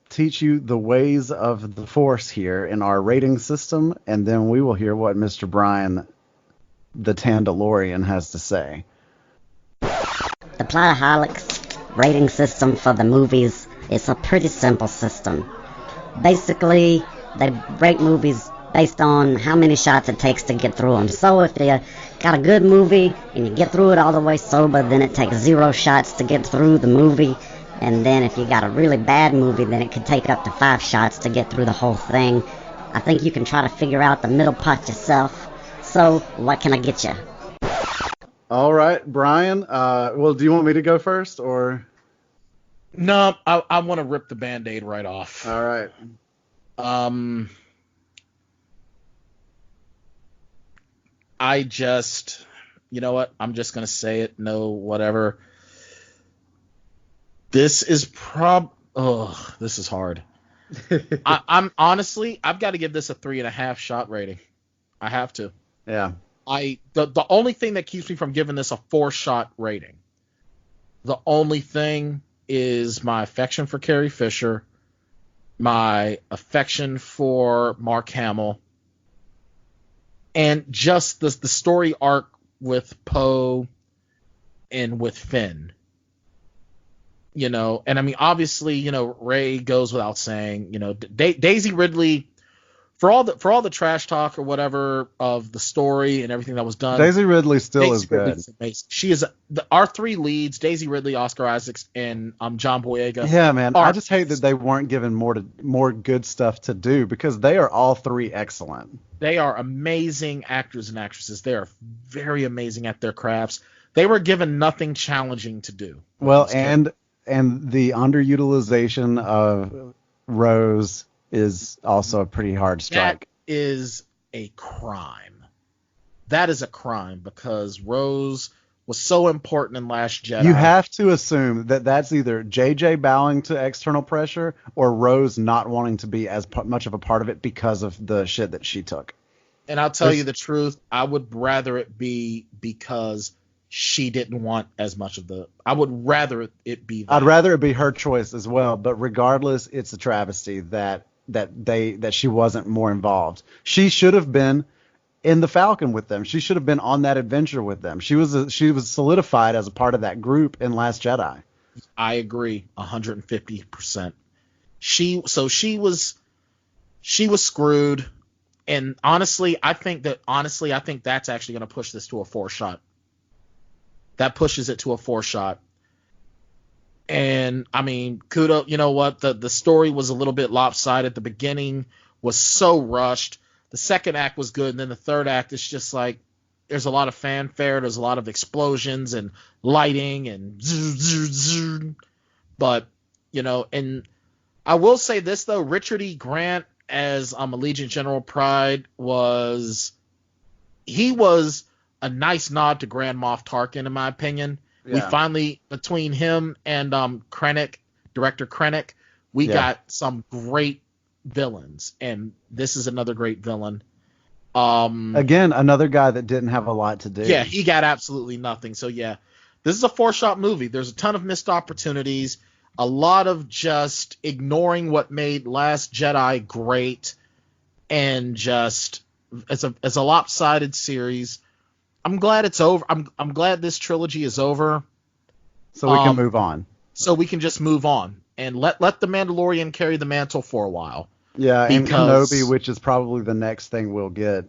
teach you the ways of the Force here in our rating system, and then we will hear what Mr. Bryan, the Tandalorian, has to say. The Plotaholics rating system for the movies is a pretty simple system. Basically, they rate movies based on how many shots it takes to get through them. So if you got a good movie and you get through it all the way sober, then it takes 0 shots to get through the movie. And then if you got a really bad movie, then it could take up to 5 shots to get through the whole thing. I think you can try to figure out the middle part yourself. So what can I get you? All right, Brian. Well, do you want me to go first, or? No, I want to rip the Band-Aid right off. All right. I just, you know what? I'm just going to say it. No, whatever. This is this is hard. I'm honestly, I've got to give this a 3.5 shot rating. I have to. Yeah. The only thing that keeps me from giving this a 4 shot rating, the only thing is my affection for Carrie Fisher, my affection for Mark Hamill, and just the story arc with Poe and with Finn. You know, and I mean, obviously, you know, Rey goes without saying. You know, Daisy Ridley, for all the trash talk or whatever of the story and everything that was done, Daisy Ridley still is good. She is our 3 leads: Daisy Ridley, Oscar Isaacs, and John Boyega. Yeah, man, I just hate that they weren't given more good stuff to do, because they are all 3 excellent. They are amazing actors and actresses. They are very amazing at their crafts. They were given nothing challenging to do. Well, and the underutilization of Rose is also a pretty hard strike. That is a crime. That is a crime, because Rose was so important in Last Jedi. You have to assume that that's either JJ bowing to external pressure or Rose not wanting to be as much of a part of it because of the shit that she took. And I'll tell you the truth, I would rather it be because she didn't want as much of the. I would rather it be that. I'd rather it be her choice as well, but regardless, it's a travesty that she wasn't more involved. She should have been in the Falcon with them. She should have been on that adventure with them. She was solidified as a part of that group in Last Jedi. I agree 150%. She was screwed, and honestly, I think that's actually going to push this to a 4 shot. That pushes it to a 4 shot. And I mean, kudos, you know what? The story was a little bit lopsided. The beginning was so rushed. The second act was good, and then the third act is just like there's a lot of fanfare, there's a lot of explosions and lighting and zzz. But, you know, and I will say this though, Richard E. Grant as Allegiant General Pride was a nice nod to Grand Moff Tarkin, in my opinion. Yeah. We finally, between him and director Krennic, we got some great villains, and this is another great villain. Again, another guy that didn't have a lot to do. Yeah, he got absolutely nothing. So yeah, this is a 4-shot movie. There's a ton of missed opportunities, a lot of just ignoring what made Last Jedi great, and just it's a lopsided series. I'm glad it's over. I'm glad this trilogy is over. So we can move on. So we can just move on and let the Mandalorian carry the mantle for a while. Yeah, and Kenobi, which is probably the next thing we'll get.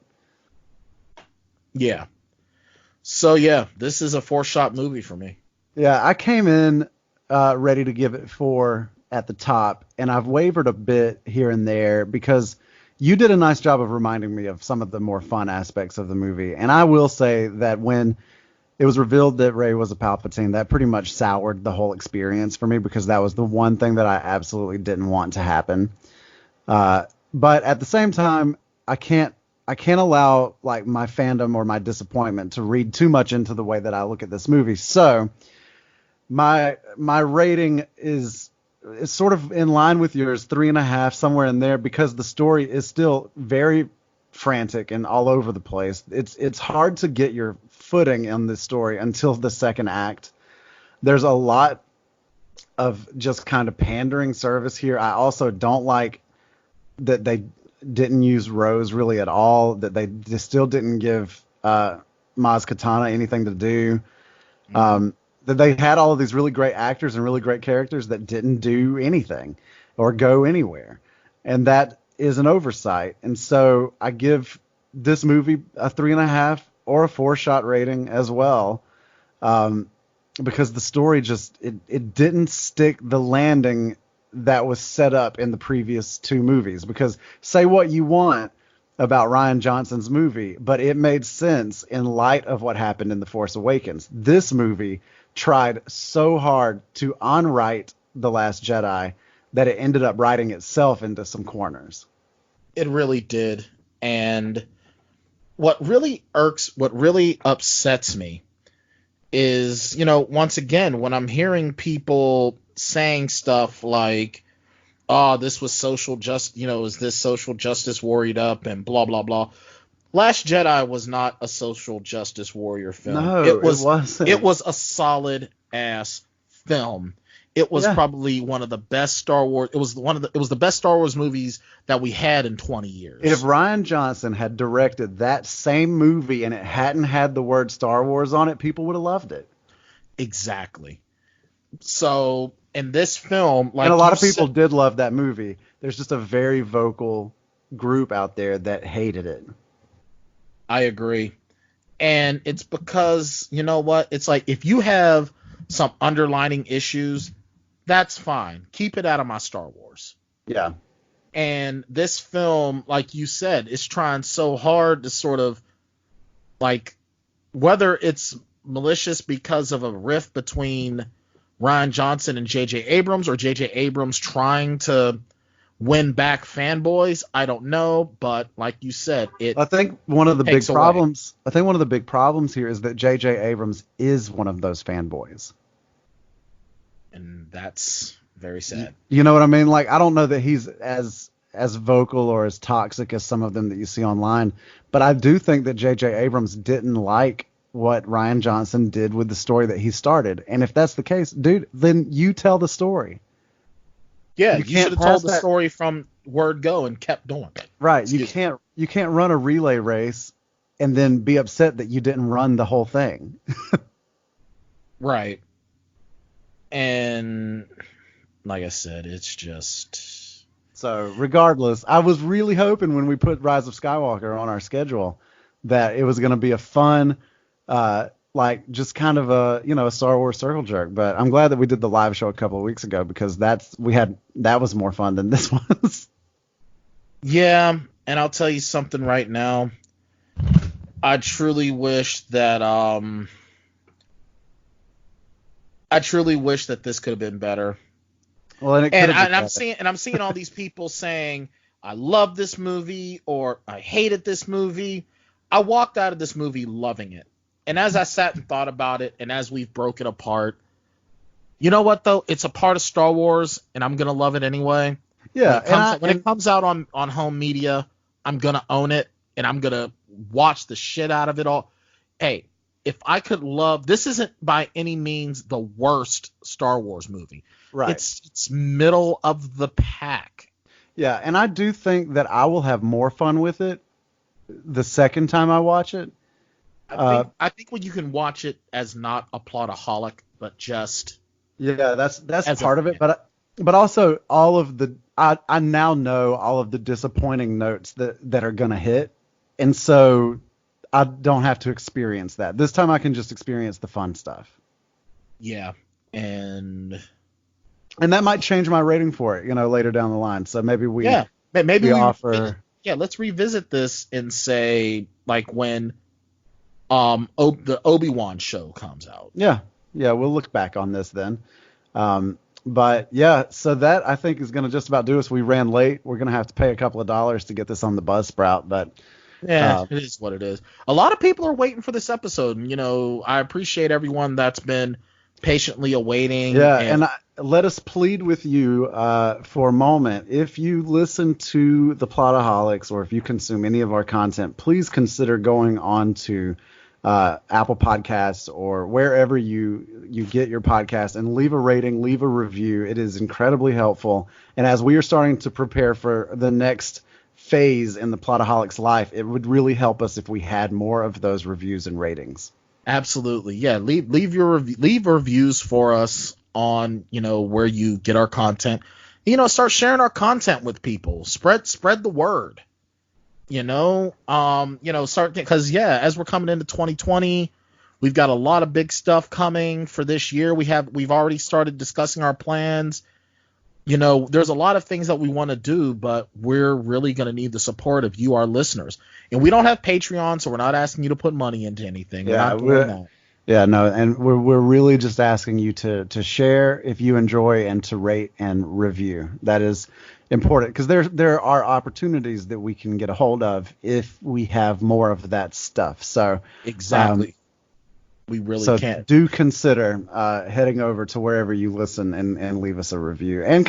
Yeah. So yeah, this is a 4-shot movie for me. Yeah, I came in ready to give it 4 at the top, and I've wavered a bit here and there because you did a nice job of reminding me of some of the more fun aspects of the movie. And I will say that when it was revealed that Rey was a Palpatine, that pretty much soured the whole experience for me because that was the one thing that I absolutely didn't want to happen. But at the same time, I can't allow like my fandom or my disappointment to read too much into the way that I look at this movie. So my rating is sort of in line with yours, 3.5, somewhere in there, because the story is still very frantic and all over the place. It's hard to get your footing in this story until the second act. There's a lot of just kind of pandering service here. I also don't like that they didn't use Rose really at all, that they just still didn't give Maz Kanata anything to do. That they had all of these really great actors and really great characters that didn't do anything or go anywhere. And that is an oversight. And so I give this movie a 3.5 or a 4-shot rating as well. Because the story just, it didn't stick the landing that was set up in the previous 2 movies. Because say what you want about Rian Johnson's movie, but it made sense in light of what happened in The Force Awakens. This movie tried so hard to unwrite The Last Jedi that it ended up writing itself into some corners. It really did. And what really upsets me is, once again, when I'm hearing people saying stuff like, oh, this was social is this social justice warrior up and blah, blah, blah. Last Jedi was not a social justice warrior film. No, it wasn't. It was a solid ass film. It was probably one of the best Star Wars. It was the best Star Wars movies that we had in 20 years. If Rian Johnson had directed that same movie and it hadn't had the word Star Wars on it, people would have loved it. Exactly. So in this film, and a lot of people did love that movie. There's just a very vocal group out there that hated it. I agree. And it's because, you know what? It's like, if you have some underlining issues, that's fine. Keep it out of my Star Wars. Yeah. And this film, like you said, is trying so hard to sort of, like, whether it's malicious because of a rift between Rian Johnson and J.J. Abrams, or J.J. Abrams trying to win back fanboys, I don't know, but like you said, I think one of the big problems here is that J.J. Abrams is one of those fanboys, and that's very sad. You know what I mean? Like, I don't know that he's as vocal or as toxic as some of them that you see online, but I do think that J.J. Abrams didn't like what Rian Johnson did with the story that he started. And if that's the case, dude, then you tell the story. Yeah, you should have told the story from word go and kept doing it. Right. You can't run a relay race and then be upset that you didn't run the whole thing. Right. And like I said, it's just... So regardless, I was really hoping when we put Rise of Skywalker on our schedule that it was going to be a fun, like just kind of a Star Wars circle jerk. But I'm glad that we did the live show a couple of weeks ago, because that was more fun than this was. Yeah, and I'll tell you something right now. I truly wish that this could have been better. Well, I'm seeing all these people saying, I love this movie or I hated this movie. I walked out of this movie loving it. And as I sat and thought about it, and as we've broken apart, you know what, though? It's a part of Star Wars, and I'm going to love it anyway. Yeah. When it comes out on home media, I'm going to own it, and I'm going to watch the shit out of it all. Hey, if I could love... This isn't by any means the worst Star Wars movie. Right. It's middle of the pack. Yeah, and I do think that I will have more fun with it the second time I watch it. I think when you can watch it as not a plotaholic, but just... Yeah, that's part of it. But also all of the... I now know all of the disappointing notes that are going to hit. And so I don't have to experience that. This time I can just experience the fun stuff. Yeah. And And that might change my rating for it, later down the line. So maybe we offer. Yeah, let's revisit this and say like when the Obi-Wan show comes out. Yeah, we'll look back on this then. But yeah, so that I think is going to just about do us. We ran late. We're going to have to pay a couple of dollars to get this on the Buzzsprout, but yeah, it is what it is. A lot of people are waiting for this episode, and I appreciate everyone that's been patiently awaiting. Yeah, and let us plead with you for a moment. If you listen to the Plotaholics or if you consume any of our content, please consider going on to Apple Podcasts or wherever you get your podcast and leave a rating, leave a review. It is incredibly helpful. And as we are starting to prepare for the next phase in the Plotaholics life, it would really help us if we had more of those reviews and ratings. Absolutely. Yeah. Leave reviews for us on, where you get our content. Start sharing our content with people. Spread the word. Start, because as we're coming into 2020, we've got a lot of big stuff coming for this year. We've already started discussing our plans. There's a lot of things that we want to do, but we're really going to need the support of you, our listeners. And we don't have Patreon, so we're not asking you to put money into anything. We're not doing that. Yeah, no, and we're really just asking you to share if you enjoy and to rate and review. That is important because there are opportunities that we can get a hold of if we have more of that stuff. So exactly, we really can't. Do consider heading over to wherever you listen and leave us a review and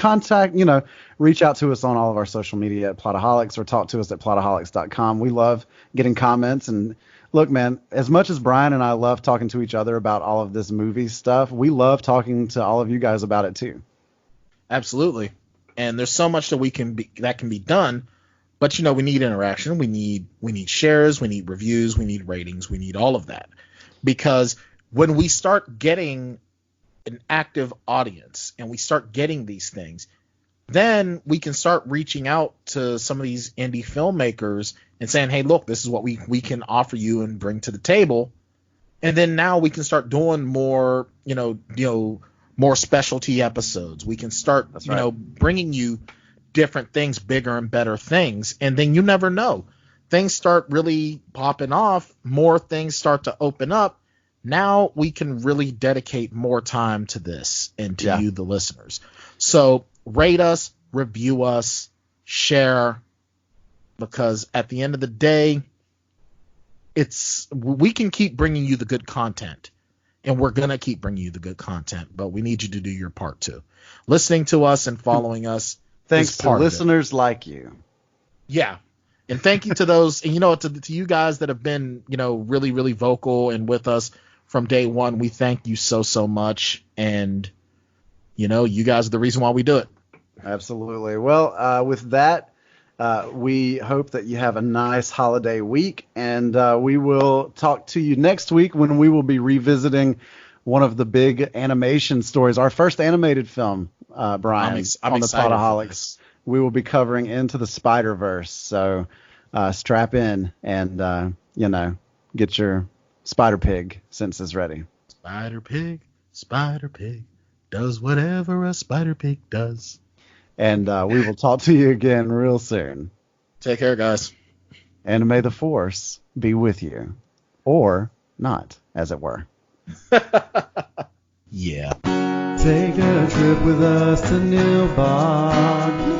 reach out to us on all of our social media at Plotaholics or talk to us at plotaholics.com. We love getting comments and. Look, man, as much as Bryan and I love talking to each other about all of this movie stuff, we love talking to all of you guys about it too. Absolutely. And there's so much that can be done, but we need interaction. We need shares, we need reviews, we need ratings, we need all of that. Because when we start getting an active audience and we start getting these things, then we can start reaching out to some of these indie filmmakers and saying, hey, look, this is what we can offer you and bring to the table. And then now we can start doing more, more specialty episodes. We can start, bringing you different things, bigger and better things. And then you never know. Things start really popping off. More things start to open up. Now we can really dedicate more time to this and to you, the listeners. So rate us, review us, share, because at the end of the day, we can keep bringing you the good content, and we're going to keep bringing you the good content, but we need you to do your part too. Listening to us and following us. Thanks to listeners like you. Yeah. And thank you to those, and to you guys that have been, really, really vocal and with us from day one. We thank you so, so much. And, you guys are the reason why we do it. Absolutely. Well, with that, we hope that you have a nice holiday week, and we will talk to you next week when we will be revisiting one of the big animation stories, our first animated film, Bryan, I'm on the excited Plotaholics. We will be covering Into the Spider-Verse, so strap in and, get your Spider Pig senses ready. Spider Pig does whatever a Spider Pig does. And we will talk to you again real soon. Take care, guys. And may the Force be with you. Or not, as it were. Yeah. Take a trip with us to Nilbog.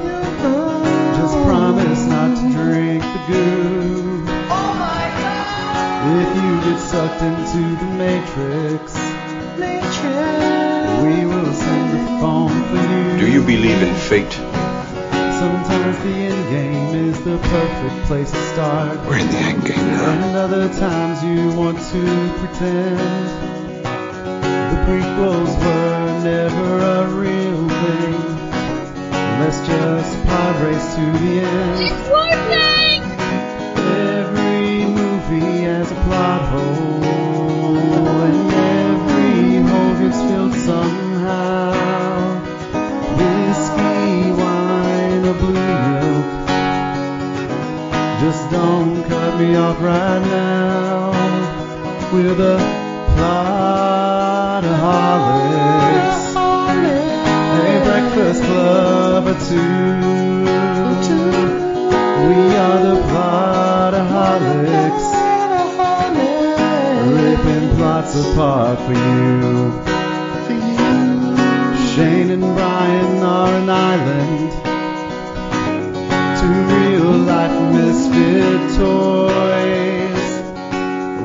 Just promise not to drink the goo. Oh my god! If you get sucked into the Matrix, we will send the phone for you. Do you believe in fate? Sometimes the end game is the perfect place to start. We're in the end game now. And other times you want to pretend the prequels were never a real thing. Let's just pod race to the end. It's working! Every movie has a plot hole, and every hole gets filled somehow. Whiskey, wine, or blue milk. Just don't cut me off right now. We're the Plotaholics. Hey, breakfast two. We are the Plotaholics, ripping plots apart for you. Shane and Bryan are an island, two real-life misfit toys,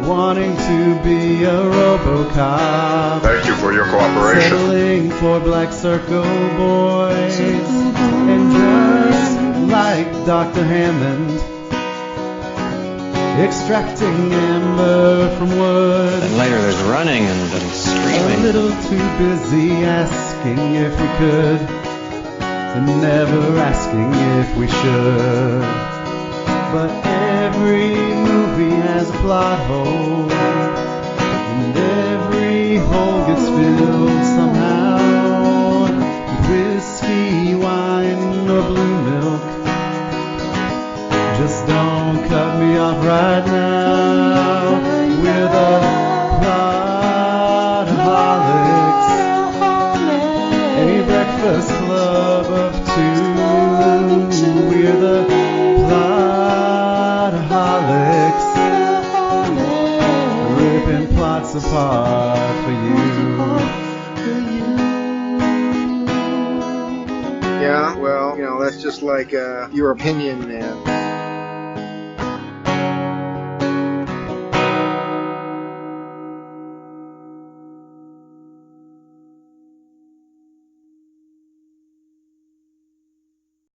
wanting to be a RoboCop. Thank you for your cooperation. Settling for Black Circle boys, and just like Dr. Hammond, extracting amber from wood. And later there's running and screaming. A little too busy asking if we could, and never asking if we should. But every movie has a plot hole, and every hole gets filled somehow with whiskey, wine, or blue milk. Just don't cut me off right now. We're the Plotaholics, a breakfast club of two. We're the Plotaholics, ripping plots apart for you. Yeah, well, that's just like your opinion, man.